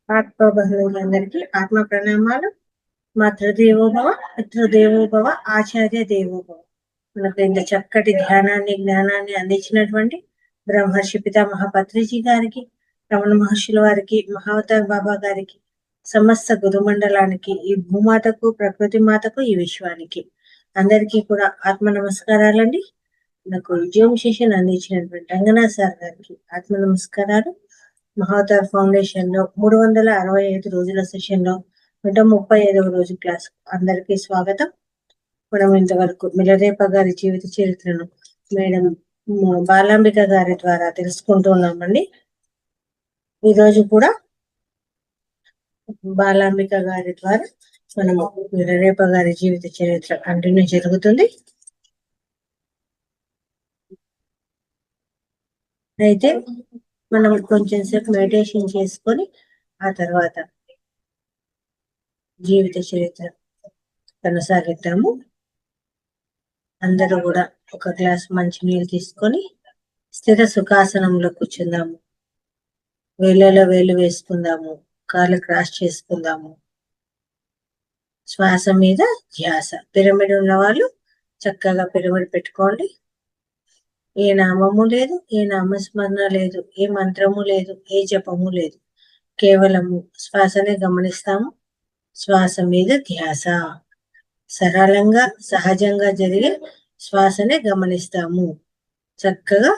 ఆత్మబంధువులందరికీ ఆత్మ ప్రణామాలు. మాతృదేవోభవ, పితృదేవోభవ, ఆచార్య దేవోభవ. మనకు ఇంత చక్కటి ధ్యానాన్ని జ్ఞానాన్ని అందించినటువంటి బ్రహ్మర్షి పితామహ పత్రిజీ గారికి, రమణ మహర్షుల వారికి, మహావతార్ బాబా గారికి, సమస్త గురుమండలానికి, ఈ భూమాతకు, ప్రకృతి మాతకు, ఈ విశ్వానికి అందరికీ కూడా ఆత్మ నమస్కారాలండి. నాకు జూమ్ సెషన్ అందించినటువంటి రంగనా సార్ గారికి ఆత్మ నమస్కారాలు. మహావతార్ ఫౌండేషన్ లో 365 రోజుల సెషన్ లో 135వ రోజు క్లాస్ అందరికీ స్వాగతం. మనం ఇంతవరకు మిలరేప గారి జీవిత చరిత్రను మేడం బాలాంబిక గారి ద్వారా తెలుసుకుంటూ ఉన్నామండి. ఈరోజు కూడా బాలాంబిక గారి ద్వారా మనము మిలరేప గారి జీవిత చరిత్ర కంటిన్యూ జరుగుతుంది. అయితే మనం కొంచెం సేపు మెడిటేషన్ చేసుకొని ఆ తర్వాత జీవిత చరిత్ర కొనసాగిద్దాము. అందరూ కూడా ఒక గ్లాస్ మంచి నీళ్ళు తీసుకొని స్థిర సుఖాసనంలో కూర్చుందాము. వేళ్ళలో వేలు వేసుకుందాము, కాళ్ళు క్రాస్ చేసుకుందాము. శ్వాస మీద ధ్యాస. పిరమిడ్ ఉన్న వాళ్ళు చక్కగా పిరమిడ్ పెట్టుకోండి. ఏ నామము లేదు, ఏ నామస్మరణ లేదు, ఏ మంత్రము లేదు, ఏ జపము లేదు. కేవలము శ్వాసనే గమనిస్తాము. శ్వాస మీద ధ్యాస. సరళంగా సహజంగా జరిగే శ్వాసనే గమనిస్తాము. చక్కగా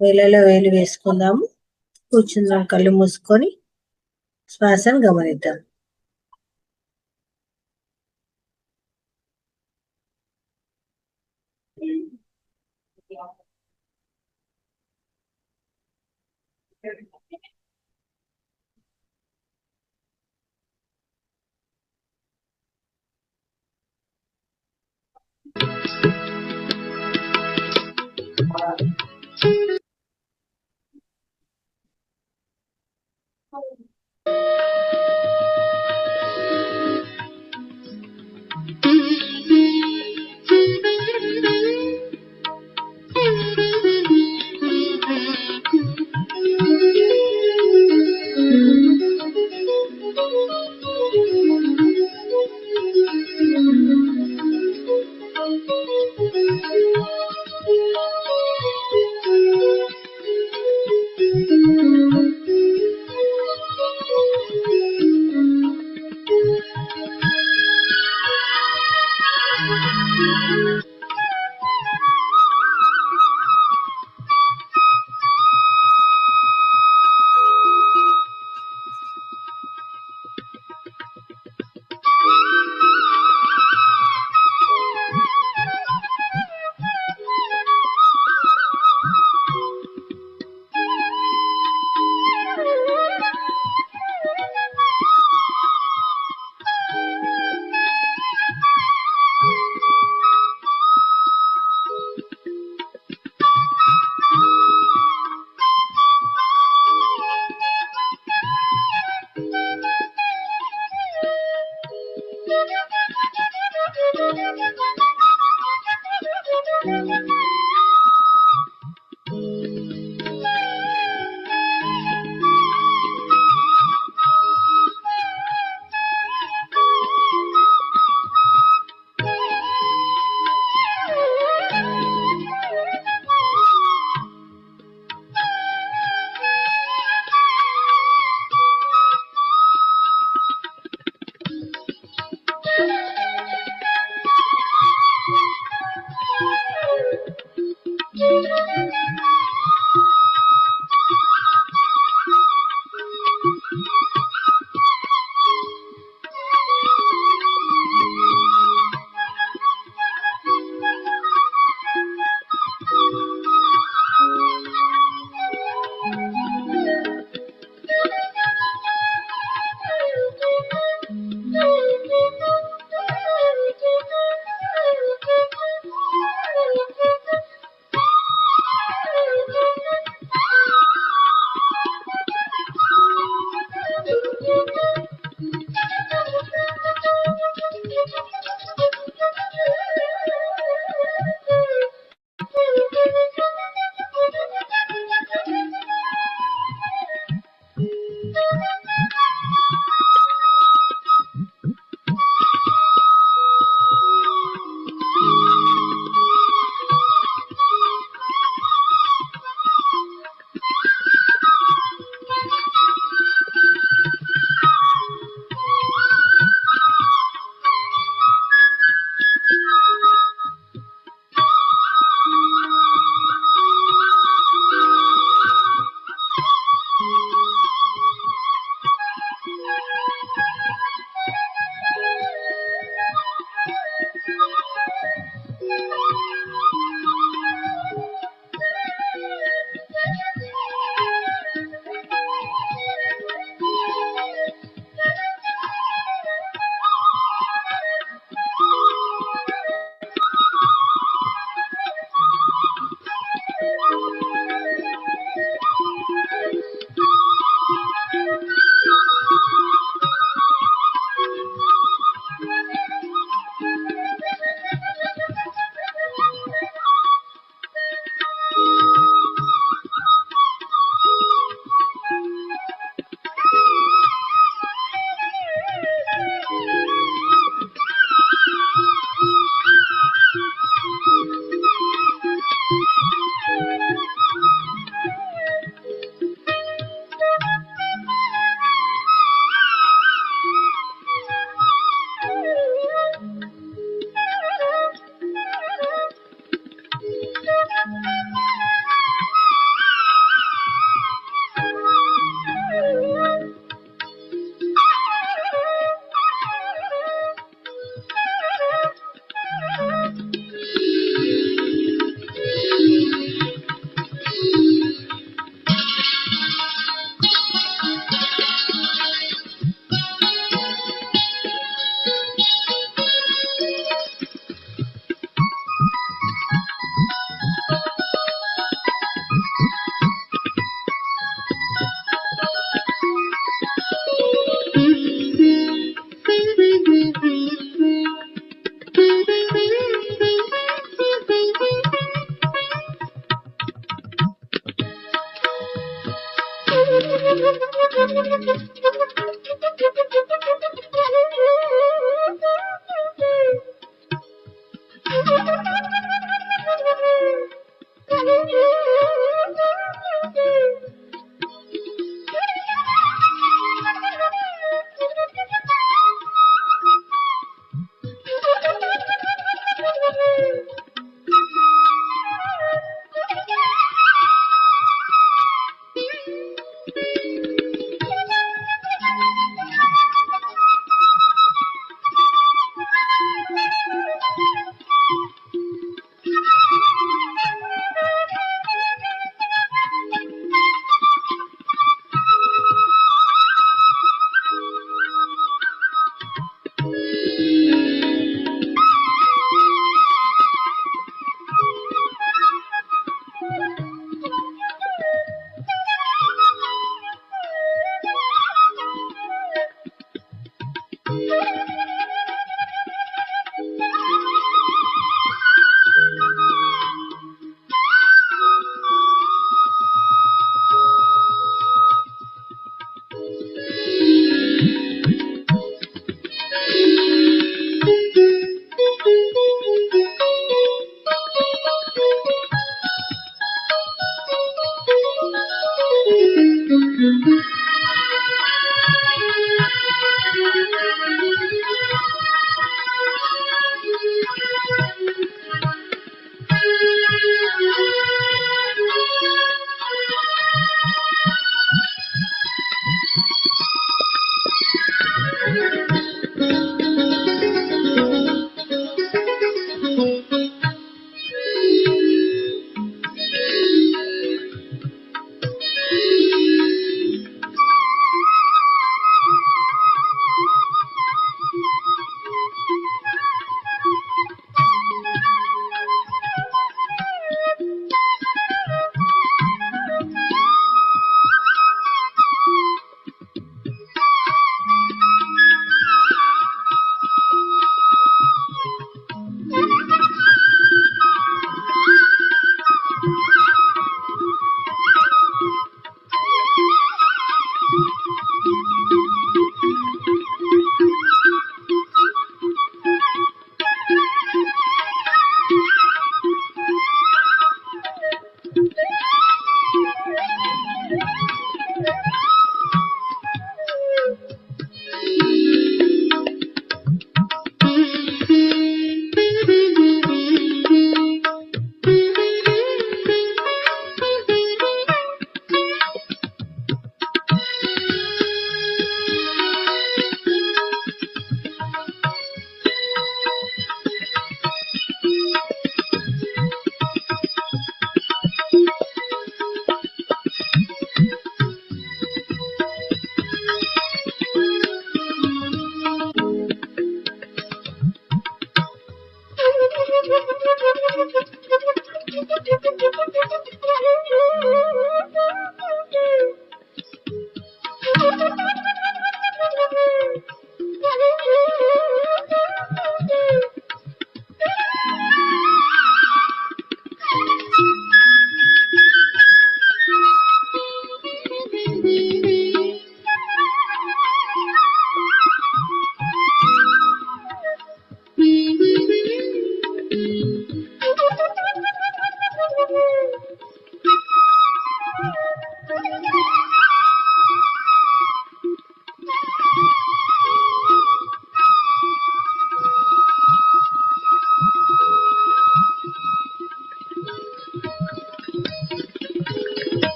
వేళ్ళలో వేలు వేసుకుందాము, కూర్చుందాం. కళ్ళు మూసుకొని శ్వాసను గమనిద్దాం.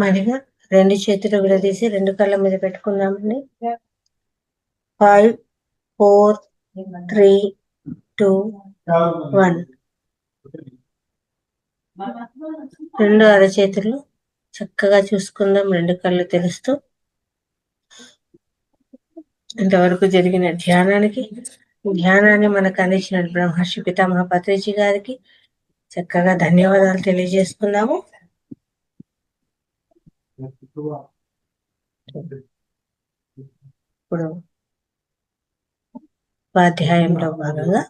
మరిగా 2 చేతులు విడదీసి 2 కళ్ళ మీద పెట్టుకుందామండి. 5, 4, 3, 2, 1. 2 అరచేతులు చక్కగా చూసుకుందాం. 2 కళ్ళు తెలుస్తూ ఇంతవరకు జరిగిన ధ్యానాన్ని మనకు అందించిన బ్రహ్మర్షి పితామహ పత్రిజీ గారికి చక్కగా ధన్యవాదాలు తెలియజేసుకుందాము. ఇప్పుడు స్వాధ్యాయంలో భాగంగా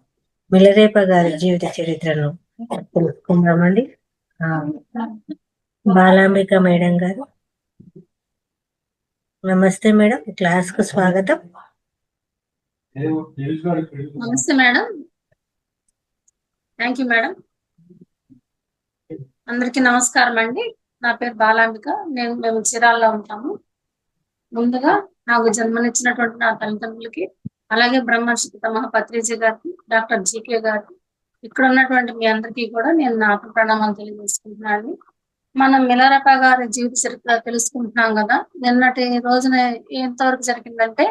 మిలరేప గారి జీవిత చరిత్రను తెలుసుకుందామండి. బాలాంబిక మేడం గారు, నమస్తే మేడం, క్లాస్ కు స్వాగతం. నమస్తే మేడం. Thank you madam. అందరికీ నమస్కారం అండి. నా పేరు బాలాంబిక. మేము చీరాల్లో ఉంటాము. ముందుగా నాకు జన్మనిచ్చినటువంటి నా తల్లిదండ్రులకి, అలాగే బ్రహ్మర్షి పితామహ పత్రిజీ గారికి, డాక్టర్ జీకే గారికి, ఇక్కడ ఉన్నటువంటి మీ అందరికీ కూడా నేను నా ప్రణామాలు తెలియజేసుకుంటున్నాను. మనం మిలరేప గారి జీవిత చరిత్ర తెలుసుకుంటున్నాం కదా. నిన్నటి రోజున ఎంతవరకు జరిగిందంటే,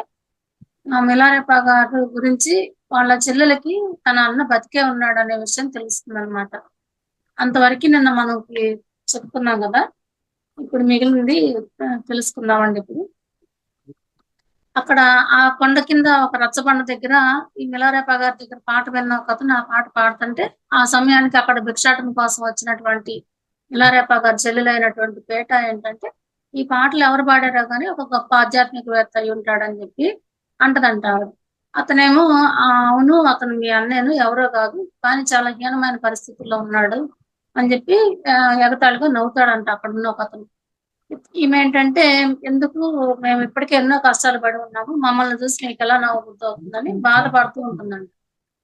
మిలరేప గారి గురించి వాళ్ళ చెల్లెలకి తన అన్న బతికే ఉన్నాడు అనే విషయం తెలుస్తుంది అనమాట. అంతవరకు నిన్న మనకి చెప్పుకున్నాం కదా. ఇప్పుడు మిగిలింది తెలుసుకుందామండి. ఇప్పుడు అక్కడ ఆ కొండ కింద ఒక రచ్చబండ దగ్గర ఈ మిలరేప గారి దగ్గర పాట విన్న ఒక అతను ఆ పాట పాడుతుంటే, ఆ సమయానికి అక్కడ భిక్షాటన కోసం వచ్చినటువంటి మిలరేప గారి చెల్లెలైనటువంటి పేట ఏంటంటే, ఈ పాటలు ఎవరు పాడారో కానీ ఒక గొప్ప ఆధ్యాత్మికవేత్త అయి ఉంటాడని చెప్పి అంటదంటారు. అతనేమో అవును, అతను మీ అన్నేను, ఎవరో కాదు, కానీ చాలా హీనమైన పరిస్థితుల్లో ఉన్నాడు అని చెప్పి ఎగతాళిగా నవ్వుతాడంట అక్కడ ఉన్న ఒక అతను. ఈమె ఏంటంటే, ఎందుకు, మేము ఇప్పటికే ఎన్నో కష్టాలు పడి ఉన్నాము, మమ్మల్ని చూసి నీకు ఎలా నవ్వుబుద్ధి అవుతుందని బాధపడుతూ ఉంటుందండి.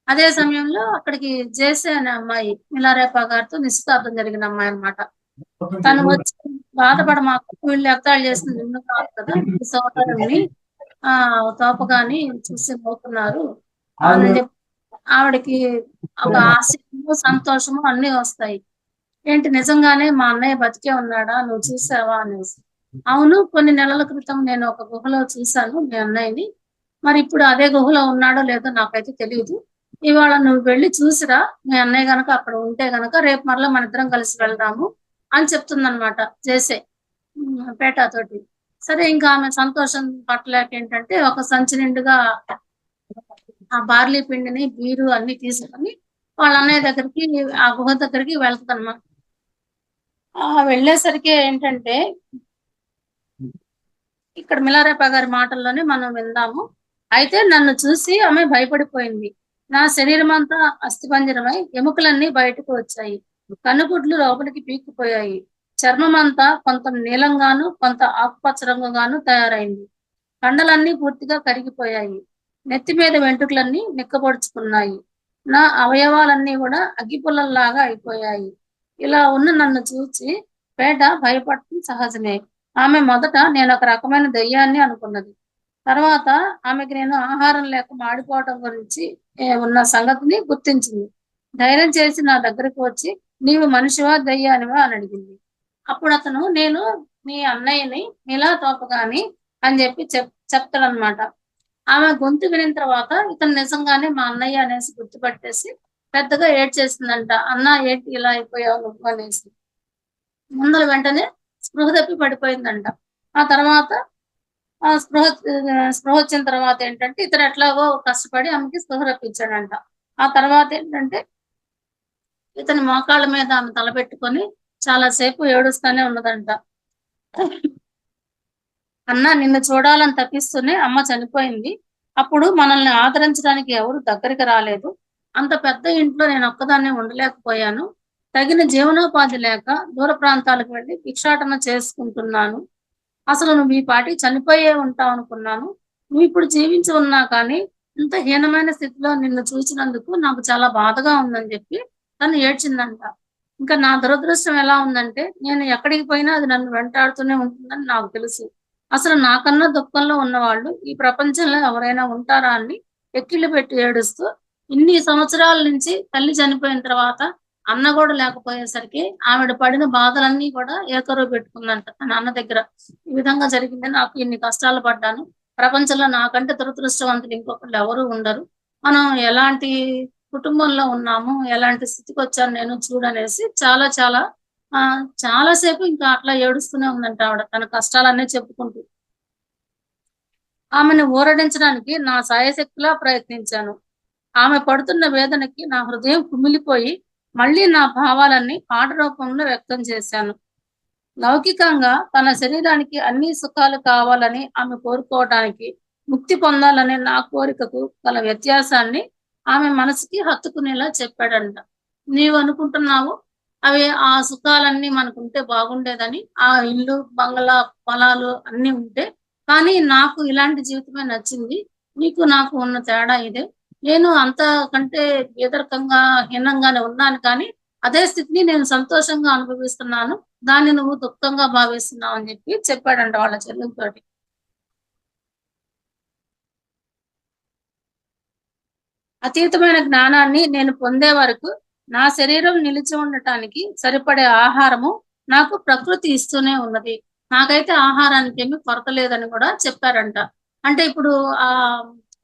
అదే సమయంలో అక్కడికి జేసే అనే అమ్మాయి, మిలరేప గారితో నిశ్చితార్థం జరిగిన అమ్మాయి అన్నమాట. తను వచ్చి బాధపడమాకు, వీళ్ళు ఎగతాళి చేసింది నిన్ను కాదు కదా, ఈ సోదరుణ్ణి తోపగాని చూసి పోతున్నారు అని చెప్పి ఆవిడకి ఒక ఆశయము, సంతోషము అన్ని వస్తాయి. ఏంటి, నిజంగానే మా అన్నయ్య బతికే ఉన్నాడా, నువ్వు చూసావా అనేసి. అవును, కొన్ని నెలల క్రితం నేను ఒక గుహలో చూశాను మీ అన్నయ్యని, మరి ఇప్పుడు అదే గుహలో ఉన్నాడో లేదో నాకైతే తెలియదు. ఇవాళ నువ్వు వెళ్ళి చూసిరా, మీ అన్నయ్య గనక అక్కడ ఉంటే గనక రేపు మరలా మన ఇద్దరం కలిసి వెళ్దాము అని చెప్తుందనమాట చేసే పేటతోటి. సరే, ఇంకా ఆమె సంతోషం పట్టలేక ఏంటంటే, ఒక సంచి నిండుగా ఆ బార్లీ పిండిని, బీరు అన్ని తీసుకొని వాళ్ళ అన్నయ్య దగ్గరికి, ఆ గుహ దగ్గరికి వెళ్తుందన్నమాట. వెళ్ళేసరికి ఏంటంటే, ఇక్కడ మిలరేప గారి మాటల్లోనే మనం విందాము. అయితే నన్ను చూసి ఆమె భయపడిపోయింది. నా శరీరం అంతా అస్థిపంజరమై ఎముకలన్నీ బయటకు వచ్చాయి. కన్నుగుడ్లు లోపలికి పీక్కుపోయాయి. చర్మం అంతా కొంత నీలంగాను కొంత ఆకుపచ్చ రంగుగాను తయారైంది. కండలన్నీ పూర్తిగా కరిగిపోయాయి. నెత్తి మీద వెంట్రుకలన్నీ నిక్కబొడుచుకున్నాయి. నా అవయవాలన్నీ కూడా అగ్గిపుల్లల్లాగా అయిపోయాయి. ఇలా ఉన్న నన్ను చూచి పేట భయపడటం సహజమే. ఆమె మొదట నేను ఒక రకమైన దెయ్యాన్ని అనుకున్నది. తర్వాత ఆమెకి నేను ఆహారం లేక మాడిపోవటం గురించి ఉన్న సంగతిని గుర్తించింది. ధైర్యం చేసి నా దగ్గరకు వచ్చి, "నీవు మనిషివా? దెయ్యానివా?" అని అడిగింది. అప్పుడు అతను, "నేను మీ అన్నయ్యని మిలా తోపగాని" అని చెప్పి చెప్తాడనమాట. ఆమె గొంతు వినిన తర్వాత ఇతను నిజంగానే మా అన్నయ్య అనేసి గుర్తుపట్టేసి పెద్దగా ఏడ్చేసిందంట. "అన్నా, ఏంటి ఇలా అయిపోయావు నువ్వు" అనేసి. ముందల వెంటనే స్పృహ తప్పి పడిపోయిందంట. ఆ తర్వాత స్పృహ వచ్చిన తర్వాత ఏంటంటే ఇతను ఎట్లాగో కష్టపడి ఆమెకి స్పృహ రప్పించాడంట. ఆ తర్వాత ఏంటంటే ఇతని మోకాళ్ళ మీద ఆమె తలపెట్టుకొని చాలా సేపు ఏడుస్తానే ఉన్నదంట. "అన్న, నిన్ను చూడాలని తపిస్తూనే అమ్మ చనిపోయింది. అప్పుడు మనల్ని ఆదరించడానికి ఎవరు దగ్గరికి రాలేదు. అంత పెద్ద ఇంట్లో నేను ఒక్కదాన్నే ఉండలేకపోయాను. తగిన జీవనోపాధి లేక దూర ప్రాంతాలకు వెళ్లి భిక్షాటన చేసుకుంటున్నాను. అసలు నువ్వు ఈ పాటికి చనిపోయే ఉంటావనుకున్నాను. నువ్విప్పుడు జీవించి ఉన్నా కానీ, ఇంత హీనమైన స్థితిలో నిన్ను చూసినందుకు నాకు చాలా బాధగా ఉందని" చెప్పి తను ఏడ్చిందంట. ఇంకా నా దురదృష్టం ఎలా ఉందంటే, నేను ఎక్కడికి పోయినా అది నన్ను వెంటాడుతూనే ఉంటుందని నాకు తెలుసు. అసలు నాకన్నా దుఃఖంలో ఉన్నవాళ్ళు ఈ ప్రపంచంలో ఎవరైనా ఉంటారా అని ఎక్కిళ్ళు పెట్టి ఏడుస్తూ, ఇన్ని సంవత్సరాల నుంచి తల్లి చనిపోయిన తర్వాత అన్న గూడా లేకపోయేసరికి ఆవిడ పడిన బాధలన్నీ కూడా ఏకరువు పెట్టుకుందంట తన అన్న దగ్గర. ఈ విధంగా జరిగింది. నాకు ఇన్ని కష్టాలు పడ్డాను. ప్రపంచంలో నాకంటే దురదృష్టవంతులు ఇంకొకళ్ళు ఎవరు ఉండరు. మనం ఎలాంటి కుటుంబంలో ఉన్నాము, ఎలాంటి స్థితికొచ్చాను నేను చూడనేసి చాలా చాలా చాలా సేపు ఇంకా అట్లా ఏడుస్తూనే ఉందంట ఆవిడ. తన కష్టాలన్నీ చెప్పుకుంటూ. ఆమెను ఊరడించడానికి నా శాయశక్తులా ప్రయత్నించాను. ఆమె పడుతున్న వేదనకి నా హృదయం కుమిలిపోయి, మళ్ళీ నా భావాలన్నీ పాట రూపంలో వ్యక్తం చేశాను. లౌకికంగా తన శరీరానికి అన్ని సుఖాలు కావాలని ఆమె కోరుకోవటానికి, ముక్తి పొందాలనే నా కోరికకు గల వ్యత్యాసాన్ని ఆమె మనసుకి హత్తుకునేలా చెప్పాడంట. "నీవనుకుంటున్నావు అవి ఆ సుఖాలన్నీ మనకుంటే బాగుండేదని, ఆ ఇల్లు, బంగళా, పొలాలు అన్నీ ఉంటే. కానీ నాకు ఇలాంటి జీవితమే నచ్చింది. నీకు నాకు ఉన్న తేడా ఇదే. నేను అంతకంటే బీదరికంగా, హీనంగానే ఉన్నాను కానీ, అదే స్థితిని నేను సంతోషంగా అనుభవిస్తున్నాను. దాన్ని నువ్వు దుఃఖంగా భావిస్తున్నావు" అని చెప్పాడంట వాళ్ళ చెల్లెలితోటి. అతీతమైన జ్ఞానాన్ని నేను పొందే వరకు నా శరీరం నిలిచి ఉండటానికి సరిపడే ఆహారము నాకు ప్రకృతి ఇస్తూనే ఉన్నది. నాకైతే ఆహారానికేమి కొరత లేదని కూడా చెప్పారంట. అంటే ఇప్పుడు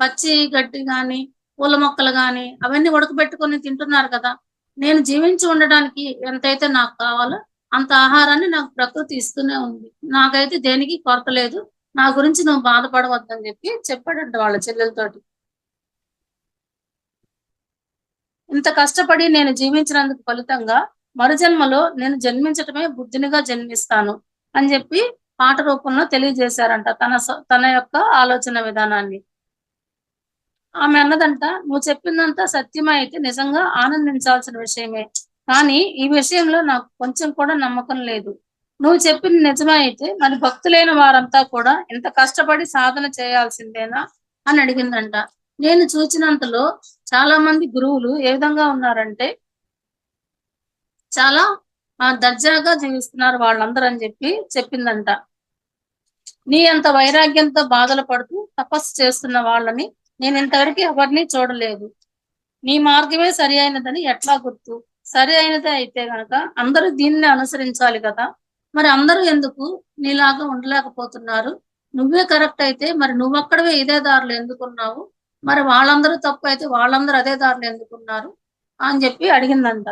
పచ్చి గడ్డి గాని, పూల మొక్కలు గాని అవన్నీ ఉడకబెట్టుకొని తింటున్నారు కదా! నేను జీవించి ఉండడానికి ఎంతైతే నాకు కావాలో అంత ఆహారాన్ని నాకు ప్రకృతి ఇస్తూనే ఉంది. నాకైతే దేనికి కొరత లేదు. నా గురించి నువ్వు బాధపడవద్దని చెప్పాడంట వాళ్ళ చెల్లెలతోటి. ఇంత కష్టపడి నేను జీవించినందుకు ఫలితంగా మరుజన్మలో నేను జన్మించటమే బుద్ధునిగా జన్మిస్తాను అని పాట రూపంలో తెలియజేశారంట తన యొక్క ఆలోచన విధానాన్ని. ఆమె అన్నదంట, "నువ్వు చెప్పిందంతా సత్యమే అయితే నిజంగా ఆనందించాల్సిన విషయమే. కానీ ఈ విషయంలో నాకు కొంచెం కూడా నమ్మకం లేదు. నువ్వు చెప్పింది నిజమే అయితే మరి భక్తులైన వారంతా కూడా ఇంత కష్టపడి సాధన చేయాల్సిందేనా" అని అడిగిందంట. నేను చూచినంతలో చాలా మంది గురువులు ఏ విధంగా ఉన్నారంటే, చాలా దర్జాగా జీవిస్తున్నారు వాళ్ళందరూ అని చెప్పిందంట. "నీ అంత వైరాగ్యంతో బాధలు పడుతూ తపస్సు చేస్తున్న వాళ్ళని నేను ఇంతవరకు ఎవరిని చూడలేదు. నీ మార్గమే సరి అయినదని ఎట్లా గుర్తు? సరి అయినదే అయితే గనక అందరూ దీన్నే అనుసరించాలి కదా! మరి అందరూ ఎందుకు నీలాగా ఉండలేకపోతున్నారు? నువ్వే కరెక్ట్ అయితే మరి నువ్వొక్కడివే ఇదే దారిలో ఎందుకున్నావు? మరి వాళ్ళందరూ తప్పైతే వాళ్ళందరూ అదే దారిలో ఎందుకున్నారు?" అని అడిగిందంట.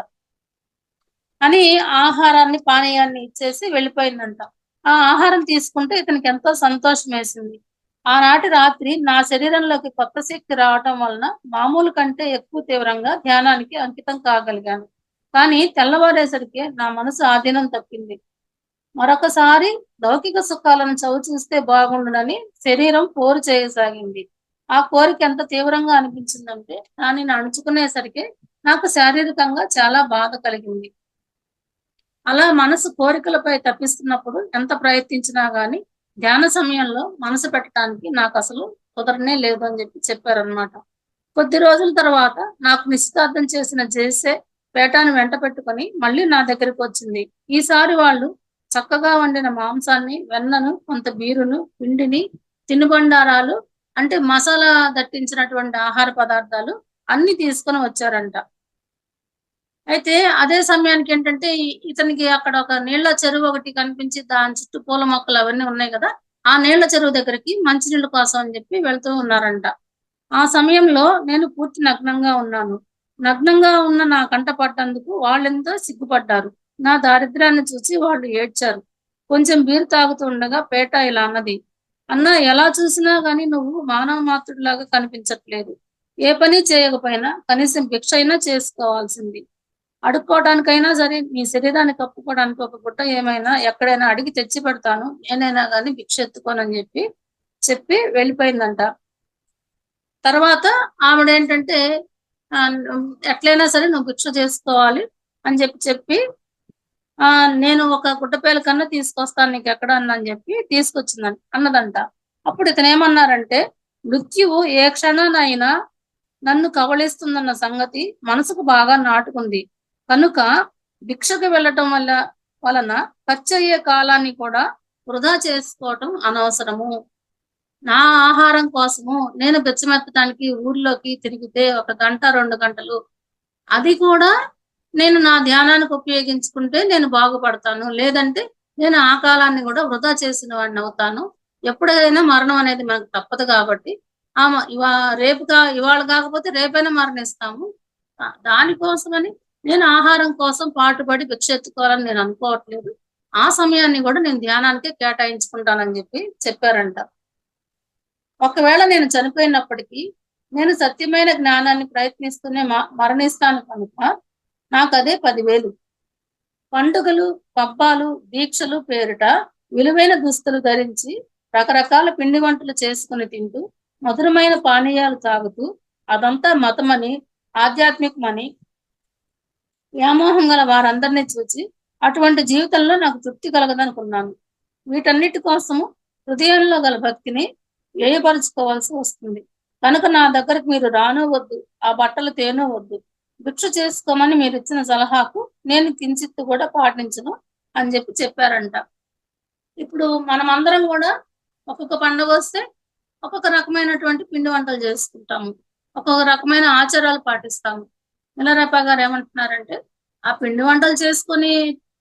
అని ఆహారాన్ని, పానీయాన్ని ఇచ్చేసి వెళ్ళిపోయిందంట. ఆ ఆహారం తీసుకుంటే ఇతనికి ఎంతో సంతోషమేసింది. ఆనాటి రాత్రి నా శరీరంలోకి కొత్త శక్తి రావటం వలన మామూలు కంటే ఎక్కువ తీవ్రంగా ధ్యానానికి అంకితం కాగలిగాను. కానీ తెల్లవారేసరికి నా మనసు ఆధీనం తప్పింది. మరొకసారి లౌకిక సుఖాలను చవిచూస్తే బాగుండునని శరీరం పోరు చేయసాగింది. ఆ కోరిక ఎంత తీవ్రంగా అనిపించిందంటే దానిని అణుచుకునేసరికి నాకు శారీరకంగా చాలా బాధ కలిగింది. అలా మనసు కోరికలపై తప్పిస్తున్నప్పుడు ఎంత ప్రయత్నించినా గాని ధ్యాన సమయంలో మనసు పెట్టడానికి నాకసలు కుదరనే లేదు అని చెప్పారనమాట. కొద్ది రోజుల తర్వాత నాకు నిశ్చితార్థం చేసిన జేసే పేటాను వెంట పెట్టుకొని మళ్ళీ నా దగ్గరకొచ్చింది. ఈసారి వాళ్ళు చక్కగా వండిన మాంసాన్ని, వెన్నను, కొంత బీరును, పిండిని, తినుబండారాలు అంటే మసాలా దట్టించినటువంటి ఆహార పదార్థాలు అన్నీ తీసుకొని వచ్చారంట. అయితే అదే సమయానికేంటంటే ఇతనికి అక్కడ ఒక నీళ్ళ చెరువు ఒకటి కనిపించి దాని చుట్టూ పూల మొక్కలు అవన్నీ ఉన్నాయి గదా! ఆ నీళ్ళ చెరువు దగ్గరికి మంచినీళ్ళ కోసం అని జెప్పి వెళ్తూ ఉన్నారంట. ఆ సమయంలో నేను పూర్తి నగ్నంగా ఉన్నాను. నగ్నంగా ఉన్న నా కంట పడ్డందుకు వాళ్ళెంతో సిగ్గుపడ్డారు. నా దారిద్ర్యాన్ని చూసి వాళ్ళు ఏడ్చారు. కొంచెం బీరు తాగుతూ ఉండగా పేట ఇలా అన్నది. "అన్నా ఎలా చూసినా గాని నువ్వు మానవ మాతృడిలాగా కనిపించట్లేదు. ఏ పని చేయకపోయినా కనీసం భిక్ష అయినా చేసుకోవాల్సింది. అడుక్కోవడానికైనా సరే నీ శరీరాన్ని కప్పుకోవడానికి ఒక గుడ్డ ఏమైనా ఎక్కడైనా అడిగి తెచ్చి పెడతాను. నేనైనా గాని భిక్ష ఎత్తుకోనని" చెప్పి వెళ్ళిపోయిందంట. తర్వాత ఆవిడేంటంటే ఎట్లైనా సరే నువ్వు భిక్ష చేసుకోవాలి అని చెప్పి నేను ఒక గుడ్డ పేలకన్నా తీసుకొస్తాను నీకెక్కడన్నా అని చెప్పి అన్నదంట. అప్పుడు ఇతనేమన్నారంటే, మృత్యువు ఏ క్షణానైనా నన్ను కబళిస్తుందన్న సంగతి మనసుకు బాగా నాటుకుంది. కనుక భిక్షకు వెళ్ళటం వలన ఖర్చయ్యే కాలాన్ని కూడా వృధా చేసుకోవటం అనవసరము. నా ఆహారం కోసము నేను బిచ్చమెత్తడానికి ఊర్లోకి తిరిగితే 1 గంట, 2 గంటలు అది కూడా నేను నా ధ్యానానికి ఉపయోగించుకుంటే నేను బాగుపడతాను. లేదంటే నేను ఆ కాలాన్ని గూడా వృధా చేసిన వాడినవుతాను. ఎప్పుడైనా మరణం అనేది మనకు తప్పదు గాబట్టి, ఆమ ఇవా ఇవాళ గాకపోతే రేపైనా మరణిస్తాము. దానికోసమని నేను ఆహారం కోసం పాటుపడి భిక్ష ఎత్తుకోవాలని నేను అనుకోవట్లేదు. ఆ సమయాన్ని గూడా నేను ధ్యానానికే కేటాయించుకుంటానని చెప్పారంట. ఒకవేళ నేను చనిపోయినప్పటికీ, నేను సత్యమైన జ్ఞానాన్ని ప్రయత్నిస్తూనే మరణిస్తాను కనుక, నాకదే 10,000. పండుగలు, పబ్బాలు, దీక్షలు పేరిట విలువైన దుస్తులు ధరించి, రకరకాల పిండి వంటలు చేసుకొని తింటూ, మధురమైన పానీయాలు తాగుతూ, అదంతా మతమని, ఆధ్యాత్మికమని వ్యామోహం గల వారందరిని చూచి, అటువంటి జీవితంలో నాకు తృప్తి కలగదనుకున్నాను. వీటన్నిటి కోసము హృదయంలో గల భక్తిని వ్యయపరుచుకోవాల్సి వస్తుంది. కనుక నా దగ్గరకు మీరు రానూ వద్దు, ఆ బట్టలు తేనూ వద్దు. భిక్ష చేసుకోమని మీరిచ్చిన సలహాకు నేను కించిత్తు కూడా పాటించను అని చెప్పారంట. ఇప్పుడు మనమందరం గూడా ఒక్కొక్క పండుగొస్తే ఒక్కొక్క రకమైనటువంటి పిండి వంటలు చేసుకుంటాము. ఒక్కొక్క రకమైన ఆచారాలు పాటిస్తాము. మిలారెప్ప గారు ఏమంటున్నారంటే, ఆ పిండి వంటలు చేసుకొని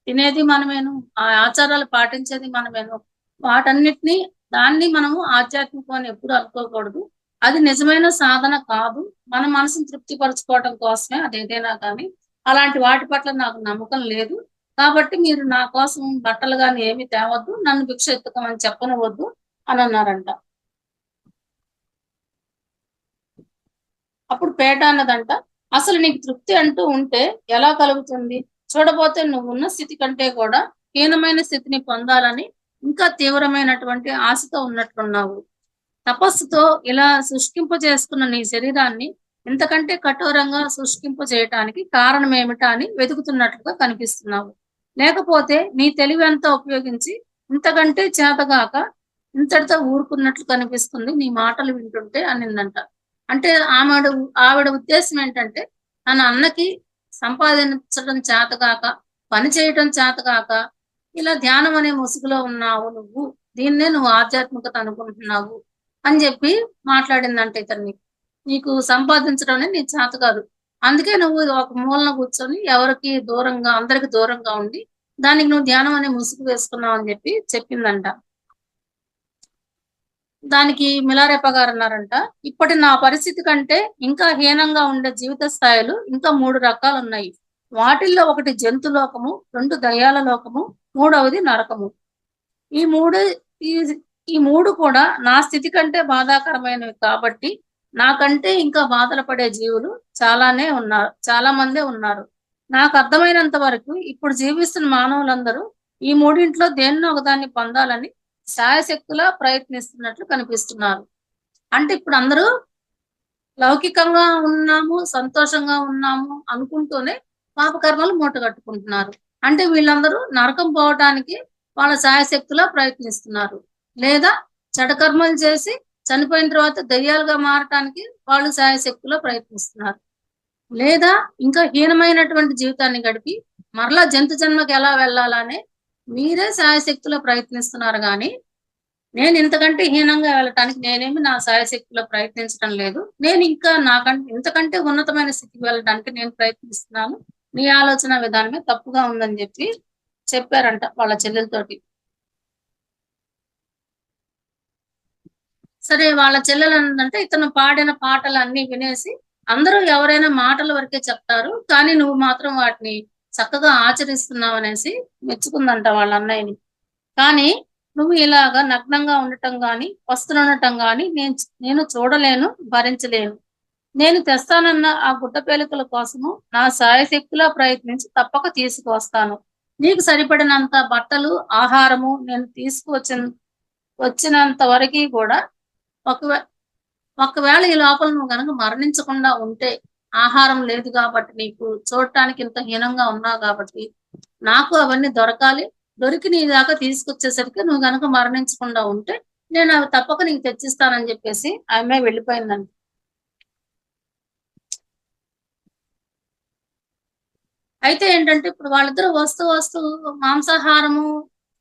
తినేది మనమేను, ఆ ఆచారాలు పాటించేది మనమేను. దాన్ని మనము ఆధ్యాత్మికం అని ఎప్పుడు అనుకోకూడదు. అది నిజమైన సాధన కాదు. మన మనసుని తృప్తిపరచుకోవటం కోసమే అదేదైనా కానీ. అలాంటి వాటి పట్ల నాకు నమ్మకం లేదు. కాబట్టి మీరు నా కోసం బట్టలు గాని ఏమి తేవద్దు. నన్ను భిక్ష ఎత్తుకోమని చెప్పనివ్వద్దు అనన్నారంట. అప్పుడు పేట అన్నదంట, "అసలు నీకు తృప్తి అంటూ ఉంటే ఎలా కలుగుతుంది? చూడబోతే నువ్వున్న స్థితి కంటే కూడా హీనమైన స్థితిని పొందాలని ఇంకా తీవ్రమైనటువంటి ఆశతో ఉన్నట్లున్నావు. తపస్సుతో ఇలా చేసుకున్న నీ శరీరాన్ని ఇంతకంటే కఠోరంగా చేయటానికి కారణమేమిటా అని వెతుకుతున్నట్లుగా కనిపిస్తున్నావు. లేకపోతే నీ తెలివంతా ఉపయోగించి ఇంతకంటే చేతగాక ఇంతటితో ఊరుకున్నట్లు కనిపిస్తుంది నీ మాటలు వింటుంటే" అనిందంట. అంటే ఆవిడ ఉద్దేశం ఏంటంటే, తన అన్నకి సంపాదించడం చేతగాక, పని చేయటం చేతగాక, ఇలా ధ్యానం అనే ముసుగులో ఉన్నావు నువ్వు. దీన్నే నువ్వు ఆధ్యాత్మికత అనుకుంటున్నావు అని మాట్లాడిందంట ఇతన్ని. నీకు సంపాదించడం అనేది నీకు చేత కాదు. అందుకే నువ్వు ఒక మూలన కూర్చొని అందరికి దూరంగా ఉండి, దానికి నువ్వు ధ్యానం అనే ముసుగు వేసుకున్నావు అని చెప్పిందంట. దానికి మిలారెప్ప గారన్నారంట, "ఇప్పటి నా పరిస్థితి కంటే ఇంకా హీనంగా ఉండే జీవిత స్థాయిలు ఇంకా 3 రకాలున్నాయి. వాటిల్లో ఒకటి జంతులోకము, 2 దయ్యాల లోకము, 3వది నరకము. ఈ మూడు ఈ ఈ 3 కూడా నా స్థితి కంటే బాధాకరమైనవి కాబట్టి, నాకంటే ఇంకా బాధలు పడే జీవులు చాలా మందే ఉన్నారు. నాకు అర్థమైనంత వరకు ఇప్పుడు జీవిస్తున్న మానవులందరూ ఈ మూడింట్లో దేన్నో ఒకదాన్ని పొందాలని శాయశక్తులా ప్రయత్నిస్తున్నట్లు కనిపిస్తున్నారు. అంటే ఇప్పుడు అందరూ లౌకికంగా ఉన్నాము, సంతోషంగా ఉన్నాము అనుకుంటూనే పాపకర్మలు మూట కట్టుకుంటున్నారు. అంటే వీళ్ళందరూ నరకం పోవటానికి వాళ్ళ శాయశక్తులా ప్రయత్నిస్తున్నారు. లేదా చెడకర్మలు చేసి చనిపోయిన తర్వాత దెయ్యాలుగా మారటానికి వాళ్ళు శాయశక్తులా ప్రయత్నిస్తున్నారు. లేదా ఇంకా హీనమైనటువంటి జీవితాన్ని గడిపి మరలా జంతు జన్మకి ఎలా వెళ్ళాలనే మీరే శాయశక్తులా ప్రయత్నిస్తున్నారు గాని, నేను ఇంతకంటే హీనంగా వెళ్ళటానికి నేనేమి నా శాయశక్తిలో ప్రయత్నించడం లేదు. నేను ఇంకా నాకంటే ఇంతకంటే ఉన్నతమైన స్థితికి వెళ్ళడానికి నేను ప్రయత్నిస్తున్నాను. నీ ఆలోచన విధానమే తప్పుగా ఉందని చెప్పారంట వాళ్ళ చెల్లెలతోటి. సరే వాళ్ళ చెల్లెలన్నదంటే ఇతను పాడిన పాటలన్నీ వినేసి అందరూ ఎవరైనా మాటల వరకే చెప్తారు. కానీ నువ్వు మాత్రం వాటిని చక్కగా ఆచరిస్తున్నావనేసి మెచ్చుకుందంట వాళ్ళ అన్నయ్యని. కానీ నువ్వు ఇలాగా నగ్నంగా ఉండటం గాని, పస్తులుండటం గాని నేను చూడలేను, భరించలేను. నేను తెస్తానన్న ఆ గుడ్డ పేలికల కోసము నా శాయశక్తులా ప్రయత్నించి తప్పక తీసుకువస్తాను. నీకు సరిపడినంత బట్టలు, ఆహారము నేను వచ్చినంత వరకి కూడా ఒకవే ఒకవేళ ఈ లోపల నువ్వు గనక మరణించకుండా ఉంటే, ఆహారం లేదు గాబట్టి నీకు చూడటానికి ఇంత హీనంగా ఉన్నావు గాబట్టి, నాకు అవన్నీ దొరకాలి. దొరికి నీ దాకా తీసుకొచ్చేసరికి నువ్వు గనక మరణించకుండా ఉంటే, నేను అవి తప్పక నీకు తెచ్చిస్తానని జెప్పేసి ఆ అమ్మాయి వెళ్ళిపోయిందంట. అయితే ఏంటంటే, ఇప్పుడు వాళ్ళిద్దరూ వస్తూ మాంసాహారము,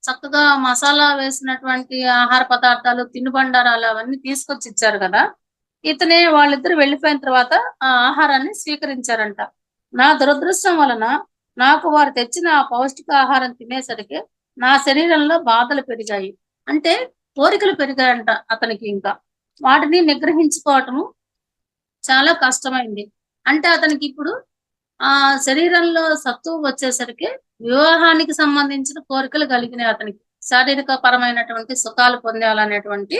చక్కగా మసాలా వేసినటువంటి ఆహార పదార్థాలు, తినుబండారాలు అవన్నీ తీసుకొచ్చి ఇచ్చారు గదా! వాళ్ళిద్దరూ వెళ్ళిపోయిన తర్వాత ఆ ఆహారాన్ని స్వీకరించారంట. నా దురదృష్టం వలన నాకు వారు తెచ్చిన ఆ పౌష్టికాహారం తినేసరికి నా శరీరంలో బాధలు పెరిగాయి. అంటే కోరికలు పెరిగాయంట అతనికి ఇంకా. వాటిని నిగ్రహించుకోవటము చాలా కష్టమైంది. అంటే అతనికి ఇప్పుడు శరీరంలో సత్తువ వచ్చేసరికి వివాహానికి సంబంధించిన కోరికలు కలిగినాయి అతనికి. శారీరక పరమైనటువంటి సుఖాలు పొందాలనేటువంటి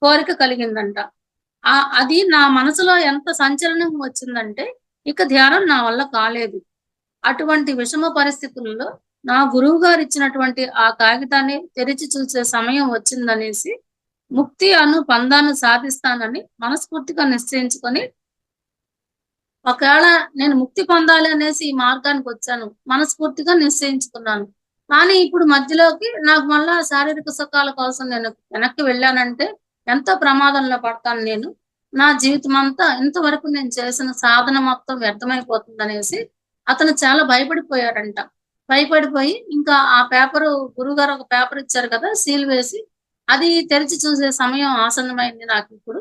కోరిక కలిగిందంట. అది నా మనసులో ఎంత సంచలనం వచ్చిందంటే, ఇక ధ్యానం నా వల్ల కాలేదు. అటువంటి విషమ పరిస్థితుల్లో నా గురువుగారు ఇచ్చినటువంటి ఆ కాగితాన్ని తెరిచి చూసే సమయం వచ్చిందనేసి, ముక్తి పందాన్ని సాధిస్తానని మనస్ఫూర్తిగా నిశ్చయించుకొని, ఒకవేళ నేను ముక్తి పొందాలి అనేసి ఈ మార్గానికొచ్చాను. మనస్ఫూర్తిగా నిశ్చయించుకున్నాను. కానీ ఇప్పుడు మధ్యలోకి నాకు మళ్ళా శారీరక సుఖాల కోసం నేను వెనక్కి వెళ్ళానంటే ఎంతో ప్రమాదంలో పడతాను నేను. నా జీవితమంతా ఇంతవరకు నేను చేసిన సాధన మొత్తం వ్యర్థమైపోతుందనేసి అతను చాలా భయపడిపోయాడంట. భయపడిపోయి ఇంకా ఆ పేపరు గురువుగారు ఒక పేపర్ ఇచ్చారు కదా! సీల్ వేసి, అది తెరిచి చూసే సమయం ఆసన్నమైంది నాకిప్పుడు.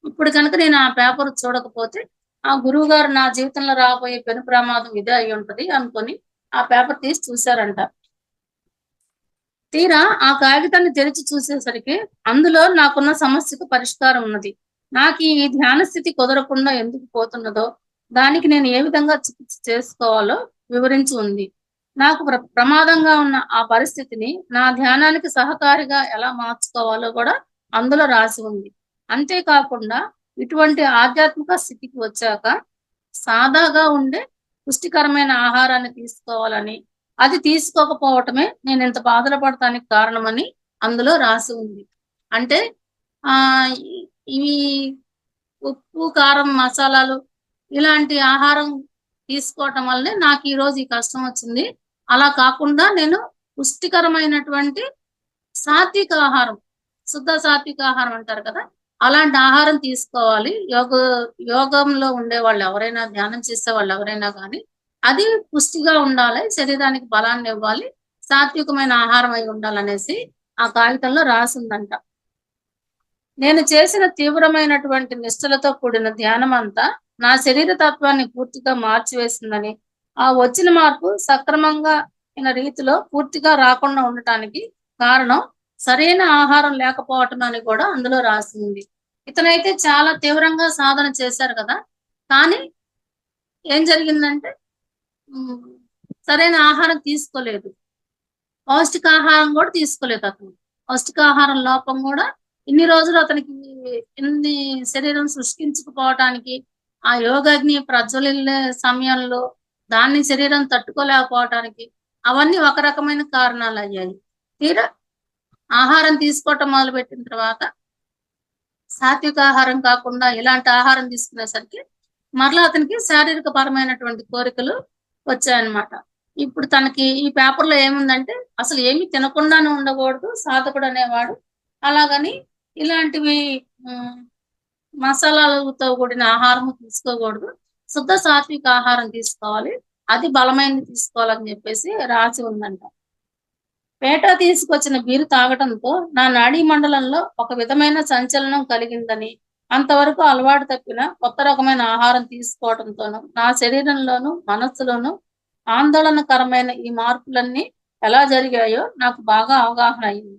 ఇప్పుడు కనుక నేను ఆ పేపర్ చూడకపోతే ఆ గురువుగారు నా జీవితంలో రాబోయే పెను ప్రమాదం ఇదే అయ్యుంటది అనుకోని ఆ పేపర్ తీసి చూసారంట. తీరా ఆ కాగితాన్ని తెరిచి చూసేసరికి అందులో నాకున్న సమస్యకు పరిష్కారం ఉన్నది. నాకీ ధ్యాన స్థితి కుదరకుండా ఎందుకు పోతున్నదో, దానికి నేను ఏ విధంగా చికిత్స చేసుకోవాలో వివరించి ఉంది. నాకు ప్రమాదంగా ఉన్న ఆ పరిస్థితిని నా ధ్యానానికి సహకారిగా ఎలా మార్చుకోవాలో కూడా అందులో రాసి ఉంది. అంతేకాకుండా ఇటువంటి ఆధ్యాత్మిక స్థితికి వచ్చాక సాదాగా ఉండే పుష్టికరమైన ఆహారాన్ని తీసుకోవాలని, అది తీసుకోకపోవటమే నేనింత బాధలు పడటానికి కారణమని అందులో రాసి ఉంది. అంటే ఆహ్, ఇవి ఉప్పు, కారం, మసాలాలు ఇలాంటి ఆహారం తీసుకోవటం వల్లనే నాకు ఈరోజు ఈ కష్టం వచ్చింది. అలా కాకుండా నేను పుష్టికరమైనటువంటి సాత్విక ఆహారం, శుద్ధ సాత్విక ఆహారం అంటారు కదా! అలాంటి ఆహారం తీసుకోవాలి. యోగంలో ఉండేవాళ్ళు ఎవరైనా, ధ్యానం చేసేవాళ్ళు ఎవరైనా గాని, అది పుష్టిగా ఉండాలి. శరీరానికి బలాన్నివ్వాలి. సాత్వికమైన ఆహారం అయి ఉండాలనేసి ఆ కాగితంలో రాసుందంట. నేను చేసిన తీవ్రమైనటువంటి నిష్ఠలతో కూడిన ధ్యానమంతా నా శరీర తత్వాన్ని పూర్తిగా మార్చివేసిందని, ఆ వచ్చిన మార్పు సక్రమంగా రీతిలో పూర్తిగా రాకుండా ఉండటానికి కారణం సరైన ఆహారం లేకపోవటమని కూడా అందులో రాసి ఉంది. ఇతనైతే చాలా తీవ్రంగా సాధన చేశారు కదా! కానీ ఏం జరిగిందంటే హ్మ్. సరైన ఆహారం తీసుకోలేదు. పౌష్టికాహారం కూడా తీసుకోలేదు అతను. పౌష్టికాహారం లోపం కూడా ఇన్ని రోజులు అతనికి ఇన్ని శరీరం సృష్టించకపోవటానికి, ఆ యోగాగ్ని ప్రజ్వలిల్లే సమయంలో దాన్ని శరీరం తట్టుకోలేకపోవటానికి అవన్నీ ఒక రకమైన కారణాలయ్యాయి. తీరా ఆహారం తీసుకోవటం మొదలుపెట్టిన తర్వాత సాత్విక ఆహారం కాకుండా ఇలాంటి ఆహారం తీసుకునేసరికి మరలా అతనికి శారీరక పరమైనటువంటి కోరికలు వచ్చాయన్నమాట. ఇప్పుడు తనకి ఈ పేపర్‌లో ఏముందంటే అసలు ఏమి తినకుండానే ఉండకూడదు సాధకుడు అనేవాడు. అలాగని ఇలాంటివి హ్మ్. మసాలాలతో కూడిన ఆహారం తీసుకోకూడదు. శుద్ధ సాత్విక ఆహారం తీసుకోవాలి. అది బలమైనది తీసుకోవాలని చెప్పేసి రాసి ఉందంట. పేట తీసుకొచ్చిన బీరు తాగటంతో నా నాడీ మండలంలో ఒక విధమైన సంచలనం కలిగిందని, అంతవరకు అలవాటు తప్పిన కొత్త రకమైన ఆహారం తీసుకోవడంతోనూ, నా శరీరంలోనూ, మనస్సులోనూ ఆందోళనకరమైన ఈ మార్పులన్నీ ఎలా జరిగాయో నాకు బాగా అవగాహన అయింది.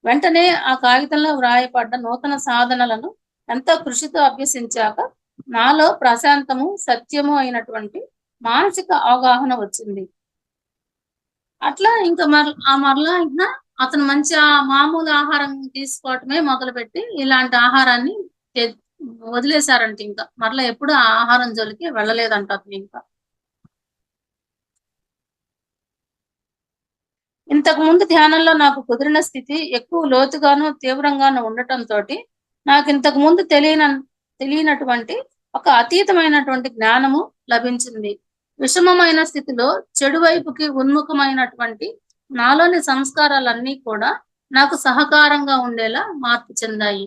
వెంటనే ఆ కాగితంలో వ్రాయపడ్డ నూతన సాధనలను ఎంతో కృషితో అభ్యసించాక నాలో ప్రశాంతము, సత్యము అయినటువంటి మానసిక అవగాహన వచ్చింది. అట్లా ఇంకా మరలా ఇంకా అతను మంచి మామూలు ఆహారం తీసుకోవటమే మొదలుపెట్టి ఇలాంటి ఆహారాన్ని తె వదిలేసారంట ఇంకా. మరలా ఎప్పుడు ఆ ఆహారం జోలికి వెళ్ళలేదంట అతను ఇంకా. ఇంతకుముందు ధ్యానంలో నాకు కుదిరిన స్థితి ఎక్కువ లోతుగాను, తీవ్రంగాను ఉండటంతోటి నాకింతకు ముందు తెలియనటువంటి ఒక అతీతమైనటువంటి జ్ఞానము లభించింది. విషమమైన స్థితిలో చెడు వైపుకి ఉన్ముఖమైనటువంటి నాలోని సంస్కారాలన్నీ కూడా నాకు సహకారంగా ఉండేలా మార్పు చెందాయి.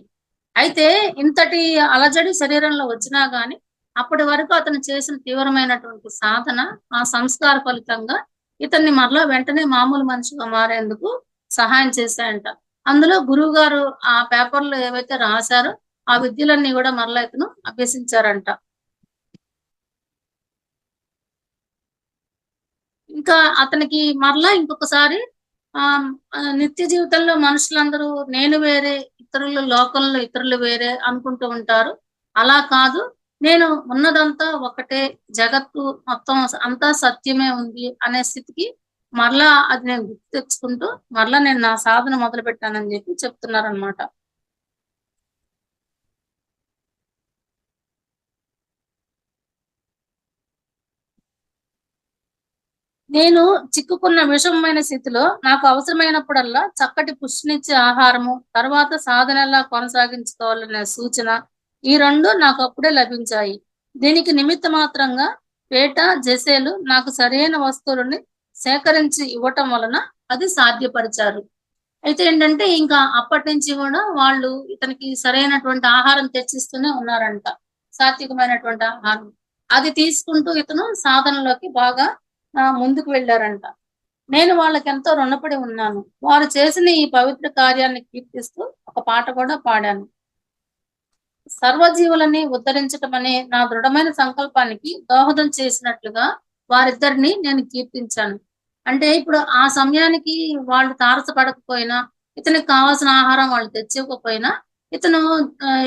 అయితే ఇంతటి అలజడి శరీరంలో వచ్చినా గాని అప్పటి వరకు అతను చేసిన తీవ్రమైనటువంటి సాధన, ఆ సంస్కార ఫలితంగా ఇతన్ని మరలా వెంటనే మామూలు మనిషిగా మారేందుకు సహాయం చేశాయంట. అందులో గురువుగారు ఆ పేపర్‌లో ఏవైతే రాసారో ఆ విద్యలన్నీ గూడా మరలా ఇతను అభ్యసించారంట. ఇంకా అతనికి మరలా ఇంకొకసారి నిత్య జీవితంలో మనుషులందరూ నేను వేరే, ఇతరులు లోకంలో ఇతరులు వేరే అనుకుంటూ ఉంటారు. అలా కాదు. నేను ఉన్నదంతా ఒకటే, జగత్తు మొత్తం అంతా సత్యమే ఉంది అనే స్థితికి మరలా అది నేను గుర్తు తెచ్చుకుంటూ మరలా నేను నా సాధన మొదలుపెట్టానని జెప్పి చెప్తున్నారనమాట. నేను చిక్కుకున్న విషమమైన స్థితిలో నాకు అవసరమైనప్పుడల్లా చక్కటి పుష్టినిచ్చే ఆహారము, తర్వాత సాధన ఎలా కొనసాగించుకోవాలనే సూచన ఈ 2 నాకప్పుడే లభించాయి. దీనికి నిమిత్త మాత్రంగా పేట, జెసేలు నాకు సరైన వస్తువులని సేకరించి ఇవ్వటం వలన అది సాధ్యపరిచారు. అయితే ఏంటంటే ఇంకా అప్పటినుంచి గూడా వాళ్ళు ఇతనికి సరైనటువంటి ఆహారం తెచ్చిస్తూనే ఉన్నారంట. సాత్వికమైనటువంటి ఆహారం. అది తీసుకుంటూ ఇతను సాధనలోకి బాగా ముందుకు వెళ్లారంట. నేను వాళ్ళకెంతో రుణపడి ఉన్నాను. వారు చేసిన ఈ పవిత్ర కార్యాన్ని కీర్తిస్తూ ఒక పాట కూడా పాడాను. సర్వజీవులని ఉద్ధరించటమనే నా దృఢమైన సంకల్పానికి దోహదం చేసినట్లుగా వారిద్దరిని నేను కీర్తించాను. అంటే ఇప్పుడు ఆ సమయానికి వాళ్ళు తారసపడకపోయినా, ఇతనికి కావాల్సిన ఆహారం వాళ్ళు తెచ్చివ్వకపోయినా, ఇతను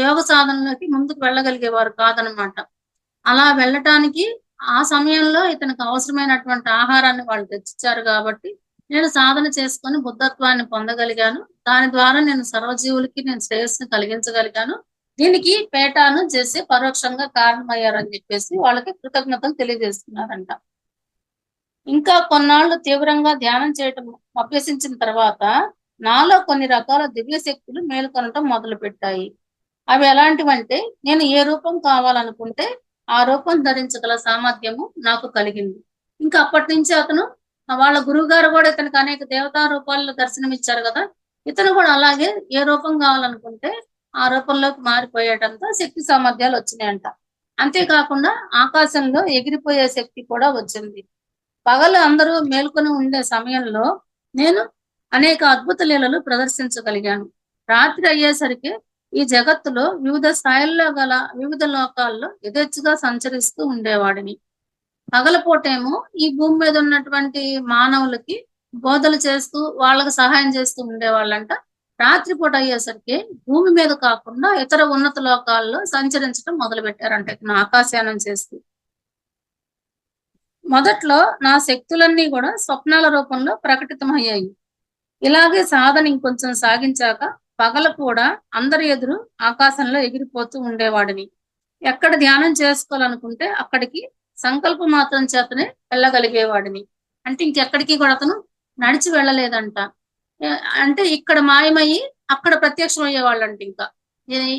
యోగ సాధనలోకి ముందుకు వెళ్ళగలిగేవారు కాదనమాట. అలా వెళ్ళటానికి ఆ సమయంలో ఇతనికి అవసరమైనటువంటి ఆహారాన్ని వాళ్ళు తెచ్చిచ్చారు గాబట్టి, నేను సాధన చేసుకొని బుద్ధత్వాన్ని పొందగలిగాను. దాని ద్వారా నేను సర్వజీవులకి నేను శ్రేయస్సుని కలిగించగలిగాను. దీనికి పేటాను జెస్సీ పరోక్షంగా కారణమయ్యారని జెప్పేసి వాళ్ళకి కృతజ్ఞతలు తెలియజేస్తున్నారంట. ఇంకా కొన్నాళ్ళు తీవ్రంగా ధ్యానం చేయటం అభ్యసించిన తర్వాత, నాలో కొన్ని రకాల దివ్య శక్తులు మేలుకొనటం మొదలుపెట్టాయి. అవి ఎలాంటివంటే, నేను ఏ రూపం కావాలనుకుంటే, ఆ రూపం ధరించగల సామర్థ్యము నాకు కలిగింది. ఇంకా అప్పటినుంచి అతను వాళ్ళ గురువుగారు గూడా ఇతనికి అనేక దేవతా రూపాల్లో దర్శనమిచ్చారు గదా! ఇతను గూడా అలాగే ఏ రూపం గావాలనుకుంటే, ఆ రూపంలోకి మారిపోయేటంత శక్తి సామర్థ్యాలొచ్చినాయంట. అంతేకాకుండా ఆకాశంలో ఎగిరిపోయే శక్తి కూడా వచ్చింది. పగలు అందరూ మేల్కొని ఉండే సమయంలో నేను అనేక అద్భుత లీలలు ప్రదర్శించగలిగాను. రాత్రి అయ్యేసరికి ఈ జగత్తులో వివిధ స్థాయిల్లో గల వివిధ లోకాల్లో యథేచ్ఛగా సంచరిస్తూ ఉండేవాడిని. పగలపూటేమో ఈ భూమి మీద ఉన్నటువంటి మానవులకి బోధలు చేస్తూ, వాళ్ళకి సహాయం చేస్తూ ఉండేవాళ్ళంట. రాత్రిపూట అయ్యేసరికి భూమి మీద కాకుండా ఇతర ఉన్నత లోకాల్లో సంచరించడం మొదలుపెట్టారంట ఇతను ఆకాశయానం చేస్తూ. మొదట్లో నా శక్తులన్నీ గూడా స్వప్నాల రూపంలో ప్రకటితమయ్యాయి. ఇలాగే సాధన ఇంకొంచెం సాగించాక పగలు కూడా అందరి ఎదురు ఆకాశంలో ఎగిరిపోతూ ఉండేవాడిని. ఎక్కడ ధ్యానం చేసుకోవాలనుకుంటే అక్కడికి సంకల్ప మాత్రం చేతనే వెళ్ళగలిగేవాడిని. అంటే ఇంకెక్కడికి కూడా అతను నడిచి వెళ్ళలేదంట. అంటే ఇక్కడ మాయమయ్యి అక్కడ ప్రత్యక్షమయ్యేవాళ్ళంట ఇంకా.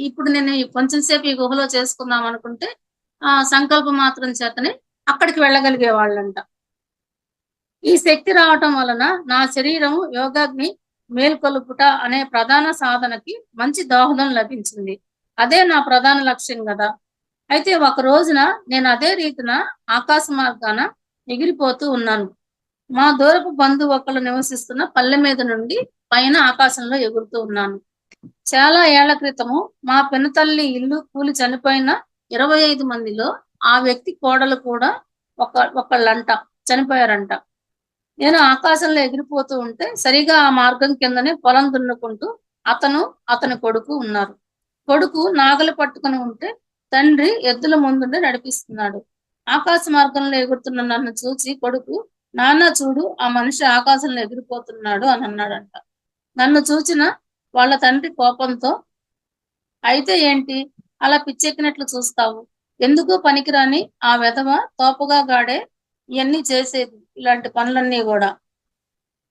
ఇప్పుడు నేను కొంచెం సేపు ఈ గుహలో చేసుకుందాం అనుకుంటే సంకల్ప మాత్రం చేతనే అక్కడికి వెళ్ళగలిగే వాళ్ళంట. ఈ శక్తి రావటం వలన నా శరీరం యోగాగ్ని మేల్కొలుపుట అనే ప్రధాన సాధనకి మంచి దోహదం లభించింది. అదే నా ప్రధాన లక్ష్యం కదా. అయితే ఒక రోజున నేను అదే రీతిన ఆకాశ మార్గాన ఎగిరిపోతూ ఉన్నాను. మా దూరపు బంధువు ఒకళ్ళు నివసిస్తున్న పల్లె మీద నుండి పైన ఆకాశంలో ఎగురుతూ ఉన్నాను. చాలా ఏళ్ల క్రితము మా పినతల్లి ఇల్లు కూలి చనిపోయిన 25 మందిలో ఆ వ్యక్తి కోడలు కూడా ఒకళ్ళంట చనిపోయారంట. నేను ఆకాశంలో ఎగిరిపోతూ ఉంటే సరిగా ఆ మార్గం కిందనే పొలం దున్నుకుంటూ అతని కొడుకు ఉన్నారు. కొడుకు నాగలి పట్టుకుని ఉంటే తండ్రి ఎద్దుల ముందుండి నడిపిస్తున్నాడు. ఆకాశ మార్గంలో ఎగురుతున్న నన్ను చూసి కొడుకు, నాన్న చూడు, ఆ మనిషి ఆకాశంలో ఎగిరిపోతున్నాడు అని అన్నాడంట. నన్ను చూచిన వాళ్ళ తండ్రి కోపంతో, అయితే ఏంటి అలా పిచ్చెక్కినట్లు చూస్తావు? ఎందుకు పనికిరాని ఆ వెధవ తోపగా గాడే ఇవన్నీ చేసేది, ఇలాంటి పనులన్నీ కూడా.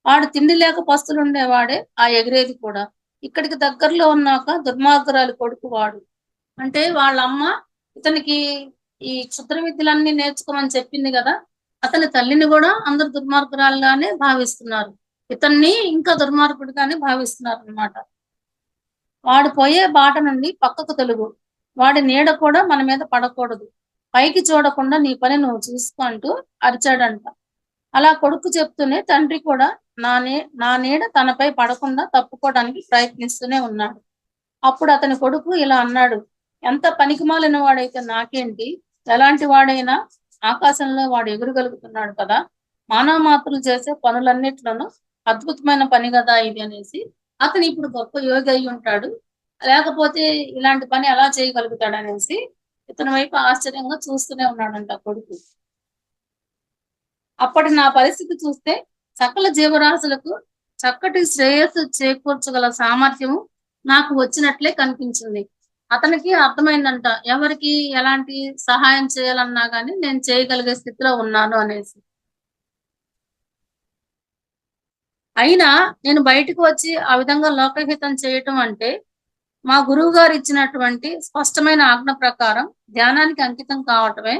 వాడు తిండి లేక పస్తులుండేవాడే ఆ ఎగిరేది కూడా. ఇక్కడికి దగ్గరలో ఉన్నాక దుర్మార్గురాలి కొడుకు వాడు. అంటే వాళ్ళమ్మ ఇతనికి ఈ క్షుద్ర విద్యలన్నీ నేర్చుకోమని చెప్పింది కదా. అతని తల్లిని కూడా అందరు దుర్మార్గురాలుగానే భావిస్తున్నారు. ఇతన్ని ఇంకా దుర్మార్గుడిగానే భావిస్తున్నారు అన్నమాట. వాడు పోయే బాట నుండి పక్కకు తొలుగు. వాడి నీడ కూడా మన మీద పడకూడదు. పైకి చూడకుండా నీ పని నువ్వు చూసుకో అంటూ అరిచాడంట. అలా కొడుకు చెప్తూనే తండ్రి కూడా నా నీడ తనపై పడకుండా తప్పుకోవడానికి ప్రయత్నిస్తూనే ఉన్నాడు. అప్పుడు అతని కొడుకు ఇలా అన్నాడు, ఎంత పనికిమాలిన వాడైతే నాకేంటి, ఎలాంటి వాడైనా ఆకాశంలో వాడు ఎగురగలుగుతున్నాడు కదా. మానవ మాత్రులు చేసే పనులన్నిట్లోనూ అద్భుతమైన పని కదా ఇది అనేసి. అతను ఇప్పుడు గొప్ప యోగి అయి ఉంటాడు, లేకపోతే ఇలాంటి పని ఎలా చేయగలుగుతాడు అనేసి ఇతని వైపు ఆశ్చర్యంగా చూస్తూనే ఉన్నాడంట కొడుకు. అప్పటి నా పరిస్థితి చూస్తే సకల జీవరాశులకు చక్కటి శ్రేయస్సు చేకూర్చగల సామర్థ్యము నాకు వచ్చినట్లే కనిపించింది. అతనికి అర్థమైందంట, ఎవరికి ఎలాంటి సహాయం చేయాలన్నా గాని నేను చేయగలిగే స్థితిలో ఉన్నాను అనేసి. అయినా నేను బయటకు వచ్చి ఆ విధంగా లోకహితం చేయటం అంటే మా గురువు గారు ఇచ్చినటువంటి స్పష్టమైన ఆజ్ఞ ప్రకారం ధ్యానానికి అంకితం కావటమే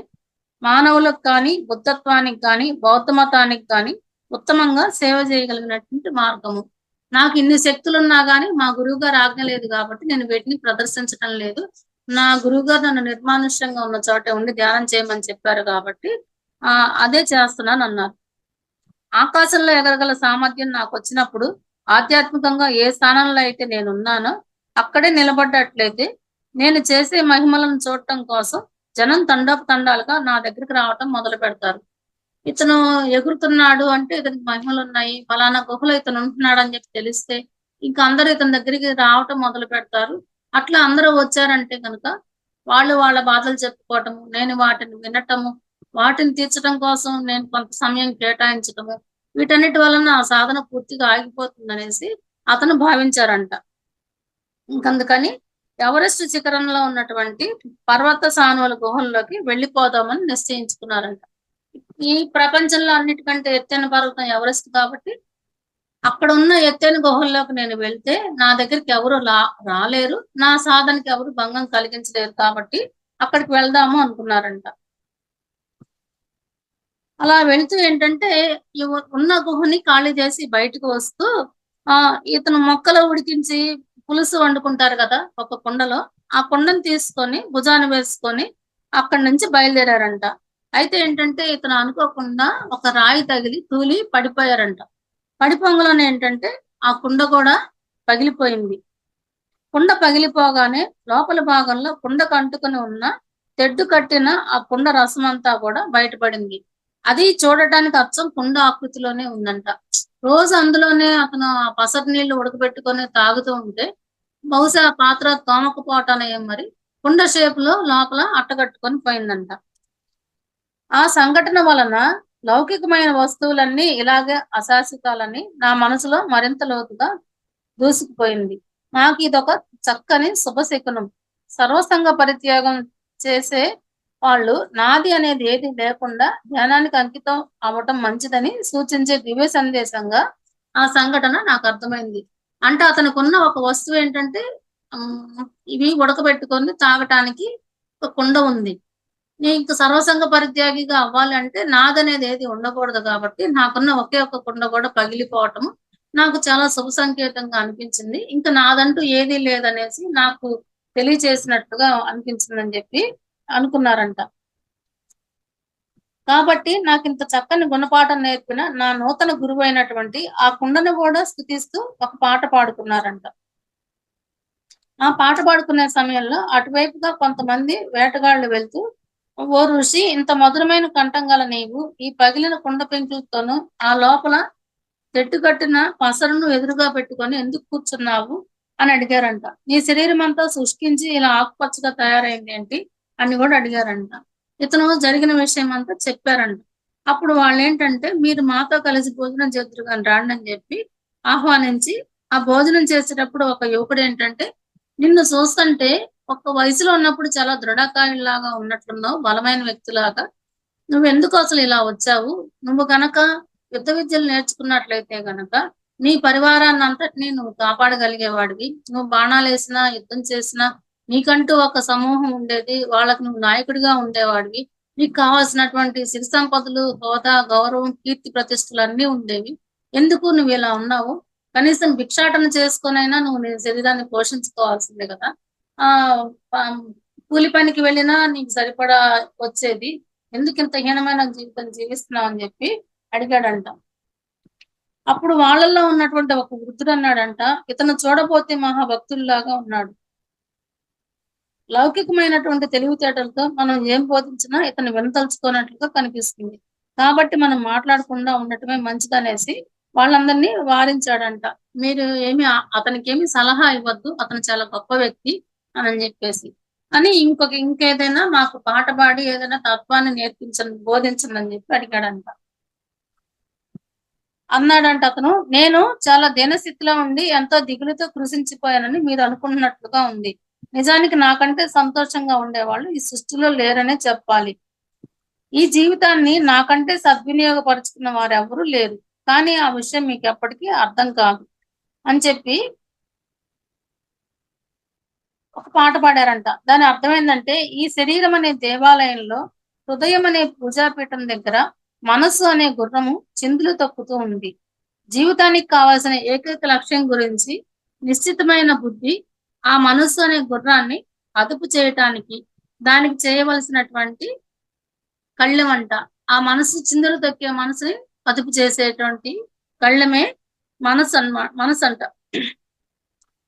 మానవులకు కానీ, బుద్ధత్వానికి కానీ, బౌద్ధ మతానికి కానీ ఉత్తమంగా సేవ చేయగలిగినటువంటి మార్గము. నాకు ఇన్ని శక్తులున్నా గానీ మా గురువు గారు ఆజ్ఞ లేదు కాబట్టి నేను వీటిని ప్రదర్శించటం లేదు. నా గురువు గారు నన్ను నిర్మానుష్యంగా ఉన్న చోటే ఉండి ధ్యానం చేయమని చెప్పారు కాబట్టి అదే చేస్తున్నాను అన్నారు. ఆకాశంలో ఎగరగల సామర్థ్యం నాకు వచ్చినప్పుడు ఆధ్యాత్మికంగా ఏ స్థానంలో అయితే నేనున్నానో అక్కడే నిలబడ్డట్లయితే నేను చేసే మహిమలను చూడటం కోసం జనం తండాలుగా నా దగ్గరికి రావటం మొదలు పెడతారు. ఇతను ఎగురుతున్నాడు అంటే ఇతనికి మహిమలు ఉన్నాయి, ఫలానా గుహలో ఇతను ఉంటున్నాడు అని చెప్పి తెలిస్తే ఇంకా అందరూ ఇతని దగ్గరికి రావటం మొదలు పెడతారు. అట్లా అందరూ వచ్చారంటే కనుక వాళ్ళు వాళ్ళ బాధలు చెప్పుకోవటము, నేను వాటిని వినటము, వాటిని తీర్చడం కోసం నేను కొంత సమయం కేటాయించటము, వీటన్నిటి వలన ఆ సాధన పూర్తిగా ఆగిపోతుందనేసి అతను భావించారంట. ఇంకందుకని ఎవరెస్ట్ శిఖరంలో ఉన్నటువంటి పర్వత సానువుల గుహల్లోకి వెళ్ళిపోదామని నిశ్చయించుకున్నారంట. ఈ ప్రపంచంలో అన్నిటికంటే ఎత్తైన పర్వతం ఎవరెస్ట్ కాబట్టి అక్కడ ఉన్న ఎత్తైన గుహల్లోకి నేను వెళ్తే నా దగ్గరికి ఎవరు రాలేరు, నా సాధనకి ఎవరు భంగం కలిగించలేరు కాబట్టి అక్కడికి వెళ్దాము అనుకున్నారంట. అలా వెళ్తూ ఏంటంటే ఉన్న గుహని ఖాళీ చేసి బయటకు వస్తూ ఇతను మొక్కలు ఉడికించి పులుసు వండుకుంటారు కదా ఒక కుండలో, ఆ కుండను తీసుకొని భుజాన వేసుకొని అక్కడి నుంచి బయలుదేరారంట. అయితే ఏంటంటే ఇతను అనుకోకుండా ఒక రాయి తగిలి తూలి పడిపోయారంట. పడిపోంగలోనే ఏంటంటే ఆ కుండ కూడా పగిలిపోయింది. కుండ పగిలిపోగానే లోపల భాగంలో కుండకు అంటుకుని ఉన్న తెడ్డు కట్టిన ఆ కుండ రసం అంతా కూడా బయటపడింది. అది చూడటానికి అచ్చం కుండ ఆకృతిలోనే ఉందంట. రోజు అందులోనే అతను ఆ పసరు నీళ్లు ఉడకబెట్టుకొని తాగుతూ ఉంటే బహుశా ఆ పాత్ర తోమకపోవటానయ్యం మరి కుండ షేపులో లోపల అట్టగట్టుకొని పోయిందంట. ఆ సంఘటన వలన లౌకికమైన వస్తువులన్నీ ఇలాగే అశాశ్వతాలని నా మనసులో మరింత లోతుగా దూసుకుపోయింది. నాకు ఇదొక చక్కని శుభశకునం. సర్వసంగ పరిత్యాగం చేసే వాళ్ళు నాది అనేది ఏది లేకుండా ధ్యానానికి అంకితం అవ్వటం మంచిదని సూచించే దివ్య సందేశంగా ఆ సంఘటన నాకు అర్థమైంది. అంటే అతనికి ఉన్న ఒక వస్తువు ఏంటంటే ఇవి ఉడకబెట్టుకొని తాగటానికి ఒక కుండ ఉంది. నీకు సర్వసంగ పరిత్యాగిగా అవ్వాలంటే నాదనేది ఏది ఉండకూడదు కాబట్టి నాకున్న ఒకే ఒక్క కుండ కూడా పగిలిపోవటం నాకు చాలా శుభ సంకేతంగా అనిపించింది. ఇంకా నాదంటూ ఏదీ లేదనేసి నాకు తెలియచేసినట్టుగా అనిపించిందని చెప్పి అనుకున్నారంట. కాబట్టి నాకింత చక్కని గుణపాఠం నేర్పిన నా నూతన గురువైనటువంటి ఆ కుండను కూడా స్తుతిస్తూ ఒక పాట పాడుకున్నారంట. ఆ పాట పాడుకునే సమయంలో అటువైపుగా కొంతమంది వేటగాళ్ళు వెళ్తూ, "ఓ ఋషి, ఇంత మధురమైన కంఠం గల నీవు ఈ పగిలిన కుండ పెంకులతోనూ ఆ లోపల చెట్టు కట్టిన పసరును ఎదురుగా పెట్టుకొని ఎందుకు కూర్చున్నావు?" అని అడిగారంట. "నీ శరీరం అంతా శుష్కించి ఇలా ఆకుపచ్చగా తయారైంది ఏంటి?" అని కూడా అడిగారంట. ఇతను జరిగిన విషయం అంతా చెప్పారంట. అప్పుడు వాళ్ళేంటంటే, "మీరు మాతో కలిసి భోజనం చేద్దురు గాని రాండి" అని చెప్పి ఆహ్వానించి, ఆ భోజనం చేసేటప్పుడు ఒక యువకుడేంటంటే, "నిన్ను చూస్తుంటే ఒక వయసులో ఉన్నప్పుడు చాలా దృఢకాయుల్లాగా ఉన్నట్లున్నావు, బలమైన వ్యక్తిలాగా. నువ్వెందుకు అసలు ఇలా వచ్చావు? నువ్వు గనక యుద్ధ విద్యలు నేర్చుకున్నట్లయితే గనక నీ పరివారాన్నంతటిని నువ్వు కాపాడగలిగేవాడివి. నువ్వు బాణాలేసినా, యుద్ధం చేసినా నీకంటూ ఒక సమూహం ఉండేది. వాళ్ళకి నువ్వు నాయకుడిగా ఉండేవాడివి. నీకు కావాల్సినటువంటి సిరి సంపదలు, హోదా, గౌరవం, కీర్తి ప్రతిష్టలన్నీ ఉండేవి. ఎందుకు నువ్విలా ఉన్నావు? కనీసం భిక్షాటన చేసుకొనైనా నువ్వు నీ శరీరాన్ని పోషించుకోవాల్సిందే గదా! ఆహ్, పం కూలి పనికి వెళ్ళినా నీకు సరిపడా వచ్చేది. ఎందుకింత హీనమైన జీవితం జీవిస్తున్నావు?" అని జెప్పి అడిగాడంట. అప్పుడు వాళ్ళల్లో ఉన్నటువంటి ఒక వృద్ధుడన్నాడంట, "ఇతను చూడబోతే మహా భక్తుడిలాగా ఉన్నాడు. లౌకికమైనటువంటి తెలివితేటలతో మనం ఏం బోధించినా ఇతను వినదలుచుకోనట్లుగా కనిపిస్తుంది. కాబట్టి మనం మాట్లాడకుండా ఉండటమే మంచిదనేసి" వాళ్ళందరినీ వారించాడంట. "మీరు ఏమి అతనికేమి సలహా ఇవ్వద్దు. అతను చాలా గొప్ప వ్యక్తి" అనని జెప్పేసి. అని ఇంకేదైనా మాకు పాట పాడి ఏదైనా తత్వాన్ని నేర్పించండి, బోధించండి అని జెప్పి అడిగాడంట. అన్నాడంట అతను, "నేను చాలా దీనస్థితిలో ఉండి ఎంతో దిగులుతో కృశించిపోయానని మీరు అనుకుంటున్నట్లుగా ఉంది. నిజానికి నాకంటే సంతోషంగా ఉండేవాళ్ళు ఈ సృష్టిలో లేరనే చెప్పాలి. ఈ జీవితాన్ని నాకంటే సద్వినియోగపరుచుకున్న వారెవ్వరూ లేరు. కానీ ఆ విషయం మీకెప్పటికీ అర్థం కాదు" అని చెప్పి ఒక పాట పాడారంట. దాని అర్థమేందంటే, ఈ శరీరం అనే దేవాలయంలో హృదయం అనే పూజాపీఠం దగ్గర మనస్సు అనే గుర్రము చిందులు తొక్కుతూ ఉంది. జీవితానికి కావాల్సిన ఏకైక లక్ష్యం గురించి నిశ్చితమైన బుద్ధి ఆ మనస్సు అనే గుర్రాన్ని అదుపు చేయటానికి దానికి చేయవలసినటువంటి కళ్ళెమంట. ఆ మనసు చిందులు తొక్కే మనసుని అదుపు చేసేటువంటి కళ్ళెమే మనసంట.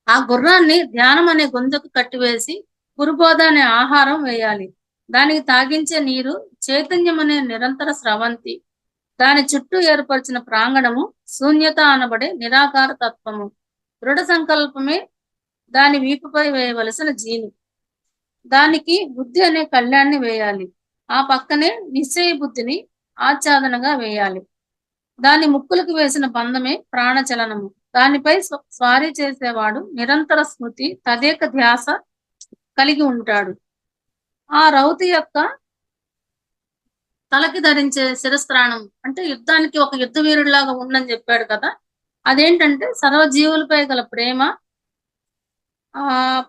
ఆ గుర్రాన్ని ధ్యానం అనే గుంజకు కట్టివేసి గురుబోధ అనే ఆహారం వేయాలి. దానికి తాగించే నీరు చైతన్యం అనే నిరంతర స్రవంతి. దాని చుట్టూ ఏర్పరిచిన ప్రాంగణము శూన్యత అనబడే నిరాకార తత్వము. దృఢ సంకల్పమే దాని వీపుపై వేయవలసిన జీను. దానికి బుద్ధి అనే కళ్యాణ్ణి వేయాలి. ఆ పక్కనే నిశ్చయ బుద్ధిని ఆచ్ఛాదనగా వేయాలి. దాని ముక్కులకు వేసిన బంధమే ప్రాణచలనము. దానిపై స్వారీ చేసేవాడు నిరంతర స్మృతి, తదేక ధ్యాస కలిగి ఉంటాడు. ఆ రౌతు యొక్క తలకి ధరించే శిరస్త్రాణం అంటే యుద్ధానికి ఒక యుద్ధ వీరుడిలాగా ఉండని చెప్పాడు కదా! అదేంటంటే సర్వజీవులపై గల ప్రేమ, ఆహ్,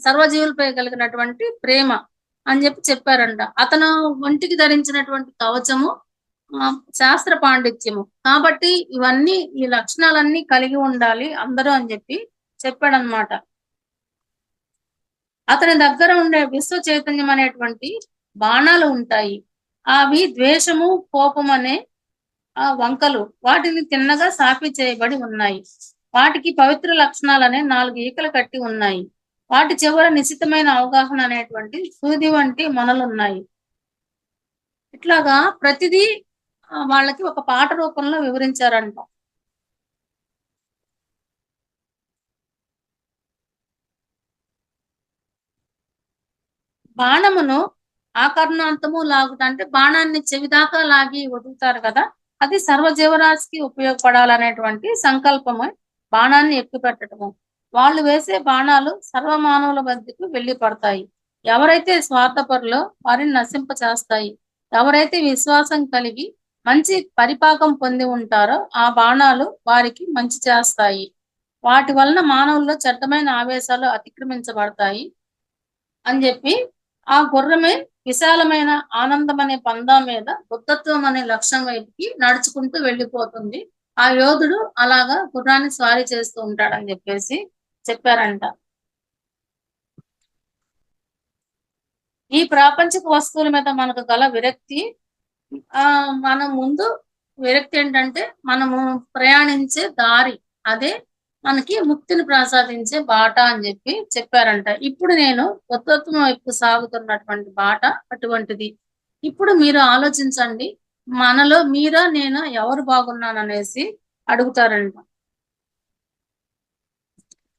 సర్వజీవులపై కలిగినటువంటి ప్రేమ అని చెప్పారంట. అతను ఒంటికి ధరించినటువంటి కవచము శాస్త్ర పాండిత్యము. కాబట్టి ఇవన్నీ ఈ లక్షణాలన్నీ కలిగి ఉండాలి అందరూ అని చెప్పాడన్నమాట. అతని దగ్గర ఉండే విశ్వ చైతన్యం అనేటువంటి బాణాలు ఉంటాయి. అవి ద్వేషము, కోపం అనే వంకలు. వాటిని తిన్నగా సాపి చేయబడి ఉన్నాయి. వాటికి పవిత్ర లక్షణాలనే 4 ఈకలు కట్టి ఉన్నాయి. వాటి చివర నిశితమైన అవగాహన అనేటువంటి సూది వంటి మొనలున్నాయి. ఇట్లాగా ప్రతిదీ వాళ్ళకి ఒక పాట రూపంలో వివరించారంట. బాణమును ఆకర్ణాంతము లాగుట అంటే బాణాన్ని చెవిదాకా లాగి వదులుతారు కదా! అది సర్వజీవరాశికి ఉపయోగపడాలనేటువంటి సంకల్పమే బాణాన్ని ఎక్కుపెట్టడము. వాళ్ళు వేసే బాణాలు సర్వమానవుల వద్దకు వెళ్లి పడతాయి. ఎవరైతే స్వార్థపరులో వారిని నశింపచేస్తాయి. ఎవరైతే విశ్వాసం కలిగి మంచి పరిపాకం పొంది ఉంటారో ఆ బాణాలు వారికి మంచి చేస్తాయి. వాటి వలన మానవుల్లో చెడ్డమైన ఆవేశాలు అతిక్రమించబడతాయి అని చెప్పి, ఆ గుర్రమే విశాలమైన ఆనందం అనే పందా మీద బుద్ధత్వం అనే లక్ష్యం వైపుకి నడుచుకుంటూ వెళ్ళిపోతుంది. ఆ యోధుడు అలాగా గుర్రాన్ని స్వారీ చేస్తూ ఉంటాడని చెప్పేసి చెప్పారంట. ఈ ప్రాపంచిక వస్తువుల మీద మనకు గల విరక్తి, మన ముందు విరక్తి ఏంటంటే మనము ప్రయాణించే దారి, అదే మనకి ముక్తిని ప్రసాదించే బాట అని చెప్పి చెప్పారంట. ఇప్పుడు నేను ఉత్తత్వం వైపు సాగుతున్నటువంటి బాట అటువంటిది. ఇప్పుడు మీరు ఆలోచించండి, మనలో మీరా నేనా ఎవరు బాగున్నాననేసి అడుగుతారంట.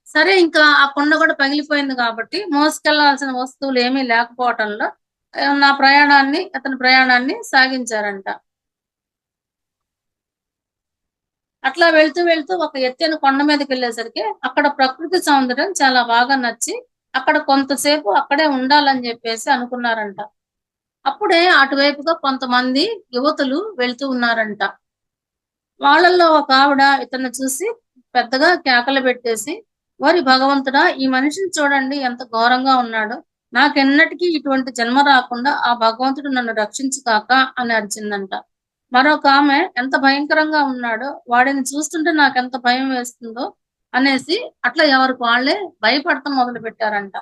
సరే, ఇంకా ఆ కొండ కూడా పగిలిపోయింది కాబట్టి మోసుకెళ్లాల్సిన వస్తువులు ఏమీ లేకపోవటంలో అతని ప్రయాణాన్ని సాగించారంట. అట్లా వెళ్తూ వెళ్తూ ఒక ఎత్తైన కొండ మీదకి వెళ్ళేసరికి అక్కడ ప్రకృతి సౌందర్యం చాలా బాగా నచ్చి అక్కడ కొంతసేపు అక్కడే ఉండాలని చెప్పేసి అనుకున్నారంట. అప్పుడే అటువైపుగా కొంతమంది యువతులు వెళ్తూ ఉన్నారంట. వాళ్ళల్లో ఒక ఆవిడ ఇతన్ని చూసి పెద్దగా కేకలు పెట్టేసి, ఓరి భగవంతుడా, ఈ మనిషిని చూడండి ఎంత ఘోరంగా ఉన్నాడో, నాకెన్నటికీ ఇటువంటి జన్మ రాకుండా ఆ భగవంతుడు నన్ను రక్షించు కాక అని అరిచిందంట. మరొక ఆమె, ఎంత భయంకరంగా ఉన్నాడో, వాడిని చూస్తుంటే నాకెంత భయం వేస్తుందో అనేసి అట్లా ఎవరికి వాళ్ళే భయపడటం మొదలు పెట్టారంట.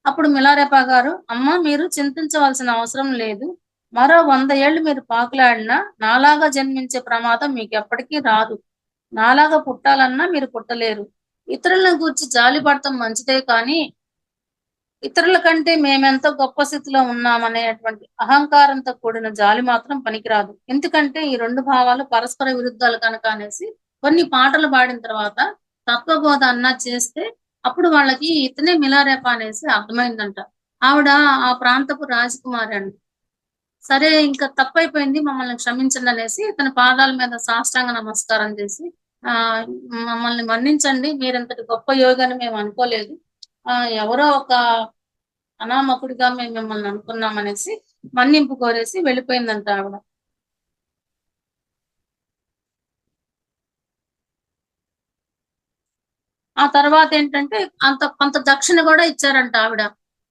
అప్పుడు మిలారెపా గారు, అమ్మ, మీరు చింతించవలసిన అవసరం లేదు. మరో 100 ఏళ్లు మీరు పాకులాడినా నాలాగా జన్మించే ప్రమాదం మీకెప్పటికీ రాదు. నాలాగా పుట్టాలన్నా మీరు పుట్టలేరు. ఇతరులను గూర్చి జాలి పడటం మంచిదే కానీ, ఇతరుల కంటే మేమెంతో గొప్ప స్థితిలో ఉన్నామనేటువంటి అహంకారంతో కూడిన జాలి మాత్రం పనికిరాదు. ఎందుకంటే ఈ 2 భావాలు పరస్పర విరుద్ధాలు కనుక అనేసి కొన్ని పాటలు పాడిన తర్వాత తత్వబోధ అన్నా చేస్తే అప్పుడు వాళ్ళకి ఇతనే మిలారెపా అనేసి అర్థమైందంట. ఆవిడ ఆ ప్రాంతపు రాజకుమారి అండి. సరే, ఇంకా తప్పైపోయింది, మమ్మల్ని క్షమించండి అనేసి ఇతని పాదాల మీద సాష్టాంగ నమస్కారం చేసి, ఆహ్, మమ్మల్ని మన్నించండి, మీరింతటి గొప్ప యోగి అని మేము అనుకోలేదు. ఎవరో ఒక అనామకుడిగా మేము మిమ్మల్ని అనుకున్నామనేసి మన్నింపు కోరేసి వెళ్ళిపోయిందంట ఆవిడ. ఆ తర్వాతేంటంటే కొంత దక్షిణ గూడా ఇచ్చారంట ఆవిడ.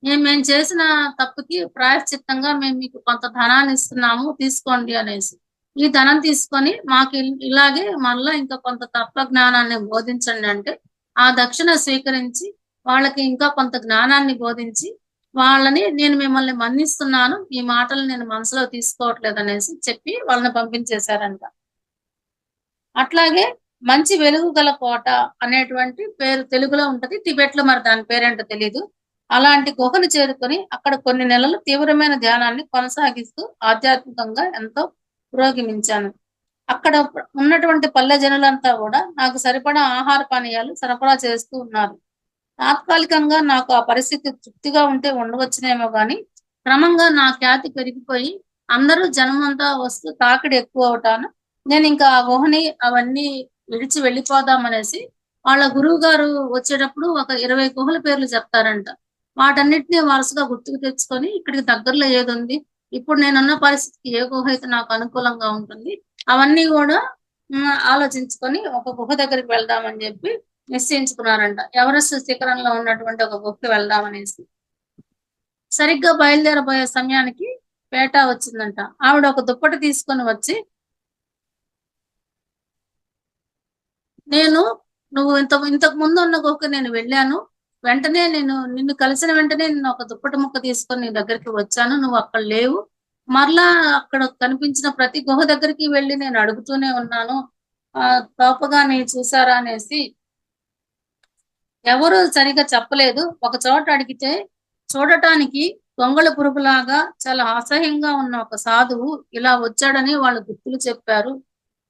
మేము చేసిన తప్పుకి ప్రాయశ్చిత్తంగా మేము మీకు కొంత ధనాన్నిస్తున్నాము, తీసుకోండి అనేసి. ఈ ధనం తీసుకొని మాకు ఇలాగే మళ్ళా ఇంకా కొంత తత్వజ్ఞానాన్ని బోధించండి అంటే, ఆ దక్షిణ స్వీకరించి వాళ్ళకి ఇంకా కొంత జ్ఞానాన్ని బోధించి, వాళ్ళని నేను మిమ్మల్ని మన్నిస్తున్నాను, ఈ మాటలు నేను మనసులో తీసుకోవట్లేదనేసి చెప్పి వాళ్ళని పంపించేశారంట. అట్లాగే మంచి వెలుగు గల కోట అనేటువంటి పేరు తెలుగులో ఉంటది. టిబెట్‌లో మరి దాని పేరేంటో తెలీదు. అలాంటి గుహను చేరుకొని అక్కడ కొన్ని నెలలు తీవ్రమైన ధ్యానాన్ని కొనసాగిస్తూ ఆధ్యాత్మికంగా ఎంతో పురోగమించాను. అక్కడ ఉన్నటువంటి పల్లె జనులంతా గూడా నాకు సరిపడా ఆహార పానీయాలు సరఫరా చేస్తూ ఉన్నారు. తాత్కాలికంగా నాకు ఆ పరిస్థితి తృప్తిగా ఉంటే ఉండవచ్చునేమో గానీ, క్రమంగా నా ఖ్యాతి పెరిగిపోయి అందరూ జనమంతా వస్తూ తాకిడి ఎక్కువవటాన నేనింకా ఆ గుహని అవన్నీ విడిచి వెళ్ళిపోదామనేసి వాళ్ళ గురువుగారు వచ్చేటప్పుడు ఒక 20 గుహల పేర్లు చెప్తారంట. వాటన్నిటిని వరుసగా గుర్తుకు తెచ్చుకొని ఇక్కడికి దగ్గరలో ఏదుంది, ఇప్పుడు నేనున్న పరిస్థితికి ఏ గుహ అయితే నాకు అనుకూలంగా ఉంటుంది, అవన్నీ గూడా ఆలోచించుకొని ఒక గుహ దగ్గరికి వెళ్దామని జెప్పి నిశ్చయించుకున్నారంట. ఎవరెస్ట్ శిఖరంలో ఉన్నటువంటి ఒక గుహకి వెళ్దామనేసి. సరిగ్గా బయలుదేరబోయే సమయానికి పేట వచ్చిందంట. ఆవిడ ఒక దుప్పటి తీసుకొని వచ్చి, నేను నువ్వు ఇంతకు ముందు ఉన్న గుహకి నేను వెళ్ళాను. వెంటనే నిన్ను కలిసిన వెంటనే నేను ఒక దుప్పటి ముక్క తీసుకొని నీ దగ్గరికి వచ్చాను. నువ్వు అక్కడ లేవు. మరలా అక్కడ కనిపించిన ప్రతి గుహ దగ్గరికి వెళ్లి నేను అడుగుతూనే ఉన్నాను. తోపగాని చూసారా అనేసి ఎవరు సరిగ్గా చెప్పలేదు. ఒక చోట అడిగితే చూడటానికి దొంగల పురుగులాగా చాలా అసహ్యంగా ఉన్న ఒక సాధువు ఇలా వచ్చాడని వాళ్ళు గుర్తులు చెప్పారు.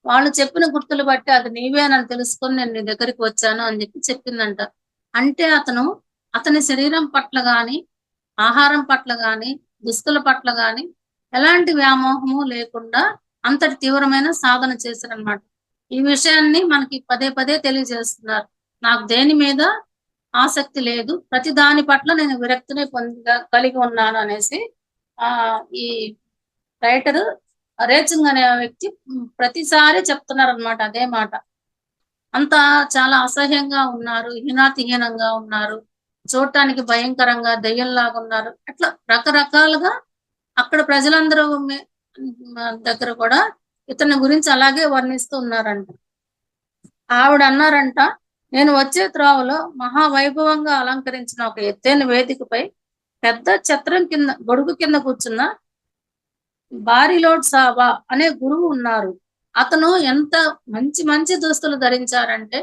వాళ్ళు చెప్పిన గుర్తులు బట్టి అది నీవేనని తెలుసుకొని నేను నీ దగ్గరికి వచ్చాను అని చెప్పి చెప్పిందంట. అంటే అతని శరీరం పట్ల గాని, ఆహారం పట్ల గాని, దుస్తుల పట్ల గాని ఎలాంటి వ్యామోహము లేకుండా అంతటి తీవ్రమైన సాధన చేశారనమాట. ఈ విషయాన్ని మనకి పదే పదే తెలియజేస్తున్నారు. నాకు దేని మీద ఆసక్తి లేదు, ప్రతి దాని పట్ల నేను విరక్తిని కలిగి ఉన్నాను అనేసి ఈ రైటరు రేచింగ్ అనే వ్యక్తి ప్రతిసారి చెప్తున్నారనమాట అదే మాట. అంతా చాలా అసహ్యంగా ఉన్నారు, హీనాతిహీనంగా ఉన్నారు, చూడటానికి భయంకరంగా దెయ్యంలాగా ఉన్నారు. అట్లా రకరకాలుగా అక్కడ ప్రజలందరూ దగ్గర కూడా ఇతని గురించి అలాగే వర్ణిస్తూ ఉన్నారంట. ఆవిడ అన్నారంట, నేను వచ్చే త్రోవలో మహావైభవంగా అలంకరించిన ఒక ఎత్తైన వేదికపై పెద్ద ఛత్రం కింద గొడుగు కింద కూర్చున్న బారిలోడ్ సాబా అనే గురువు ఉన్నారు. అతను ఎంత మంచి మంచి దుస్తులు ధరించారంటే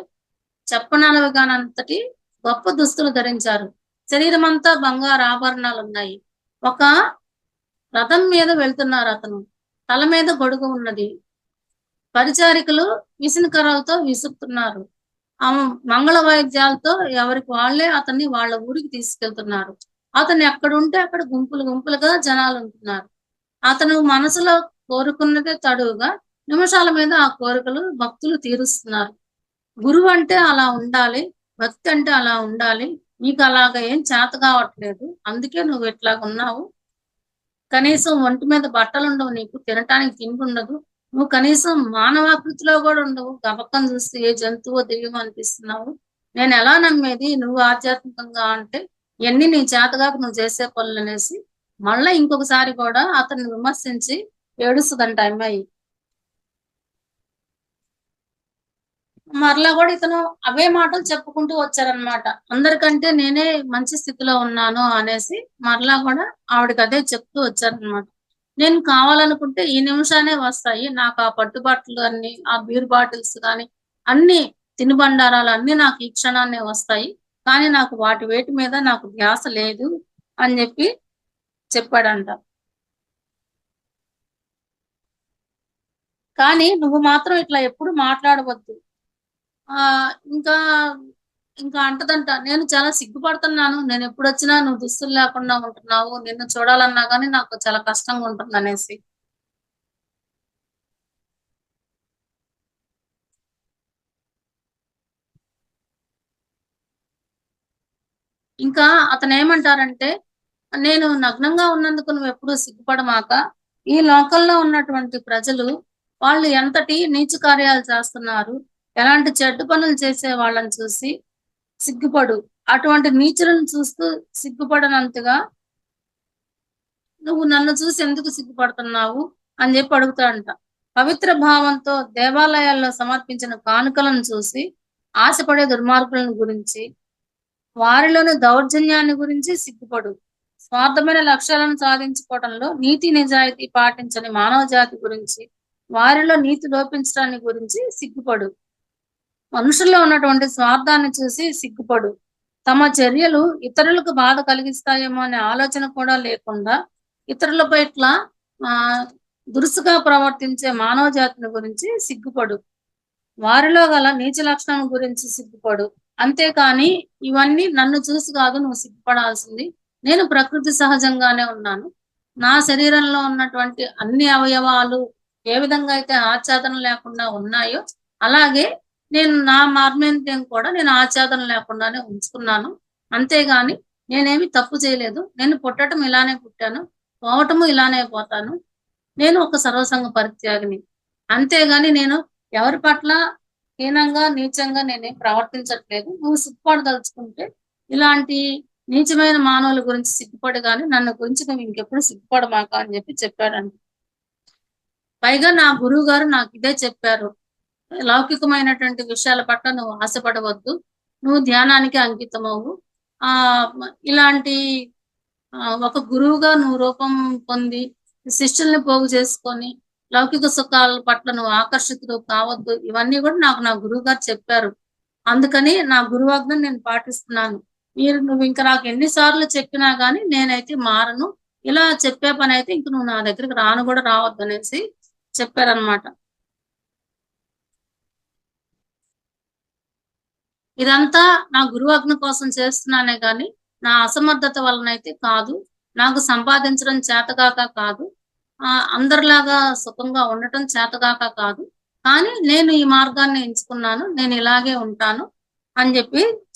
చెప్పనలవిగానంతటి గొప్ప దుస్తులు ధరించారు. శరీరమంతా బంగారు ఆభరణాలున్నాయి. ఒక రథం మీద వెళ్తున్నారు అతను. తల మీద గొడుగు ఉన్నది. పరిచారికలు విసనకర్రలతో విసురుతున్నారు. మంగళ వాయిద్యాలతో ఎవరికి వాళ్ళే అతన్ని వాళ్ళ ఊరికి తీసుకెళ్తున్నారు. అతను ఎక్కడుంటే అక్కడ గుంపులు గుంపులుగా జనాలు ఉంటున్నారు. అతను మనసులో కోరుకున్నదే తడువుగా నిమిషాల మీద ఆ కోరికలు భక్తులు తీరుస్తున్నారు. గురువు అంటే అలా ఉండాలి, భక్తి అంటే అలా ఉండాలి. నీకు అలాగా ఏం చేత కావట్లేదు, అందుకే నువ్వు ఇట్లాగా ఉన్నావు. కనీసం ఒంటి మీద బట్టలుండవు, నీకు తినటానికి తిండి ఉండదు, నువ్వు కనీసం మానవాకృతిలో కూడా ఉండవు. గబక్కం చూస్తే ఏ జంతువో దెయ్యం అనిపిస్తున్నావు. నేను ఎలా నమ్మేది నువ్వు ఆధ్యాత్మికంగా అంటే ఇవన్నీ నీ చేతగాక నువ్వు చేసే పనులు అనేసి మళ్ళా ఇంకొకసారి కూడా అతన్ని విమర్శించి ఏడుస్తుందంట అమ్మాయి. మరలా కూడా ఇతను అవే మాటలు చెప్పుకుంటూ వచ్చారనమాట. అందరికంటే నేనే మంచి స్థితిలో ఉన్నాను అనేసి మరలా కూడా ఆవిడకి అదే చెప్తూ వచ్చారనమాట. నేను కావాలనుకుంటే ఈ నిమిషానే వస్తాయి. నాకు ఆ పట్టుబట్టలు అన్ని, ఆ బీర్ బాటిల్స్ కానీ అన్ని తినుబండారాలు అన్ని నాకు ఈ క్షణాన్నే వస్తాయి. కానీ నాకు వాటి వేటి మీద నాకు ధ్యాస లేదు అని చెప్పాడంట. కానీ నువ్వు మాత్రం ఇట్లా ఎప్పుడు మాట్లాడవద్దు. ఆ ఇంకా ఇంకా అంటదంట, నేను చాలా సిగ్గుపడుతున్నాను. నేను ఎప్పుడొచ్చినా నువ్వు దుస్తులు లేకుండా ఉంటున్నావు. నిన్ను చూడాలన్నా గానీ నాకు చాలా కష్టంగా ఉంటుంది అనేసి. ఇంకా అతను ఏమంటారంటే, నేను నగ్నంగా ఉన్నందుకు నువ్వు ఎప్పుడు సిగ్గుపడమాక. ఈ లోకంలో ఉన్నటువంటి ప్రజలు వాళ్ళు ఎంతటి నీచ కార్యాలు చేస్తున్నారు, ఎలాంటి చెడ్డ పనులు చేసే వాళ్ళని చూసి సిగ్గుపడు. అటువంటి నీచులను చూస్తూ సిగ్గుపడనంతగా నువ్వు నన్ను చూసి ఎందుకు సిగ్గుపడుతున్నావు అని అడుగుతాడంట. పవిత్ర భావంతో దేవాలయాల్లో సమర్పించిన కానుకలను చూసి ఆశపడే దుర్మార్గులను గురించి, వారిలోని దౌర్జన్యాన్ని గురించి సిగ్గుపడు. స్వార్థమైన లక్ష్యాలను సాధించుకోవడంలో నీతి నిజాయితీ పాటించని మానవ జాతి గురించి, వారిలో నీతి లోపించడాన్ని గురించి సిగ్గుపడు. మనుషుల్లో ఉన్నటువంటి స్వార్థాన్ని చూసి సిగ్గుపడు. తమ చర్యలు ఇతరులకు బాధ కలిగిస్తాయేమో అనే ఆలోచన కూడా లేకుండా ఇతరులపై ఇట్లా ఆ దురుసుగా ప్రవర్తించే మానవ జాతిని గురించి సిగ్గుపడు. వారిలో గల నీచ లక్షణం గురించి సిగ్గుపడు. అంతేకాని ఇవన్నీ నన్ను చూసి కాదు నువ్వు సిగ్గుపడాల్సింది. నేను ప్రకృతి సహజంగానే ఉన్నాను. నా శరీరంలో ఉన్నటువంటి అన్ని అవయవాలు ఏ విధంగా అయితే ఆచ్ఛాదన లేకుండా ఉన్నాయో అలాగే నేను నా మార్మేంద్రియం కూడా నేను ఆచ్ఛాదన లేకుండానే ఉంచుకున్నాను. అంతేగాని నేనేమి తప్పు చేయలేదు. నేను పుట్టడం ఇలానే పుట్టాను, పోవటము ఇలానే పోతాను. నేను ఒక సర్వసంగ పరిత్యాగిని. అంతేగాని నేను ఎవరి పట్ల హీనంగా, నీచంగా నేనేం ప్రవర్తించట్లేదు. నువ్వు సిగ్గుపడదలుచుకుంటే ఇలాంటి నీచమైన మానవుల గురించి సిగ్గుపడు గాని నన్ను గురించి నువ్వు ఇంకెప్పుడు సిగ్గుపడమాక అని చెప్పాడంట. పైగా నా గురువు గారు నాకు ఇదే చెప్పారు. లౌకికమైనటువంటి విషయాల పట్ల నువ్వు ఆశపడవద్దు. నువ్వు ధ్యానానికి అంకితమవ్వు. ఇలాంటి ఒక గురువుగా నువ్వు రూపం పొంది శిష్యుల్ని పోగు చేసుకొని లౌకిక సుఖాల పట్ల నువ్వు ఆకర్షితులు కావద్దు. ఇవన్నీ కూడా నాకు నా గురువు గారు చెప్పారు. అందుకని నా గురువాజ్ఞను నేను పాటిస్తున్నాను. నువ్వు ఇంకా నాకు ఎన్నిసార్లు చెప్పినా గానీ నేనైతే మారను. ఇలా చెప్పే పని అయితే ఇంక నువ్వు నా దగ్గరికి రాను కూడా రావద్దు అనేసి చెప్పారనమాట. ఇదంతా నా గురువాజ్ఞ కోసం చేస్తున్నానే గాని నా అసమర్థత వలనైతే కాదు. నాకు సంపాదించడం చేతగాక కాదు. అందరిలాగా సుఖంగా ఉండటం చేతగాక కాదు. కానీ నేను ఈ మార్గాన్ని ఎంచుకున్నాను. నేను ఇలాగే ఉంటాను అని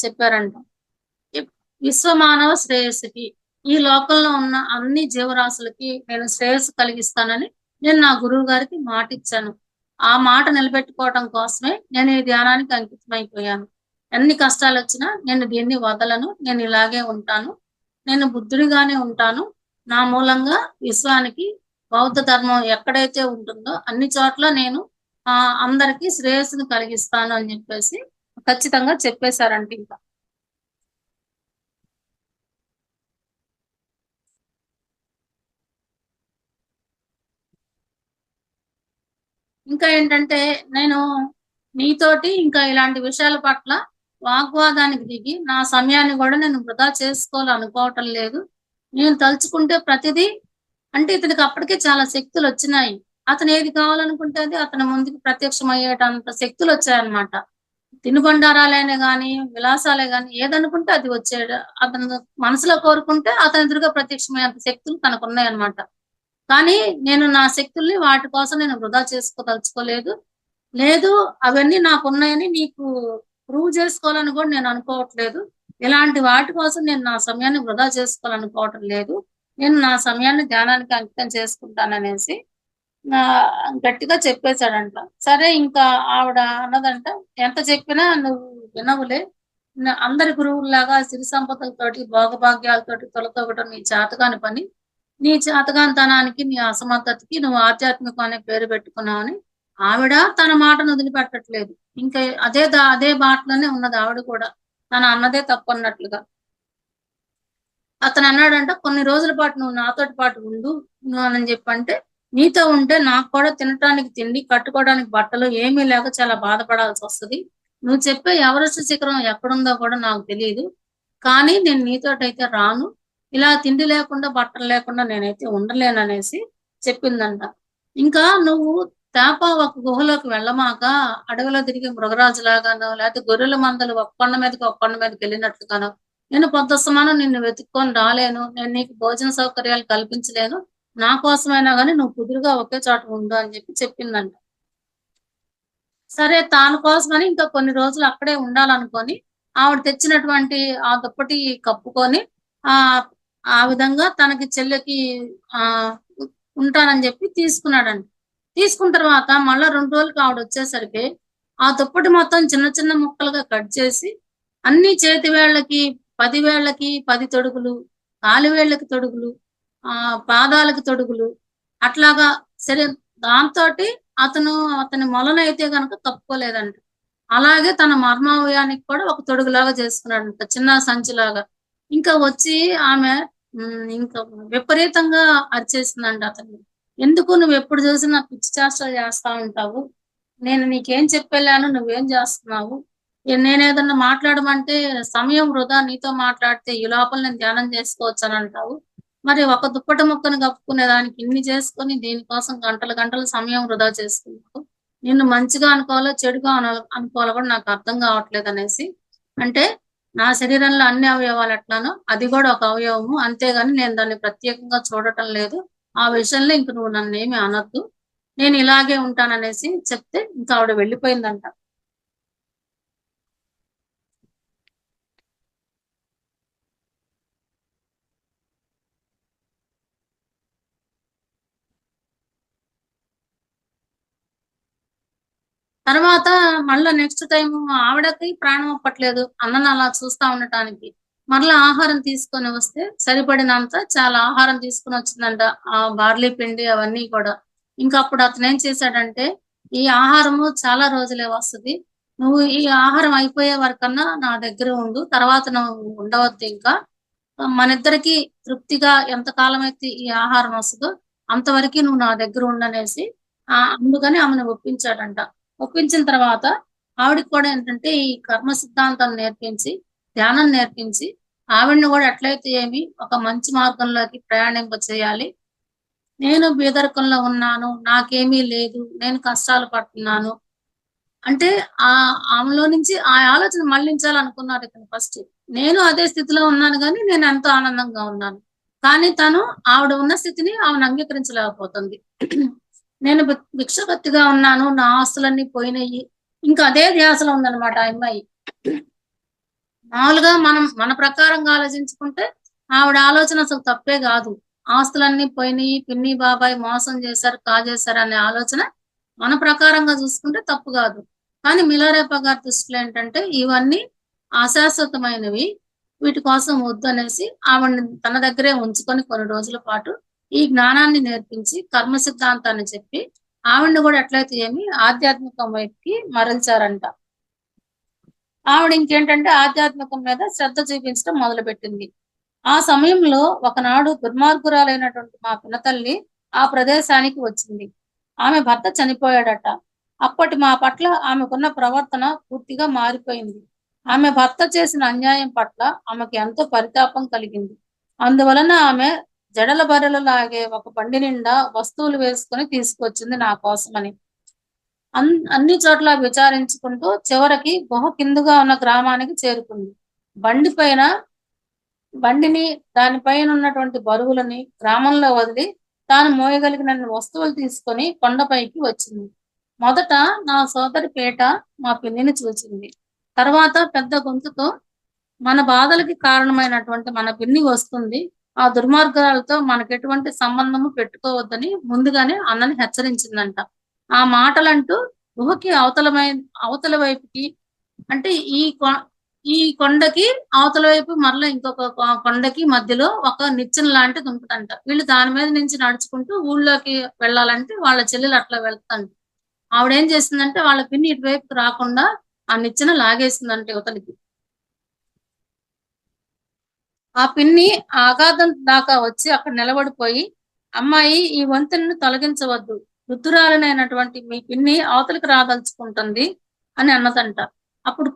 చెప్పారంట. విశ్వమానవ శ్రేయస్సుకి, ఈ లోకంలో ఉన్న అన్ని జీవరాశులకి నేను శ్రేయస్సు కలిగిస్తానని నేను నా గురువు గారికి మాటిచ్చాను. ఆ మాట నిలబెట్టుకోవడం కోసమే నేను ఈ ధ్యానానికి అంకితమైపోయాను. ఎన్ని కష్టాలొచ్చినా నేను దీన్ని వదలను. నేను ఇలాగే ఉంటాను. నేను బుద్ధుడిగానే ఉంటాను. నా మూలంగా విశ్వానికి బౌద్ధ ధర్మం ఎక్కడైతే ఉంటుందో అన్ని చోట్ల నేను అందరికి శ్రేయస్సును కలిగిస్తాను అని జెప్పేసి ఖచ్చితంగా చెప్పేసారంట ఇంకా. ఇంకా ఏంటంటే నేను నీతోటి ఇంకా ఇలాంటి విషయాల పట్ల వాగ్వాదానికి దిగి నా సమయాన్ని గూడా నేను వృధా చేసుకోవాలనుకోవటం లేదు. నేను తలుచుకుంటే ప్రతిదీ అంటే ఇతనికి అప్పటికే చాలా శక్తులొచ్చినాయి. అతను ఏది కావాలనుకుంటే అది అతని ముందుకు ప్రత్యక్షమయ్యేటంత శక్తులొచ్చాయన్నమాట. తినుబండారాలైనా గాని, విలాసాలే గాని ఏదనుకుంటే అది వచ్చేడు. అతను మనసులో కోరుకుంటే అతని ఎదురుగా ప్రత్యక్షమయ్యేంత శక్తులు తనకున్నాయన్నమాట. కానీ నేను నా శక్తుల్ని వాటి కోసం నేను వృధా చేసుకోదలుచుకోలేదు. లేదు అవన్నీ నాకున్నాయని నీకు ప్రూవ్ చేసుకోవాలని గూడా నేను అనుకోవట్లేదు. ఇలాంటి వాటి కోసం నేను నా సమయాన్ని వృధా చేసుకోవాలనుకోవటం లేదు. నేను నా సమయాన్ని ధ్యానానికి అంకితం చేసుకుంటాననేసి గట్టిగా చెప్పేసాడంట. సరే ఇంకా ఆవిడ అన్నదంట, "ఎంత చెప్పినా నువ్వు వినవులే. అందరి గురువుల్లాగా సిరి సంపదలతోటి, భోగభాగ్యాలతోటి తొలతూగటం నీ చేతకాని పని. నీ చేతకానితనానికి, నీ అసమర్థతకి నువ్వు ఆధ్యాత్మికం అనే పేరు పెట్టుకున్నావని" ఆవిడ తన మాటను వదిలిపెట్టట్లేదు. ఇంకా అదే బాటలోనే ఉన్నది ఆవిడ కూడా. తను అన్నదే తప్పన్నట్లుగా. అతనన్నాడంట, "కొన్ని రోజుల పాటు నువ్వు నాతోటి పాటు ఉండు" అని జెప్పంటే, "నీతో ఉంటే నాకు కూడా తినటానికి తిండి, కట్టుకోవడానికి బట్టలు ఏమీ లేక చాలా బాధపడాల్సొస్తది. నువ్వు చెప్పే ఎవరెస్ట్ శిఖరం ఎక్కడుందో కూడా నాకు తెలీదు. కానీ నేను నీతోటైతే రాను. ఇలా తిండి లేకుండా, బట్టలు లేకుండా నేనైతే ఉండలేననేసి" చెప్పిందంట. "ఇంకా నువ్వు ఒక గుహలోకి వెళ్ళమాక, అడవిలో తిరిగే మృగరాజులాగానో, లేతే గొర్రెల మందలు ఒక కొండ మీదకి, ఒక కొండ మీదకెళ్ళినట్లుగానో నేను పొద్దస్తమానం నిన్ను వెతుక్కొని రాలేను. నేను నీకు భోజన సౌకర్యాలు కల్పించలేను. నా కోసమైనా గాని నువ్వు కుదురుగా ఒకే చోట ఉండు" అని చెప్పిందంట. సరే తాను కోసమని ఇంకా కొన్ని రోజులు అక్కడే ఉండాలనుకోని, ఆవిడ తెచ్చినటువంటి ఆ దుప్పటి కప్పుకొని ఆహ్, ఆ విధంగా తనకి చెల్లెకి ఆహ్, ఉ ఉంటానని జెప్పి తీసుకున్నాడంట. తీసుకున్న తర్వాత మళ్ళా 2 రోజులకి ఆవిడొచ్చేసరికి, ఆ దుప్పటి మొత్తం చిన్న చిన్న ముక్కలుగా కట్ చేసి, అన్ని చేతి వేళ్ళకి 10 వేళ్ళకి 10 తొడుగులు, కాలి వేళ్ళకి తొడుగులు, పాదాలకి తొడుగులు అట్లాగా సరే దాంతోటి అతను అతని మొలనైతే గనక కప్పుకోలేదంట. అలాగే తన మర్మావయానికి కూడా ఒక తొడుగులాగా చేసుకున్నాడంట. చిన్న సంచిలాగా. ఇంకా వచ్చి ఆమె ఇంకా విపరీతంగా అరిచేసిందంట అతన్ని. "ఎందుకు నువ్వెప్పుడు చూసినా పిచ్చి చేష్టలు చేస్తా ఉంటావు? నేను నీకేం చెప్పెళ్ళాను? నువ్వేం చేస్తున్నావు? నేనేదన్నా మాట్లాడమంటే సమయం వృధా నీతో మాట్లాడితే ఈ లోపల నేను ధ్యానం చేసుకోవచ్చనంటావు. మరి ఒక దుప్పటి ముక్కని కప్పుకునే దానికి ఇన్ని చేసుకొని దీనికోసం గంటలు గంటలు సమయం వృధా చేసుకున్నావు. నిన్ను మంచిగా అనుకోవాలో, చెడుగా అనుకోవాలో కూడా నాకు అర్థం కావట్లేదనేసి" అంటే నా శరీరంలో అన్ని అవయవాలు ఎట్లానో అది కూడా ఒక అవయవము. అంతేగాని నేను దాన్ని ప్రత్యేకంగా చూడటం లేదు. ఆ విషయంలో ఇంక నువ్వు నన్నేమి అనొద్దు. నేను ఇలాగే ఉంటాననేసి చెప్తే ఇంకా ఆవిడ వెళ్ళిపోయిందంట. తర్వాత మళ్ళా నెక్స్ట్ టైము ఆవిడకి ప్రాణం ఒప్పట్లేదు. అన్నని అలా చూస్తా ఉండటానికి. మరలా ఆహారం తీసుకొని వస్తే సరిపడినంత చాలా ఆహారం తీసుకొనొచ్చిందంట. బార్లీ పిండి అవన్నీ కూడా. ఇంకప్పుడు అతనేం చేశాడంటే, "ఈ ఆహారము చాలా రోజులే వస్తది. నువ్వు ఈ ఆహారం అయిపోయే వరకన్నా నా దగ్గర ఉండు. తర్వాత నువ్వు ఉండవద్దింకా. మనిద్దరికీ తృప్తిగా ఎంత కాలమైతే ఈ ఆహారం వస్తదో అంతవరకి నువ్వు నా దగ్గర ఉండనేసి" అందుకని ఆమెను ఒప్పించాడంట. ఒప్పించిన తర్వాత ఆవిడకి కూడా ఏంటంటే ఈ కర్మ సిద్ధాంతం నేర్పించి, ధ్యానం నేర్పించి, ఆవిడని గూడా ఎట్లయితే ఏమి ఒక మంచి మార్గంలోకి ప్రయాణింపచేయాలి. నేను పేదరికంలో ఉన్నాను. నాకేమీ లేదు. నేను కష్టాలు పడుతున్నాను. అంటే ఆమెలో నుంచి ఆ ఆలోచన మళ్లించాలనుకున్నారు ఇతను ఫస్ట్. నేను అదే స్థితిలో ఉన్నాను గానీ నేనెంతో ఆనందంగా ఉన్నాను. కానీ తను ఆవిడ ఉన్న స్థితిని ఆమెను అంగీకరించలేకపోతుంది. నేను భిక్షగత్తిగా ఉన్నాను. నా ఆస్తులన్నీ పోయినయి. ఇంకా అదే ధ్యాసలో ఉందన్నమాట ఆ అమ్మాయి. మామూలుగా మనం మన ప్రకారంగా ఆలోచించుకుంటే ఆవిడ ఆలోచన అసలు తప్పే గాదు. ఆస్తులన్నీ పోయినియి. పిన్ని, బాబాయ్ మోసం చేశారు, కాజేశారు అనే ఆలోచన మన ప్రకారంగా చూసుకుంటే తప్పు కాదు. కానీ మిలారేపా గారి దృష్టిలో ఏంటంటే ఇవన్నీ అశాశ్వతమైనవి. వీటి కోసం వద్దనేసి ఆవిడని తన దగ్గరే ఉంచుకొని కొన్ని రోజుల పాటు ఈ జ్ఞానాన్ని నేర్పించి, కర్మ సిద్ధాంతాన్ని చెప్పి, ఆవిడని కూడా ఎట్లయితే ఆధ్యాత్మికం వైపుకి మరల్చారంట. ఆవిడ ఇంకేంటంటే ఆధ్యాత్మికం మీద శ్రద్ధ చూపించడం మొదలుపెట్టింది. ఆ సమయంలో ఒకనాడు దుర్మార్గురాలైనటువంటి మా పినతల్లి ఆ ప్రదేశానికి వచ్చింది. ఆమె భర్త చనిపోయాడట. అప్పటి మా పట్ల ఆమెకున్న ప్రవర్తన పూర్తిగా మారిపోయింది. ఆమె భర్త చేసిన అన్యాయం పట్ల ఆమెకి ఎంతో పరితాపం కలిగింది. అందువలన ఆమె జడల బర్రెలు లాగే ఒక బండి నిండా వస్తువులు వేసుకొని తీసుకొచ్చింది నా కోసమని. అన్ని చోట్ల విచారించుకుంటూ చివరికి గుహ కిందుగా ఉన్న గ్రామానికి చేరుకుంది. బండి పైన బండిని, దానిపైన ఉన్నటువంటి బరువులని గ్రామంలో వదిలి తాను మోయగలిగినన్ని వస్తువులు తీసుకొని కొండపైకి వచ్చింది. మొదట నా సోదరి పేట మా పిన్నిని చూసింది. తర్వాత పెద్ద గొంతుతో మన బాధలకి కారణమైనటువంటి మన పిన్ని వస్తుంది. ఆ దుర్మార్గాలతో మనకెటువంటి సంబంధము పెట్టుకోవద్దని ముందుగానే అన్నని హెచ్చరించిందంట. ఆ మాటలంటూ గుహకి అవతల వైపుకి, అంటే ఈ కొండకి అవతల వైపు మరలా ఇంకొక కొండకి మధ్యలో ఒక నిచ్చెన లాంటిది ఉంటదంట. వీళ్ళు దాని మీద నుంచి నడుచుకుంటూ ఊళ్ళోకి వెళ్ళాలంటే వాళ్ళ చెల్లెలు అట్లా వెళ్తుందంట. ఆవిడేం చేసిందంటే వాళ్ళ పిన్ని ఇటువైపుకి రాకుండా ఆ నిచ్చెన లాగేసిందంట యువతలకి. ఆ పిన్ని ఆ అగాధం దాకా వచ్చి అక్కడ నిలబడిపోయి, అమ్మాయి ఈ వంతెనను తొలగించవద్దు. వృద్ధురాలైనటువంటి మీ పిన్ని అవతలికి రాదలుచుకుంటుంది అని అన్నదంట. అప్పుడు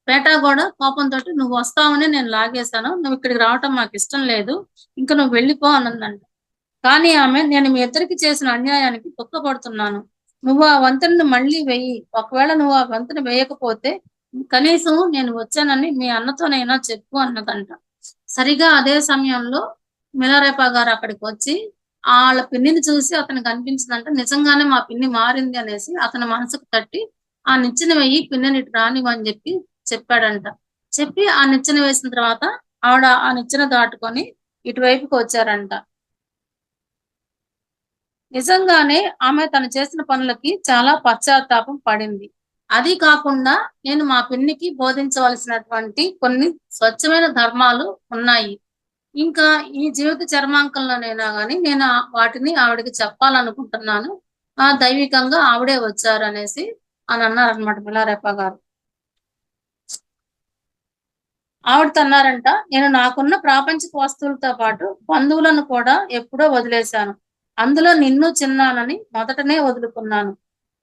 పేటా కూడా కోపంతోటి నువ్వు వస్తావని నేను లాగేశాను. నువ్వు ఇక్కడికి రావటం మాకు ఇష్టం లేదు. ఇంక నువ్వు వెళ్ళిపో అన్నదంట. కానీ ఆమె నేను మీ ఇద్దరికి చేసిన అన్యాయానికి దుఃఖపడుతున్నాను. నువ్వు ఆ వంతెనను మళ్ళీ వెయ్యి. ఒకవేళ నువ్వు ఆ వంతెన వేయకపోతే కనీసం నేను వచ్చానని మీ అన్నతోనైనా చెప్పు అన్నదంట. సరిగా అదే సమయంలో మిలారేపా గారు అక్కడికి వచ్చి ఆళ్ళ పిన్నిని చూసి అతనికి అనిపించిందంట నిజంగానే మా పిన్ని మారింది అనేసి అతని మనసుకు తట్టి ఆ నిచ్చెన వెయ్యి పిన్నిని ఇటు రానివ్వని చెప్పాడంట. చెప్పి ఆ నిచ్చెన వేసిన తర్వాత ఆవిడ ఆ నిచ్చెన దాటుకొని ఇటువైపుకి వచ్చారంట. నిజంగానే ఆమె తను చేసిన పనులకి చాలా పశ్చాత్తాపం పడింది. అది కాకుండా నేను మా పిన్నికి బోధించవలసినటువంటి కొన్ని స్వచ్ఛమైన ధర్మాలు ఉన్నాయి. ఇంకా ఈ జీవిత చరమాంకంలోనైనా గాని నేను వాటిని ఆవిడకి చెప్పాలనుకుంటున్నాను. దైవికంగా ఆవిడే వచ్చారనేసి అని అన్నారనమాట మిలారేపా గారు. ఆవిడతో అన్నారంట, నేను నాకున్న ప్రాపంచిక వస్తువులతో పాటు బంధువులను కూడా ఎప్పుడో వదిలేశాను. అందులో నిన్ను చిన్నానని మొదటనే వదులుకున్నాను.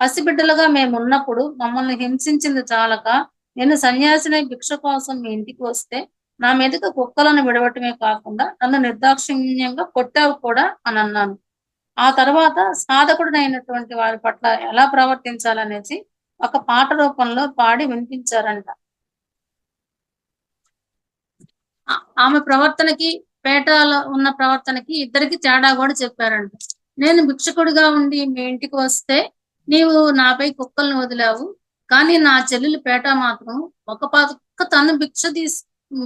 పసిబిడ్డలుగా మేమున్నప్పుడు మమ్మల్ని హింసించింది చాలక నేను సన్యాసినై భిక్ష కోసం మీ ఇంటికి వస్తే నా మీదకి కుక్కలను విడవటమే కాకుండా నన్ను నిర్దాక్షిణ్యంగా కొట్టావు కూడా అని అన్నాను. ఆ తర్వాత సాధకుడినైనటువంటి వారి పట్ల ఎలా ప్రవర్తించాలనేసి ఒక పాట రూపంలో పాడి వినిపించారంట. ఆమె ప్రవర్తనకి, పేటలో ఉన్న ప్రవర్తనకి ఇద్దరికి తేడా కూడా చెప్పారంట. నేను భిక్షకుడిగా ఉండి మీ ఇంటికి వస్తే నీవు నాపై కుక్కల్ని వదిలావు. కానీ నా చెల్లెలు పేట మాత్రం ఒక పక్క తను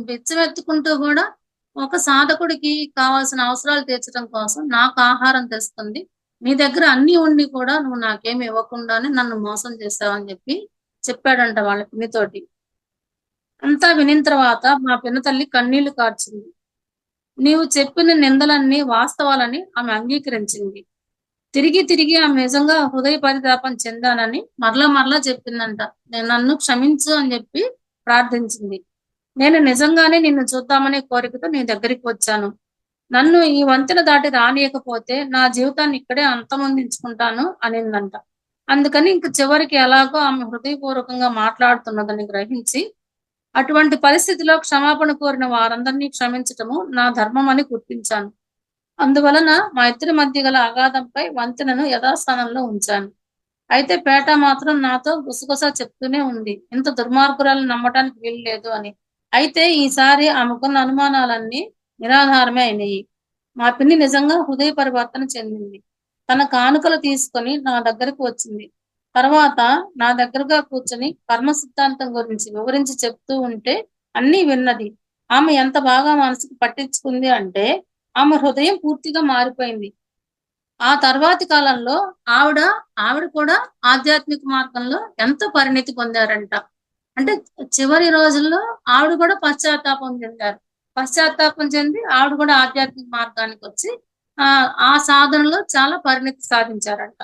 బిచ్చమెత్తుకుంటూ కూడా ఒక సాధకుడికి కావాల్సిన అవసరాలు తీర్చడం కోసం నాకు ఆహారం తెస్తుంది. నీ దగ్గర అన్ని ఉండి కూడా నువ్వు నాకేమి ఇవ్వకుండానే నన్ను మోసం చేసావని చెప్పాడంట వాళ్ళ పిన్నితోటి. అంతా వినిన తర్వాత మా పినతల్లి కన్నీళ్లు కార్చింది. నీవు చెప్పిన నిందలన్నీ వాస్తవాలని ఆమె అంగీకరించింది. తిరిగి ఆమె నిజంగా హృదయ పరితాపం చెందానని మరలా చెప్పిందంట. నన్ను క్షమించు అని చెప్పి ప్రార్థించింది. నేను నిజంగానే నిన్ను చూద్దామనే కోరికతో నీ దగ్గరికి వచ్చాను. నన్ను ఈ వంతెన దాటి రానియకపోతే నా జీవితాన్ని ఇక్కడే అంతమొందించుకుంటాను అనిందంట. అందుకని ఇంక చివరికి ఎలాగో ఆమె హృదయపూర్వకంగా మాట్లాడుతున్నదని గ్రహించి అటువంటి పరిస్థితిలో క్షమాపణ కోరిన వారందరినీ క్షమించటము నా ధర్మం అని గుర్తించాను. అందువలన మా ఇద్దరి మధ్య గల అగాధంపై వంతెనను యథాస్థానంలో ఉంచాను. అయితే పేట మాత్రం నాతో గుసగుస చెప్తూనే ఉంది, ఇంత దుర్మార్గురాలను నమ్మటానికి వీలు లేదు అని. అయితే ఈసారి ఆమెకున్న అనుమానాలన్నీ నిరాధారమే అయినాయి. మా పిన్ని నిజంగా హృదయ పరివర్తన చెందింది. తన కానుకలు తీసుకొని నా దగ్గరకు వచ్చింది. తర్వాత నా దగ్గరగా కూర్చొని కర్మ సిద్ధాంతం గురించి వివరించి చెప్తూ ఉంటే అన్నీ విన్నది. ఆమె ఎంత బాగా మనసుకు పట్టించుకుంది అంటే ఆమె హృదయం పూర్తిగా మారిపోయింది. ఆ తర్వాతి కాలంలో ఆవిడ ఆవిడ కూడా ఆధ్యాత్మిక మార్గంలో ఎంతో పరిణితి పొందారంట. అంటే చివరి రోజుల్లో ఆవిడ కూడా పశ్చాత్తాపం చెందారు. పశ్చాత్తాపం చెంది ఆవిడ కూడా ఆధ్యాత్మిక మార్గానికొచ్చి ఆ సాధనలో చాలా పరిణితి సాధించారంట.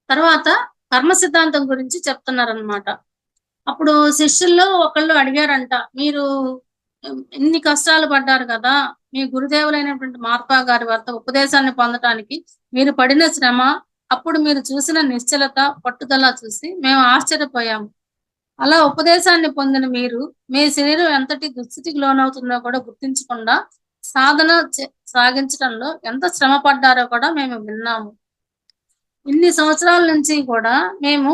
తర్వాత కర్మ సిద్ధాంతం గురించి చెప్తున్నారనమాట. అప్పుడు శిష్యుల్లో ఒకళ్ళు అడిగారంట, మీరు ఇన్ని కష్టాలు పడ్డారు కదా! మీ గురుదేవులైనటువంటి మహాత్మా గారి వద్ద ఉపదేశాన్ని పొందటానికి మీరు పడిన శ్రమ, అప్పుడు మీరు చూసిన నిశ్చలత, పట్టుదల చూసి మేము ఆశ్చర్యపోయాము. అలా ఉపదేశాన్ని పొందిన మీరు, మీ శరీరం ఎంతటి దుస్థితికి లోనవుతుందో కూడా గుర్తించకుండా సాధన సాగించడంలో ఎంత శ్రమ పడ్డారో కూడా మేము విన్నాము. ఇన్ని సంవత్సరాల నుంచి కూడా మేము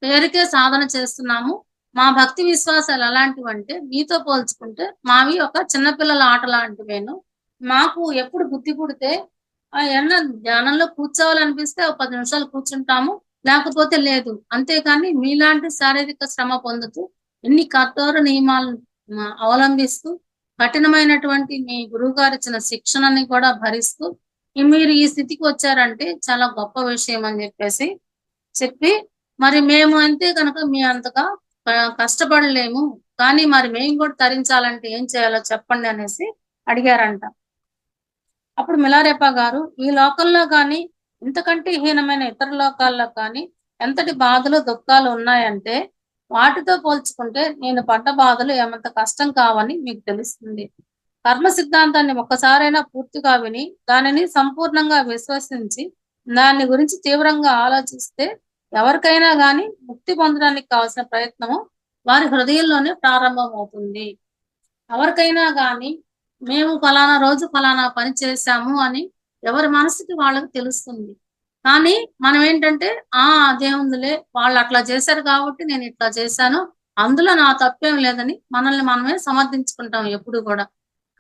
పేరుకే సాధన చేస్తున్నాము. మా భక్తి విశ్వాసాలు ఎలాంటివంటే మీతో పోల్చుకుంటే మావి ఒక చిన్నపిల్లల ఆట లాంటివేను. మాకు ఎప్పుడు బుద్ధి పుడితే ఏమన్నా ధ్యానంలో కూర్చోవాలనిపిస్తే ఒక 10 నిమిషాలు కూర్చుంటాము. లేకపోతే లేదు. అంతేకాని మీలాంటి శారీరక శ్రమ పొందుతూ ఎన్ని కఠోర నియమాలను అవలంబిస్తూ కఠినమైనటువంటి మీ గురువుగారు ఇచ్చిన శిక్షణని కూడా భరిస్తూ మీరు ఈ స్థితికి వచ్చారంటే చాలా గొప్ప విషయం అని చెప్పి మరి మేము అంతే కనుక మీ అంతగా కష్టపడలేము. కానీ మరి మేము కూడా తరించాలంటే ఏం చేయాలో చెప్పండి అనేసి అడిగారంట. అప్పుడు మిలారెప్ప గారు ఈ లోకంలో గాని ఇంతకంటే హీనమైన ఇతర లోకాల్లో కానీ ఎంతటి బాధలు దుఃఖాలు ఉన్నాయంటే వాటితో పోల్చుకుంటే నేను పడ్డ బాధలు ఏమంత కష్టం కావని మీకు తెలుస్తుంది. కర్మ సిద్ధాంతాన్ని ఒక్కసారైనా పూర్తిగా విని దానిని సంపూర్ణంగా విశ్వసించి దాని గురించి తీవ్రంగా ఆలోచిస్తే ఎవరికైనా గాని ముక్తి పొందడానికి కావాల్సిన ప్రయత్నము వారి హృదయంలోనే ప్రారంభం అవుతుంది. ఎవరికైనా గాని మేము ఫలానా రోజు ఫలానా పని చేశాము అని ఎవరి మనసుకి వాళ్ళకి తెలుస్తుంది. కానీ మనం ఏంటంటే అదేముందిలే వాళ్ళు అట్లా చేశారు కాబట్టి నేను ఇట్లా చేశాను, అందులో నా తప్పేం లేదని మనల్ని మనమే సమర్థించుకుంటాం ఎప్పుడు కూడా.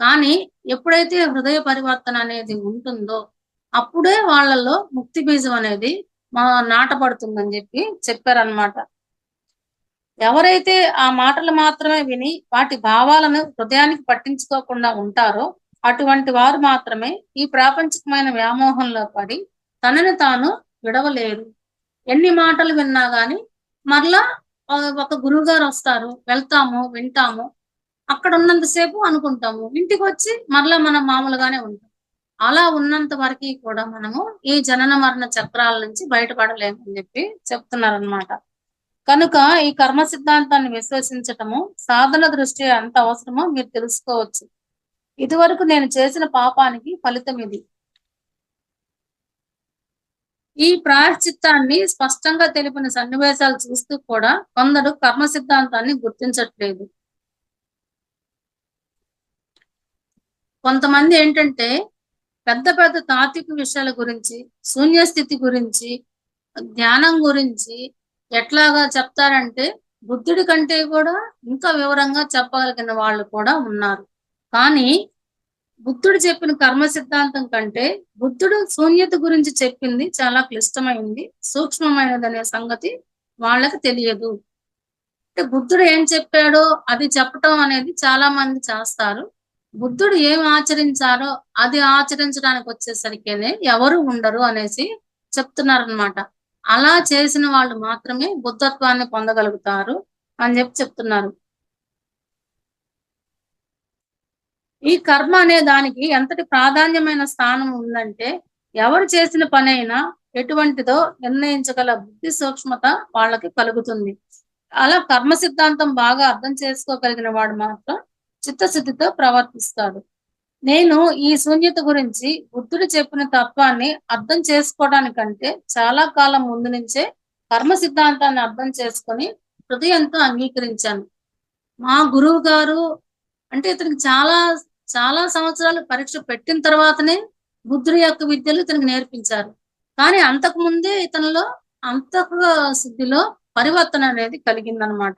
కానీ ఎప్పుడైతే హృదయ పరివర్తన అనేది ఉంటుందో అప్పుడే వాళ్ళలో ముక్తి బీజం అనేది నాటపడుతుందని చెప్పారనమాట. ఎవరైతే ఆ మాటలు మాత్రమే విని వాటి భావాలను హృదయానికి పట్టించుకోకుండా ఉంటారో అటువంటి వారు మాత్రమే ఈ ప్రాపంచికమైన వ్యామోహంలో పడి తనని తాను విడవలేరు. ఎన్ని మాటలు విన్నా గాని మరలా ఒక గురువు గారు వస్తారు, వెళ్తాము, వింటాము, అక్కడ ఉన్నంతసేపు అనుకుంటాము, ఇంటికి వచ్చి మరలా మనం మామూలుగానే ఉంటాం. అలా ఉన్నంత వరకు కూడా మనము ఈ జనన మరణ చక్రాల నుంచి బయటపడలేమని చెప్తున్నారనమాట. కనుక ఈ కర్మ సిద్ధాంతాన్ని విశ్వసించటము సాధన దృష్టి ఎంత అవసరమో మీరు తెలుసుకోవచ్చు. ఇదివరకు నేను చేసిన పాపానికి ఫలితం ఇది. ఈ ప్రాయశ్చిత్తాన్ని స్పష్టంగా తెలిపిన సన్నివేశాలు చూస్తూ కూడా కొందరు కర్మ సిద్ధాంతాన్ని గుర్తించట్లేదు. కొంతమంది ఏంటంటే పెద్ద పెద్ద తాత్విక విషయాల గురించి, శూన్యస్థితి గురించి, ధ్యానం గురించి ఎట్లాగా చెప్తారంటే బుద్ధుడి కంటే కూడా ఇంకా వివరంగా చెప్పగలిగిన వాళ్ళు కూడా ఉన్నారు. కానీ బుద్ధుడు చెప్పిన కర్మ సిద్ధాంతం కంటే బుద్ధుడు శూన్యత గురించి చెప్పింది చాలా క్లిష్టమైంది, సూక్ష్మమైనదనే సంగతి వాళ్ళకి తెలియదు. అంటే బుద్ధుడు ఏం చెప్పాడో అది చెప్పటం అనేది చాలా మంది చేస్తారు. బుద్ధుడు ఏం ఆచరించారో అది ఆచరించడానికి వచ్చేసరికేనే ఎవరు ఉండరు అనేసి చెప్తున్నారనమాట. అలా చేసిన వాళ్ళు మాత్రమే బుద్ధత్వాన్ని పొందగలుగుతారు అని చెప్తున్నారు. ఈ కర్మ అనే దానికి ఎంతటి ప్రాధాన్యమైన స్థానం ఉందంటే ఎవరు చేసిన పనైనా ఎటువంటిదో నిర్ణయించగల బుద్ధి సూక్ష్మత వాళ్ళకి కలుగుతుంది. అలా కర్మ సిద్ధాంతం బాగా అర్థం చేసుకోగలిగిన వాడు మాత్రం చిత్తశుద్ధితో ప్రవర్తిస్తాడు. నేను ఈ శూన్యత గురించి బుద్ధుడు చెప్పిన తత్వాన్ని అర్థం చేసుకోవడానికంటే చాలా కాలం ముందు నుంచే కర్మ సిద్ధాంతాన్ని అర్థం చేసుకొని హృదయంతో అంగీకరించాను. మా గురువు గారు అంటే ఇతనికి చాలా చాలా సంవత్సరాలు పరీక్ష పెట్టిన తర్వాతనే బుద్ధుడి యొక్క విద్యలు ఇతనికి నేర్పించారు. కానీ అంతకు ముందే ఇతనిలో అంతః శుద్ధిలో పరివర్తన అనేది కలిగిందనమాట.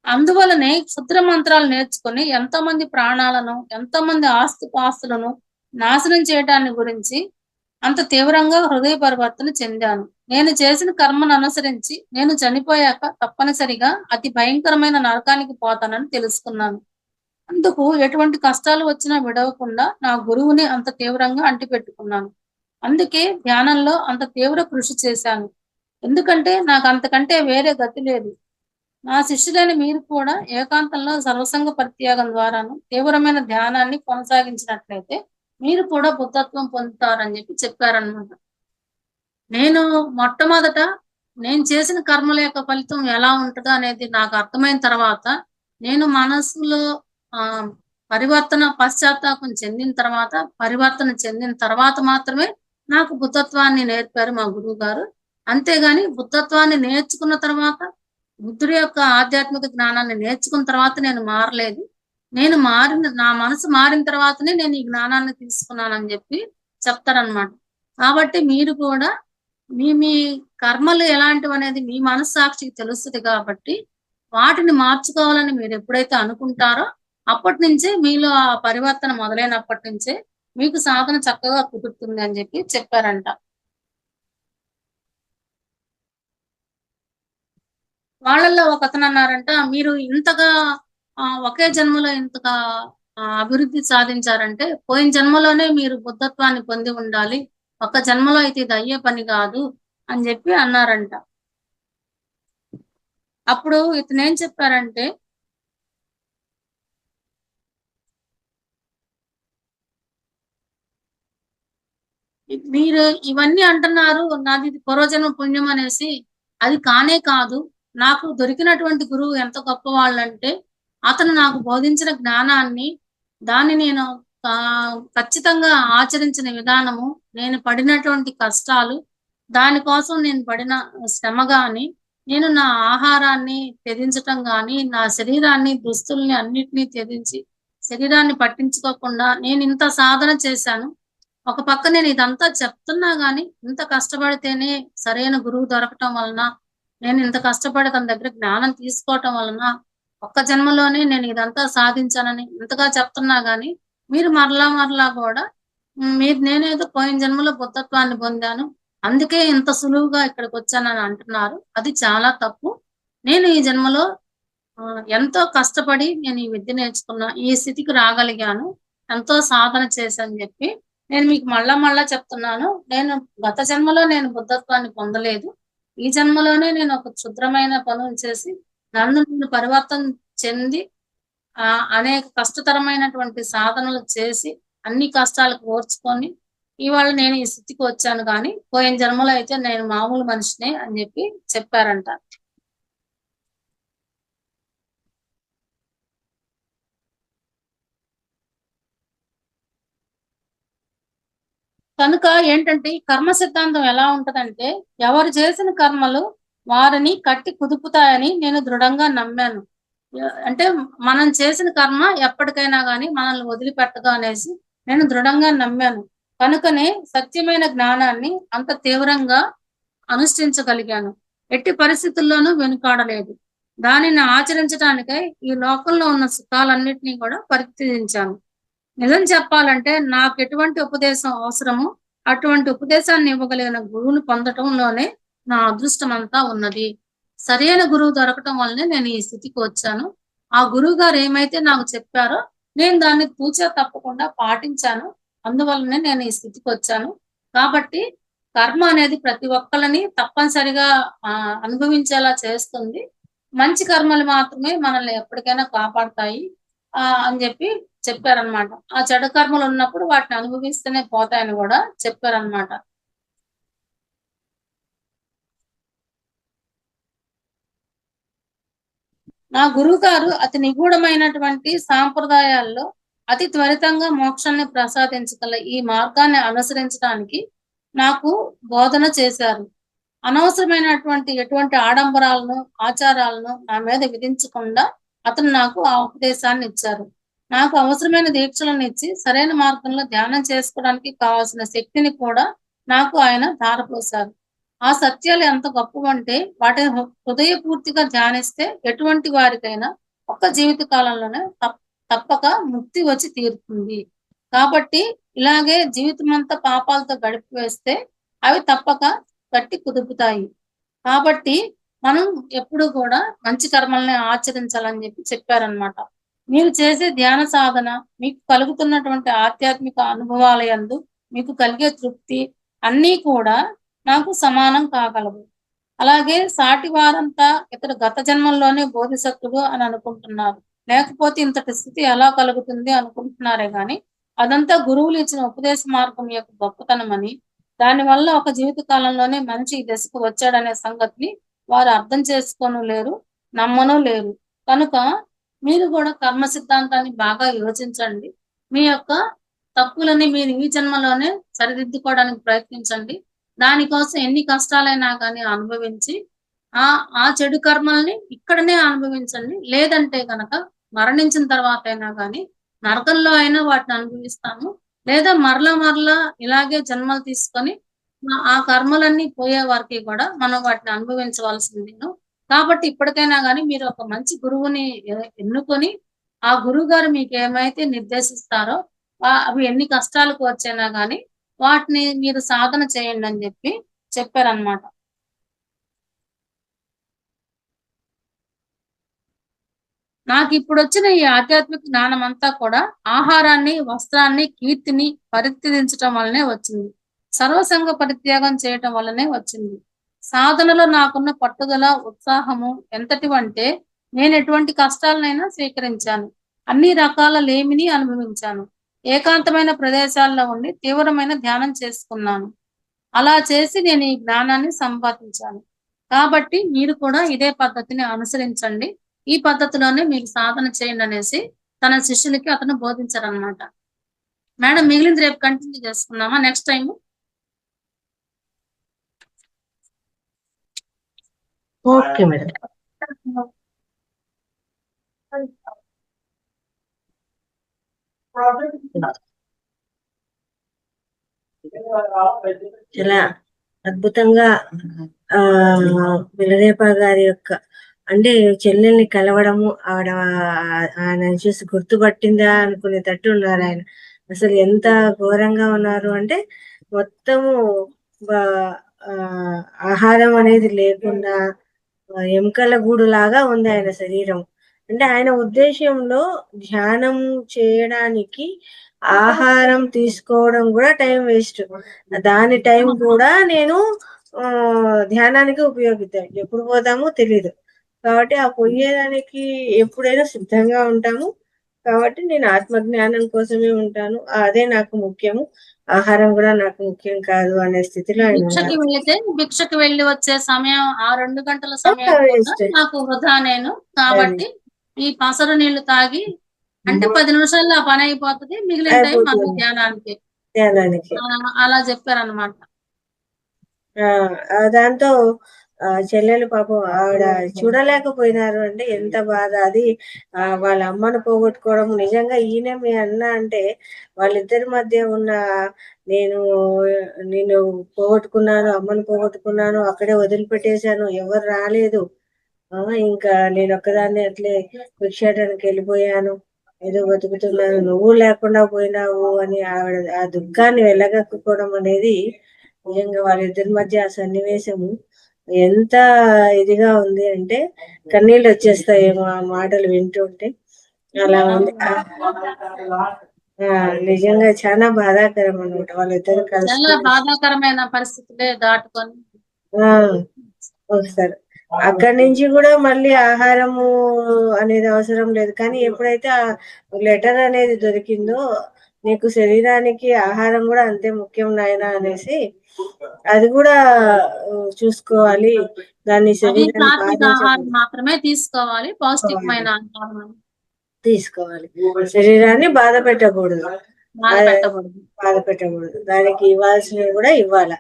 అందువలనే క్షుద్ర మంత్రాలు నేర్చుకుని ఎంతో మంది ప్రాణాలను, ఎంతో మంది ఆస్తిపాస్తులను నాశనం చేయడాన్ని గురించి అంత తీవ్రంగా హృదయ పరివర్తన చెందాను. నేను చేసిన కర్మను అనుసరించి నేను చనిపోయాక తప్పనిసరిగా అతి భయంకరమైన నరకానికి పోతానని తెలుసుకున్నాను. అందుకు ఎటువంటి కష్టాలు వచ్చినా విడవకుండా నా గురువుని అంత తీవ్రంగా అంటిపెట్టుకున్నాను. అందుకే ధ్యానంలో అంత తీవ్ర కృషి చేశాను. ఎందుకంటే నాకు అంతకంటే వేరే గతి లేదు. నా శిష్యులైన మీరు కూడా ఏకాంతంలో సర్వసంగ పరిత్యాగం ద్వారాను తీవ్రమైన ధ్యానాన్ని కొనసాగించినట్లయితే మీరు కూడా బుద్ధత్వం పొందుతారని చెప్పారనమాట. నేను మొట్టమొదట నేను చేసిన కర్మల యొక్క ఫలితం ఎలా ఉంటదో అనేది నాకు అర్థమైన తర్వాత, నేను మనస్సులో ఆహ్, పశ్చాత్తాపం చెందిన తర్వాత, పరివర్తన చెందిన తర్వాత మాత్రమే నాకు బుద్ధత్వాన్ని నేర్పారు మా గురువుగారు. అంతేగాని బుద్ధత్వాన్ని నేర్చుకున్న తర్వాత, బుద్ధుడి యొక్క ఆధ్యాత్మిక జ్ఞానాన్ని నేర్చుకున్న తర్వాత నేను మారలేదు. నా మనసు మారిన తర్వాతనే నేను ఈ జ్ఞానాన్ని తీసుకున్నానని చెప్తారనమాట. కాబట్టి మీరు కూడా మీ కర్మలు ఎలాంటివనేది మీ మనస్సాక్షికి తెలుస్తది కాబట్టి, వాటిని మార్చుకోవాలని మీరెప్పుడైతే అనుకుంటారో, అప్పటినుంచే మీలో ఆ పరివర్తన మొదలైనప్పటి నుంచే మీకు సాధన చక్కగా కుదురుతుంది అని చెప్పారంట. వాళ్ళల్లో ఒకతనన్నారంట, "మీరు ఇంతగా ఒకే జన్మలో ఇంతగా అభివృద్ధి సాధించారంటే, పోయిన జన్మలోనే మీరు బుద్ధత్వాన్ని పొంది ఉండాలి. ఒక్క జన్మలో అయితే ఇది అయ్యే పని గాదు" అని అన్నారంట. అప్పుడు ఇతనేం చెప్పారంటే, "మీరు ఇవన్నీ అంటున్నారు, నాదిది పూర్వజన్మ పుణ్యం అనేసి. అది కానే కాదు. నాకు దొరికినటువంటి గురువు ఎంత గొప్పవాళ్ళంటే, అతను నాకు బోధించిన జ్ఞానాన్ని, దాన్ని నేను ఖచ్చితంగా ఆచరించిన విధానము, నేను పడినటువంటి కష్టాలు, దానికోసం నేను పడిన శ్రమ గాని, నేను నా ఆహారాన్ని త్యజించటం గాని, నా శరీరాన్ని, దుస్తుల్ని అన్నిటిని త్యజించి, శరీరాన్ని పట్టించుకోకుండా నేనింత సాధన చేశాను. ఒక పక్క నేను ఇదంతా చెప్తున్నా గాని, ఇంత కష్టపడితేనే సరైన గురువు దొరకటం వలన, నేను ఇంత కష్టపడి తన దగ్గర జ్ఞానం తీసుకోవటం వలన, ఒక్క జన్మలోనే నేను ఇదంతా సాధించానని ఇంతగా చెప్తున్నా గాని, మీరు మరలా గూడా నేనేదో పోయిన జన్మలో బుద్ధత్వాన్ని పొందాను. అందుకే ఇంత సులువుగా ఇక్కడికొచ్చానని అంటున్నారు. అది చాలా తప్పు. నేను ఈ జన్మలో ఎంతో కష్టపడి నేను ఈ విద్య నేర్చుకున్నా. ఈ స్థితికి రాగలిగాను. ఎంతో సాధన చేశాని నేను మీకు మళ్ళా చెప్తున్నాను. నేను గత జన్మలో నేను బుద్ధత్వాన్ని పొందలేదు. ఈ జన్మలోనే నేను ఒక క్షుద్రమైన పనులు చేసి, నన్ను నేను పరివర్తన చెంది అనేక కష్టతరమైనటువంటి సాధనలు చేసి, అన్ని కష్టాలకు ఓర్చుకొని, ఇవాళ నేను ఈ స్థితికి వచ్చాను గానీ, పోయిన జన్మలో అయితే నేను మామూలు మనిషినే అని చెప్పారంట. కనుక ఏంటంటే, ఈ కర్మ సిద్ధాంతం ఎలా ఉంటదంటే, ఎవరు చేసిన కర్మలు వారిని కట్టి కుదుపుతాయని నేను దృఢంగా నమ్మాను. అంటే మనం చేసిన కర్మ ఎప్పటికైనా గాని మనల్ని వదిలిపెట్టదు అనేసి నేను దృఢంగా నమ్మాను. కనుకనే సత్యమైన జ్ఞానాన్ని అంత తీవ్రంగా అనుష్ఠించగలిగాను. ఎట్టి పరిస్థితుల్లోనూ వెనుకాడలేదు. దానిని ఆచరించడానికై ఈ లోకంలో ఉన్న సుఖాలన్నిటిని కూడా పరిత్యజించాను. నిజం చెప్పాలంటే నాకెటువంటి ఉపదేశం అవసరమో, అటువంటి ఉపదేశాన్ని ఇవ్వగలిగిన గురువుని పొందటంలోనే నా అదృష్టమంతా ఉన్నది. సరైన గురువు దొరకటం వల్లనే నేను ఈ స్థితికి వచ్చాను. ఆ గురువుగారు ఏమైతే నాకు చెప్పారో, నేను దాన్ని తూచా తప్పకుండా పాటించాను. అందువల్లనే నేను ఈ స్థితికొచ్చాను. కాబట్టి కర్మ అనేది ప్రతి ఒక్కళ్ళని తప్పనిసరిగా అనుభవించేలా చేస్తుంది. మంచి కర్మలు మాత్రమే మనల్ని ఎప్పటికైనా కాపాడతాయి అని చెప్పారనమాట. ఆ చెడు కర్మలున్నప్పుడు వాటిని అనుభవిస్తేనే పోతాయని గూడా చెప్పారనమాట. నా గురువుగారు అతి నిగూఢమైనటువంటి సాంప్రదాయాల్లో అతి త్వరితంగా మోక్షాన్ని ప్రసాదించగల ఈ మార్గాన్ని అనుసరించడానికి నాకు బోధన చేశారు. అనవసరమైనటువంటి ఎటువంటి ఆడంబరాలను, ఆచారాలను నా మీద విధించకుండా అతను నాకు ఆ ఉపదేశాన్ని ఇచ్చారు. నాకు అవసరమైన దీక్షలను ఇచ్చి సరైన మార్గంలో ధ్యానం చేసుకోవడానికి కావాల్సిన శక్తిని కూడా నాకు ఆయన ధారపోశారు. ఆ సత్యాలు ఎంత గొప్పవంటే వాటిని హృదయపూర్తిగా ధ్యానిస్తే ఎటువంటి వారికైనా ఒక్క జీవిత కాలంలోనే తప్పక ముక్తి వచ్చి తీరుతుంది. కాబట్టి ఇలాగే జీవితం అంతా పాపాలతో గడిపివేస్తే అవి తప్పక గట్టి కుదుపుతాయి. కాబట్టి మనం ఎప్పుడు కూడా మంచి కర్మల్ని ఆచరించాలని చెప్పారనమాట. మీరు చేసే ధ్యాన సాధన మీకు కలుగుతున్నటువంటి ఆధ్యాత్మిక అనుభవాల యందు మీకు కలిగే తృప్తి అన్నీ కూడా నాకు సమానం కాగలవు. అలాగే సాటి వారంతా ఇతడు గత జన్మల్లోనే బోధిసత్వుడు అని అనుకుంటున్నారు. లేకపోతే ఇంతటి స్థితి ఎలా కలుగుతుంది అనుకుంటున్నారే గాని అదంతా గురువులు ఇచ్చిన ఉపదేశ మార్గం యొక్క గొప్పతనమని, దానివల్ల ఒక జీవిత కాలంలోనే మనిషి ఈ దశకు వచ్చాడనే సంగతిని వారు అర్థం చేసుకోను లేరు, నమ్మను లేరు. కనుక మీరు కూడా కర్మ సిద్ధాంతాన్ని బాగా యోచించండి. మీ యొక్క తప్పులని మీరు ఈ జన్మలోనే సరిదిద్దుకోవడానికి ప్రయత్నించండి. దానికోసం ఎన్ని కష్టాలైనా కానీ అనుభవించి ఆ చెడు కర్మల్ని ఇక్కడనే అనుభవించండి. లేదంటే గనక మరణించిన తర్వాత అయినా కానీ నరకంలో అయినా వాటిని అనుభవిస్తాము. లేదా మరలా ఇలాగే జన్మలు తీసుకొని ఆ కర్మలన్నీ పోయే వరకి కూడా మనం వాటిని అనుభవించవలసిందేను. కాబట్టి ఇప్పటికైనా గాని మీరు ఒక మంచి గురువుని ఎన్నుకొని ఆ గురువు గారు మీకు ఏమైతే నిర్దేశిస్తారో అవి ఎన్ని కష్టాలకు వచ్చైనా గాని వాటిని మీరు సాధన చేయండి అని చెప్పారనమాట. నాకు ఇప్పుడు వచ్చిన ఈ ఆధ్యాత్మిక జ్ఞానం అంతా కూడా ఆహారాన్ని, వస్త్రాన్ని, కీర్తిని పరిత్యజించటం వల్లనే వచ్చింది. సర్వసంగ పరిత్యాగం చేయటం వల్లనే వచ్చింది. సాధనలో నాకున్న పట్టుదల, ఉత్సాహము ఎంతటివంటే నేను ఎటువంటి కష్టాలనైనా స్వీకరించాను. అన్ని రకాల లేమిని అనుభవించాను. ఏకాంతమైన ప్రదేశాల్లో ఉండి తీవ్రమైన ధ్యానం చేసుకున్నాను. అలా చేసి నేను ఈ జ్ఞానాన్ని సంపాదించాను. కాబట్టి మీరు కూడా ఇదే పద్ధతిని అనుసరించండి. ఈ పద్ధతిలోనే మీరు సాధన చేయండి అనేసి తన శిష్యులకి అతను బోధించారనమాట. మేడం మిగిలింది రేపు కంటిన్యూ చేసుకుందామా నెక్స్ట్ టైం? Okay madam. చాలా అద్భుతంగా విలదేప గారి యొక్క అంటే చెల్లెల్ని కలవడము ఆయన చూసి గుర్తుపట్టిందా అనుకునేటట్టు ఉన్నారు ఆయన. అసలు ఎంత ఘోరంగా ఉన్నారు అంటే మొత్తము ఆహారం అనేది లేకుండా ఎముకల గూడు లాగా ఉంది ఆయన శరీరం. అంటే ఆయన ఉద్దేశంలో ధ్యానం చేయడానికి ఆహారం తీసుకోవడం కూడా టైం వేస్ట్. దాని టైం కూడా నేను ధ్యానానికి ఉపయోగిద్దాం. ఎప్పుడు పోతామో తెలీదు. కాబట్టి ఆ పోయేదానికి ఎప్పుడైనా సిద్ధంగా ఉంటాము. కాబట్టి నేను ఆత్మజ్ఞానం కోసమే ఉంటాను. అదే నాకు ముఖ్యము. ఆహారం కూడా నాకు ముఖ్యం కాదు అనే స్థితిలో భిక్షకి వెళ్ళి వచ్చే సమయం ఆ 2 గంటల సమయం నాకు వృధా నేను. కాబట్టి ఈ పసరు నీళ్లు తాగి అంటే 10 నిమిషాల్లో ఆ పని అయిపోతుంది. మిగిలిన టైం మన ధ్యానానికి అలా చెప్పారనమాట. దాంతో చెల్లెలు పాపం ఆవిడ చూడలేకపోయినారు. అంటే ఎంత బాధ అది. వాళ్ళ అమ్మను పోగొట్టుకోవడం నిజంగా ఈయన మీ అన్న అంటే వాళ్ళిద్దరి మధ్య ఉన్న నేను పోగొట్టుకున్నాను, అమ్మను పోగొట్టుకున్నాను, అక్కడే వదిలిపెట్టేశాను, ఎవరు రాలేదు, ఇంకా నేను ఒక్కదాన్ని అట్లే భిక్షాటనకి వెళ్ళిపోయాను, ఏదో బతుకుతున్నాను, నువ్వు లేకుండా పోయినావు అని ఆవిడ ఆ దుఃఖాన్ని వెళ్ళగక్కుకోవడం అనేది నిజంగా వాళ్ళిద్దరి మధ్య ఆ సన్నివేశము ఎంత ఇదిగా ఉంది అంటే కన్నీళ్ళు వచ్చేస్తాయేమో ఆ మాటలు వింటుంటే. అలా ఉంది. నిజంగా చాలా బాధాకరం అనమాట. వాళ్ళిద్దరు కలిసి బాధాకరమైన పరిస్థితులే దాటుకొని వస్తారు. అక్కడి నుంచి కూడా మళ్ళీ ఆహారము అనేది అవసరం లేదు. కానీ ఎప్పుడైతే ఆ లెటర్ అనేది దొరికిందో నీకు శరీరానికి ఆహారం కూడా అంతే ముఖ్యం నాయనా అనేసి అది కూడా చూసుకోవాలి. దాన్ని శరీరాన్ని మాత్రమే తీసుకోవాలి, పౌష్టికమైన తీసుకోవాలి. శరీరాన్ని బాధ పెట్టకూడదు. దానికి ఇవ్వాల్సినవి కూడా ఇవ్వాల.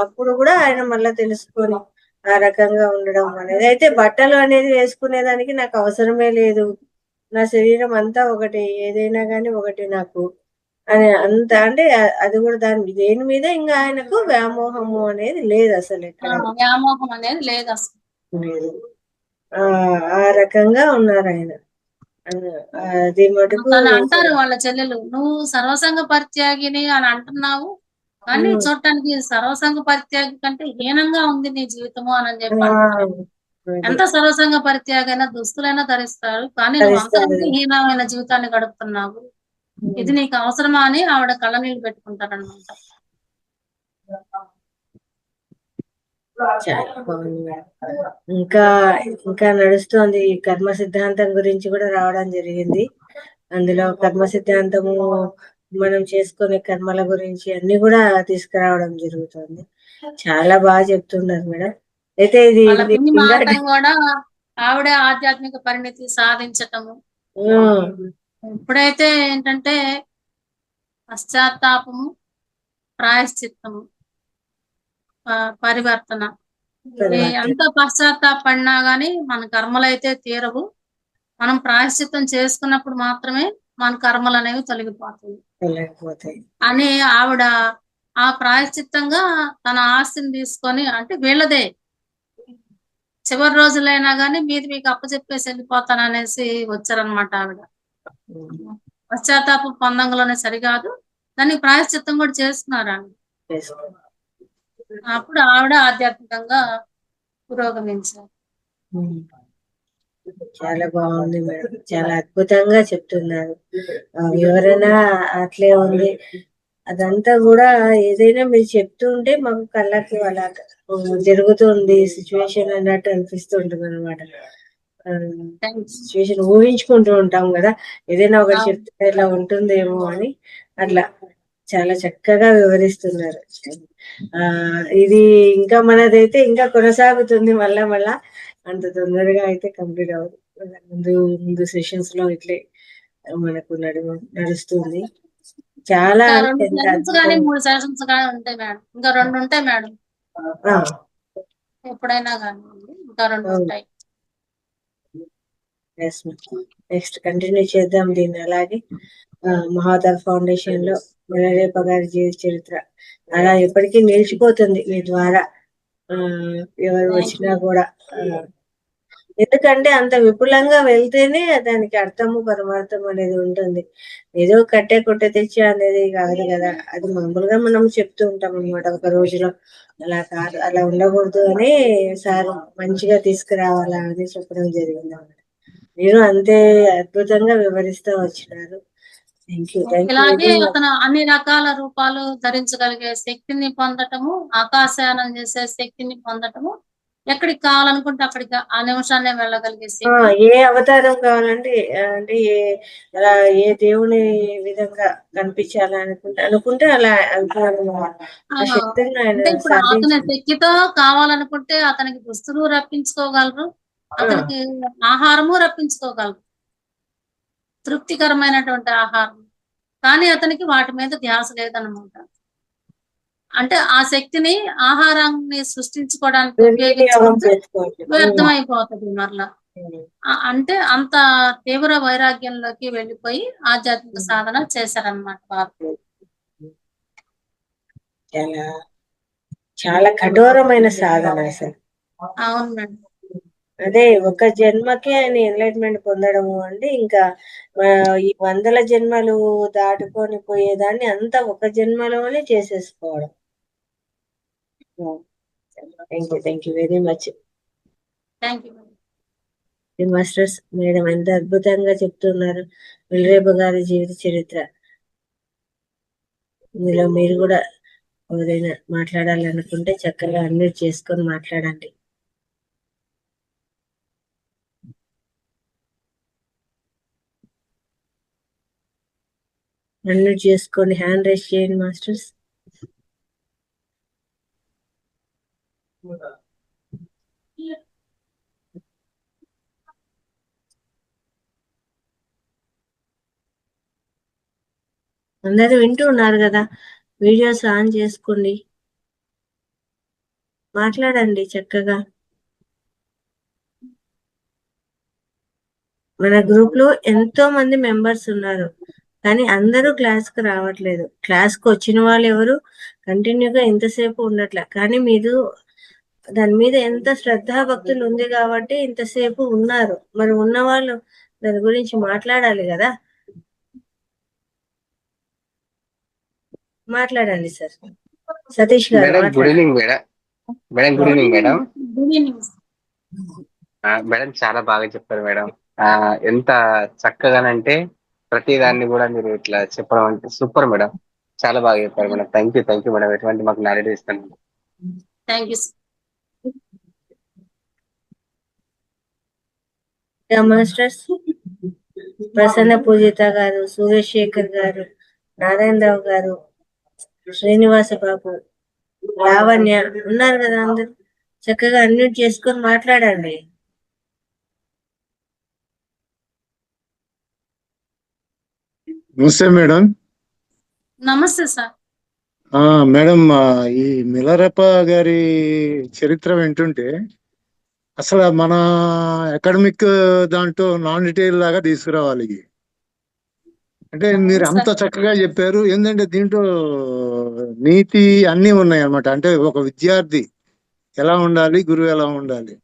అప్పుడు కూడా ఆయన మళ్ళా తెలుసుకొని ఆ రకంగా ఉండడం అనేది. అయితే బట్టలు అనేది వేసుకునేదానికి నాకు అవసరమే లేదు, నా శరీరం అంతా ఒకటి, ఏదైనా కానీ ఒకటి నాకు అని అంత. అంటే అది కూడా దేని మీద ఇంకా ఆయనకు వ్యామోహము అనేది లేదు అసలు. ఎక్కడ వ్యామోహం అనేది లేదు అసలు. లేదు. ఆ రకంగా ఉన్నారు ఆయన. అది మటుకు తను అంటారు వాళ్ళ చెల్లెలు, నువ్వు సర్వసంగ పరిత్యాగిని అని అంటున్నావు, కానీ చూడటానికి సర్వసంగ పరిత్యాగి కంటే హీనంగా ఉంది నీ జీవితము అని చెప్పి అంటున్నారు. ఎంత సర్వసంగ పరిత్యాగైనా దుస్తులైనా ధరిస్తారు, కానీ నువ్వు అంతకంటే హీనమైన జీవితాన్ని గడుపుతున్నావు, ఇది నీకు అవసరమా అని ఆవిడ కళ్ళనీళ్ళు పెట్టుకుంటారనమాట. చాలా బాగుంది మేడం. ఇంకా ఇంకా నడుస్తోంది కర్మ సిద్ధాంతం గురించి కూడా రావడం జరిగింది. అందులో కర్మ సిద్ధాంతము మనం చేసుకునే కర్మల గురించి అన్ని కూడా తీసుకురావడం జరుగుతుంది. చాలా బాగా చెప్తున్నారు మేడం. అయితే ఇది వాళ్ళ పిన్ని మారటం కూడా ఆవిడే ఆధ్యాత్మిక పరిణితి సాధించటము. ఇప్పుడైతే ఏంటంటే పశ్చాత్తాపము, ప్రాయశ్చిత్తము, పరివర్తన, ఎంత పశ్చాత్తాపడినా గానీ మన కర్మలైతే తీరవు. మనం ప్రాయశ్చిత్తం చేసుకున్నప్పుడు మాత్రమే మన కర్మలు అనేవి తొలగిపోతాయి అని ఆవిడ ఆ ప్రాయశ్చిత్తంగా తన ఆస్తిని తీసుకొని, అంటే వీళ్ళదే చివరి రోజులైనా గానీ మీది మీకు అప్పచెప్పేసి వెళ్ళిపోతాననేసి వచ్చారనమాట ఆవిడ. పశ్చాత్తాపం పొందంలోనే సరికాదు, దానికి ప్రాయశ్చిత్తం కూడా చేస్తున్నారు ఆవిడ. అప్పుడు ఆవిడ ఆధ్యాత్మికంగా పురోగమించారు. చాలా బాగుంది మేడం, చాలా అద్భుతంగా చెప్తున్నారు. వివరణ అట్లే ఉంది. అదంతా కూడా ఏదైనా మీరు చెప్తూ ఉంటే మాకు కళ్ళకి అలా జరుగుతుంది సిచ్యువేషన్ అన్నట్టు అనిపిస్తుంటుంది అనమాట. సిచ్యువేషన్ ఊహించుకుంటూ ఉంటాం కదా, ఏదైనా ఒకటి చెప్తే ఇలా ఉంటుందేమో అని. అట్లా చాలా చక్కగా వివరిస్తున్నారు. ఇది ఇంకా మనదైతే ఇంకా కొనసాగుతుంది, మళ్ళా అంత తొందరగా అయితే కంప్లీట్ అవ్వదు. ముందు సెషన్స్ లో ఇట్లే మనకు నడుస్తుంది. చాలా 3 సెషన్స్ కానీ ఉంటాయి మేడం, ఇంకా 2 ఉంటాయి మేడం, ఎప్పుడైనా కానీ ఇంకా 2 ఉంటాయి. నెక్స్ట్ కంటిన్యూ చేద్దాం దీన్ని. అలాగే మహాదర్ ఫౌండేషన్ లో వెలరేప గారి జీవిత చరిత్ర అలా ఎప్పటికీ నిలిచిపోతుంది మీ ద్వారా. ఎవరు వచ్చినా కూడా, ఎందుకంటే అంత విపులంగా వెళ్తేనే దానికి అర్థము పరమార్థం అనేది ఉంటుంది. ఏదో కొట్టే తెచ్చి అనేది కాదు కదా, అది మామూలుగా మనం చెప్తూ ఉంటాం అనమాట. ఒక రోజులో అలా కాదు, అలా ఉండకూడదు అని సార్ మంచిగా తీసుకురావాలా అని చెప్పడం జరిగింది అన్నమాట. మీరు అంతే అద్భుతంగా వివరిస్తూ వచ్చినారు. ఇలాగే అతను అన్ని రకాల రూపాలు ధరించగలిగే శక్తిని పొందటము, ఆకాశయానం చేసే శక్తిని పొందటము, ఎక్కడికి కావాలనుకుంటే అక్కడికి ఆ నిమిషాన్ని వెళ్ళగలిగే శక్తి. ఏ అవతారం కావాలంటే, అంటే ఏ దేవుని విధంగా కనిపించాలనుకుంటే అలా ఇప్పుడు అతని శక్తితో కావాలనుకుంటే అతనికి దుస్తులు రప్పించుకోగలరు, అతనికి ఆహారము రప్పించుకోగలరు, తృప్తికరమైనటువంటి ఆహారం. కానీ అతనికి వాటి మీద ధ్యాస లేదన్నమాట. అంటే ఆ శక్తిని ఆహారాన్ని సృష్టించుకోవడానికి ఉపయోగించుకుంటే వ్యర్థమైపోతుంది మరలా. అంటే అంత తీవ్ర వైరాగ్యంలోకి వెళ్ళిపోయి ఆధ్యాత్మిక సాధన చేశారనమాట వారు. చాలా కఠోరమైన సాధన అసలు. అవును మేడం. అదే ఒక జన్మకే ఆయన ఎన్లైట్మెంట్ పొందడము అంటే ఇంకా ఈ 100 జన్మలు దాటుకొని పోయేదాన్ని అంతా ఒక జన్మలోనే చేసేసుకోవడం. Thank you very much. Masters madam ఎంత అద్భుతంగా చెప్తున్నారు వెలరేప గారి జీవిత చరిత్ర. ఇందులో మీరు కూడా ఎవరైనా మాట్లాడాలనుకుంటే చక్కగా అన్మ్యూట్ చేసుకొని మాట్లాడండి. అన్మ్యూట్ చేసుకోండి, హ్యాండ్ రైజ్ చేయండి మాస్టర్స్. అందరూ వింటూ ఉన్నారు కదా, వీడియోస్ ఆన్ చేసుకోండి, మాట్లాడండి చక్కగా. మన గ్రూప్ లో ఎంతో మంది మెంబర్స్ ఉన్నారు, కానీ అందరూ క్లాస్ కు రావట్లేదు. క్లాస్ కు వచ్చిన వాళ్ళు ఎవరు కంటిన్యూగా ఇంతసేపు ఉండట్లే, కానీ మీరు దాని మీద ఎంత శ్రద్ధా భక్తులు ఉంది కాబట్టి ఇంతసేపు ఉన్నారు. మరి ఉన్న వాళ్ళు దాని గురించి మాట్లాడాలి కదా. మాట్లాడండి సార్. సతీష్ గారు madam good evening madam. Madam good evening madam. Good evening. Madam చాలా బాగా చెప్పారు మేడం. ఎంత చక్కగానంటే ప్రతి దాన్ని కూడా మీరు ఇట్లా చెప్పడం అంటే సూపర్ మేడం. చాలా బాగా చెప్పారు మేడం. Thank you madam. ఎటువంటి మాకు నాలెడ్జ్ ఇస్తాను. Thank you. మాస్టర్స్ ప్రసన్న పూజిత గారు, సురేష్ శేఖర్ గారు, నారాయణరావు గారు, శ్రీనివాస బాబు, లావణ్య ఉన్నారు కదా, అందరు చక్కగా అన్మ్యూట్ చేసుకొని మాట్లాడండి. నమస్తే మేడం. నమస్తే సార్. మేడం, ఈ మిలరప్ప గారి చరిత్ర వింటుంటే అసలు మన అకాడమిక్ దాంట్లో నాన్ డీటెయిల్ లాగా తీసుకురావాలి. అంటే మీరు అంత చక్కగా చెప్పారు. ఏంటంటే దీంట్లో నీతి అన్నీ ఉన్నాయి అన్నమాట. అంటే ఒక విద్యార్థి ఎలా ఉండాలి, గురువు ఎలా ఉండాలి.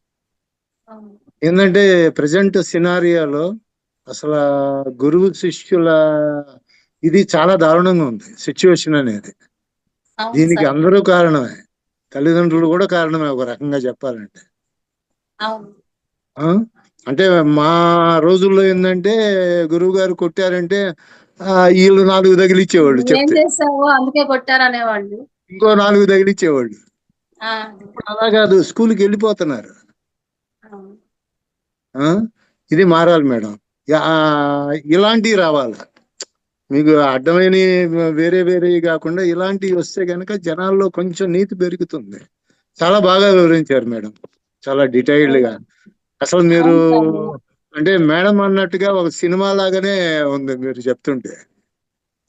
ఏంటంటే ప్రజెంట్ సినారియాలో అసలు గురువు శిష్యుల ఇది చాలా దారుణంగా ఉంది సిచ్యువేషన్ అనేది. దీనికి అందరూ కారణమే, తల్లిదండ్రులు కూడా కారణమే ఒక రకంగా చెప్పాలంటే. అంటే మా రోజుల్లో ఏంటంటే గురువు గారు కొట్టారంటే వీళ్ళు 4 తగిలిచ్చేవాళ్ళు, చెప్తే అందుకే కొట్టారనేవాళ్ళు, ఇంకో 4 తగిలిచ్చేవాళ్ళు. అలా కాదు, స్కూల్కి వెళ్ళిపోతున్నారు. ఇది మారాలి మేడం. ఇలాంటివి రావాలి. మీకు అడ్డమైన వేరే కాకుండా ఇలాంటివి వస్తే కనుక జనాల్లో కొంచెం నీతి పెరుగుతుంది. చాలా బాగా వివరించారు మేడం, చాలా డీటెయిల్డ్ గా. అసలు మీరు అంటే మేడం అన్నట్టుగా ఒక సినిమా లాగానే ఉంది మీరు చెప్తుంటే,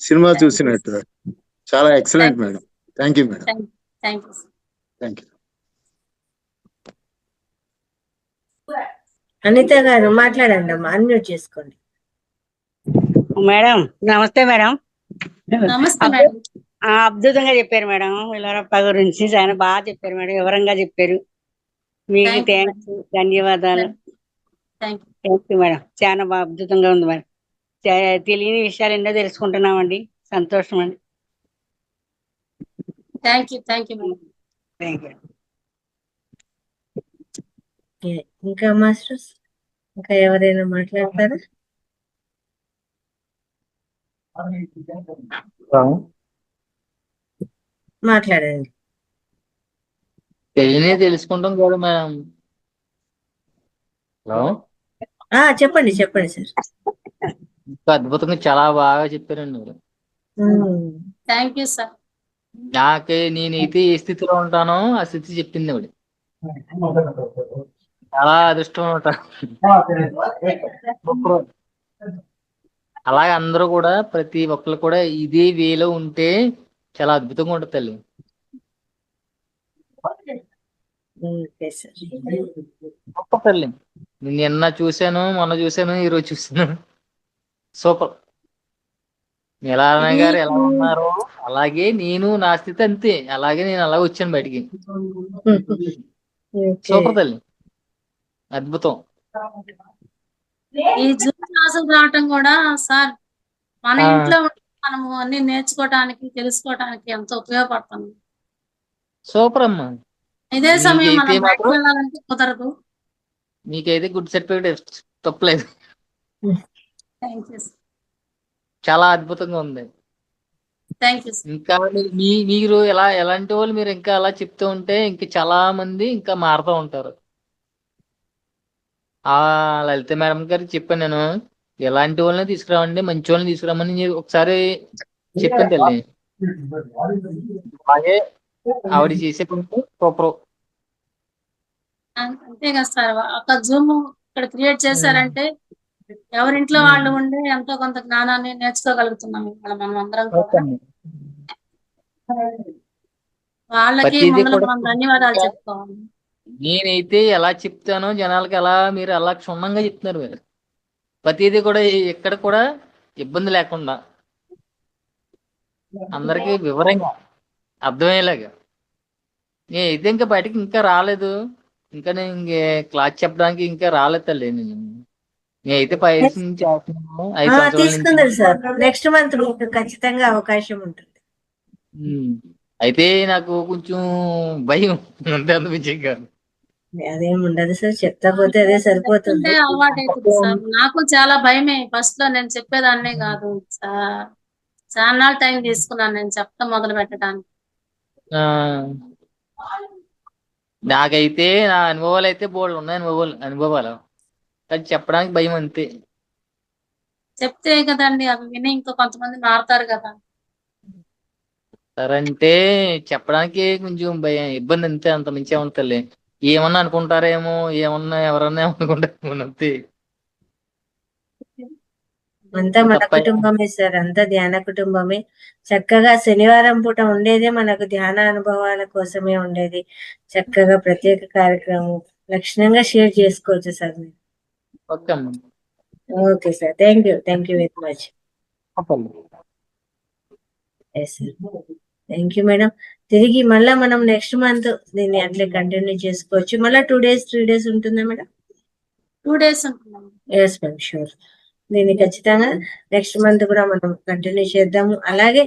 సినిమా చూసినట్టు. చాలా excellent madam. Thank you madam. Thank you. Anitha గారు మాట్లాడండి అమ్మా, అన్మ్యూట్ చేసుకోండి. మేడం నమస్తే మేడం. నమస్తే మేడం. అద్భుతంగా చెప్పారు మేడం. మిలరప్ప గురించి చాలా బాగా చెప్పారు మేడం, వివరంగా చెప్పారు. మీకు థ్యాంక్స్, ధన్యవాదాలు. Thank you madam. చాలా బాగా అద్భుతంగా ఉంది మేడం. తెలియని విషయాలు ఎన్నో తెలుసుకుంటున్నామండి. సంతోషం అండి. Thank you madam. Thank you. ఇంకా మాస్టర్స్, ఇంకా ఎవరైనా మాట్లాడతారా? మాట్లాడండి. తెలుసుకుంటాం కూడా మేడం. హలో, చెప్పండి సార్. అద్భుతంగా చాలా బాగా చెప్పారండి మీరు. Thank you sir. నాకే నేనైతే ఏ స్థితిలో ఉంటానో ఆ స్థితి చెప్పింది ఆవిడ. చాలా అదృష్టం అనమాట. అలాగే అందరూ కూడా ప్రతి ఒక్కరు కూడా ఇదే వేలో ఉంటే చాలా అద్భుతంగా ఉంటుంది తల్లి. గొప్ప తల్లి. నిన్న చూశాను, మొన్న చూశాను, ఈరోజు చూశాను. సూపర్. నిలారాయణ గారు ఎలా ఉన్నారో అలాగే నేను, నా స్థితి అంతే. అలాగే నేను అలా వచ్చాను బయటికి. సూపర్ తల్లి, అద్భుతం. ఈ జూమ్ క్లాసులు రావటం కూడా సార్ మన ఇంట్లో మనము అన్ని నేర్చుకోవటానికి, తెలుసుకోవటానికి ఎంతో ఉపయోగపడుతుంది. సూపర్ అమ్మా. ఇదే సమయం మనం బయటకు వెళ్ళాలంటే కుదరదు. మీకైతే గుడ్ సర్టిఫికేట్ తప్పలేదు. Thank you. చాలా అద్భుతంగా ఉంది. Thank you. ఇంకా మీరు ఎలాంటి వాళ్ళు మీరు ఇంకా అలా చెప్తూ ఉంటే ఇంకా చాలా మంది ఇంకా మారుతూ ఉంటారు. లలిత మేడం గారికి చెప్పాను నేను, ఎలాంటి వాళ్ళని తీసుకురావండి, మంచి వాళ్ళని తీసుకురామని ఒకసారి చెప్పాను తల్లి. అలాగే ఆవిడ చేసే పని సూపర్. అంతే కదా సార్, ఒక జూమ్ ఇక్కడ క్రియేట్ చేశారంటే ఎవరింట్లో వాళ్ళు ఉండి ఎంతో కొంత జ్ఞానాన్ని నేర్చుకోగలుగుతున్నాం ఇక్కడ మనం అందరం కూడా. వాళ్ళకి ముందు మనం ధన్యవాదాలు చెప్పుకోవాలి. నేనైతే ఎలా చెప్తానో జనాలకి అలా మీరు అలా క్షుణ్ణంగా చెప్తున్నారు మీరు. ప్రతిదీ కూడా ఎక్కడ కూడా ఇబ్బంది లేకుండా అందరికి వివరంగా అర్థమయ్యేలాగా. నేనైతే ఇంకా బయటకి ఇంకా రాలేదు, ఇంకా నేను క్లాస్ చెప్పడానికి ఇంకా రాలేదు తల్లి. నేనైతే 5 years నుంచి చేస్తున్నాను, 5 సంవత్సరాల నుంచి. తీసుకుందాం సార్, నెక్స్ట్ మంత్ మీకు ఖచ్చితంగా అవకాశం ఉంటుంది. అయితే నాకు కొంచెం భయం అంతే, అనిపించింది కాదు. అదేం ఉండదు సార్, చెప్తా పోతే అదే సరిపోతుంది. అలవాటు అవుతుంది సార్. నాకు చాలా భయమే ఫస్ట్ లో, నేను చెప్పేదాన్నే కాదు. చాలా టైం తీసుకున్నాను నేను చెప్తా మొదలు పెట్టడానికి. ఆ, నాకైతే నా అనుభవాలు అయితే బోల్డ్ ఉన్నాయి, అనుభవాలు కానీ చెప్పడానికి భయం అంతే. చెప్తే కదండి అవి విని ఇంకా కొంతమంది మారుతారు కదా. సరే అంటే చెప్పడానికి కొంచెం భయం, ఇబ్బంది అంతే, అంత మించి ఏమంతలే. ఏమన్నా అనుకుంటారేమో, ఏమన్నా ఎవరన్నా ఏమనుకుంటారేమో అంతే. అంతా మన తప్ప కుటుంబమే సార్, అంతా ధ్యాన కుటుంబమే. చక్కగా శనివారం పూట ఉండేదే మనకు ధ్యాన అనుభవాల కోసమే ఉండేది. చక్కగా ప్రత్యేక కార్యక్రమం లక్షణంగా షేర్ చేసుకోవచ్చు సార్ మీరు. ఓకే అమ్మ. Okay sir, thank you very much. చెప్పండి. Thank you madam. తిరిగి మళ్ళా మనం నెక్స్ట్ మంత్ దీన్ని అట్లే కంటిన్యూ చేసుకోవచ్చు. మళ్ళీ 2 days 3 days ఉంటుందా మేడం? 2 days ఉంటున్నాను. Yes ma'am, sure. దీన్ని ఖచ్చితంగా నెక్స్ట్ మంత్ కూడా మనం కంటిన్యూ చేద్దాము. అలాగే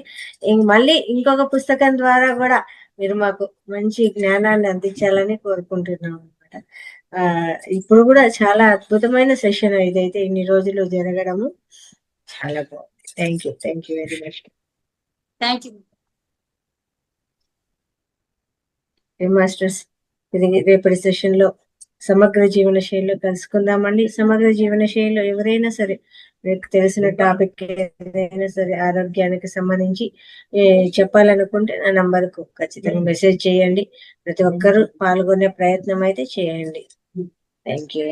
మళ్ళీ ఇంకొక పుస్తకం ద్వారా కూడా మీరు మాకు మంచి జ్ఞానాన్ని అందించాలని కోరుకుంటున్నాం అనమాట. ఇప్పుడు కూడా చాలా అద్భుతమైన సెషన్ ఇదైతే ఇన్ని రోజులు జరగడము చాలా బాగుంది. Thank you very much. Thank you. Masters, తిరిగి రేపటి సెషన్ లో సమగ్ర జీవన శైలిలో కలుసుకుందామండి. సమగ్ర జీవన శైలిలో ఎవరైనా సరే మీకు తెలిసిన టాపిక్ ఏదైనా సరే ఆరోగ్యానికి సంబంధించి చెప్పాలనుకుంటే నా నంబర్కు ఖచ్చితంగా మెసేజ్ చేయండి. ప్రతి ఒక్కరూ పాల్గొనే ప్రయత్నం అయితే చేయండి. Thank you.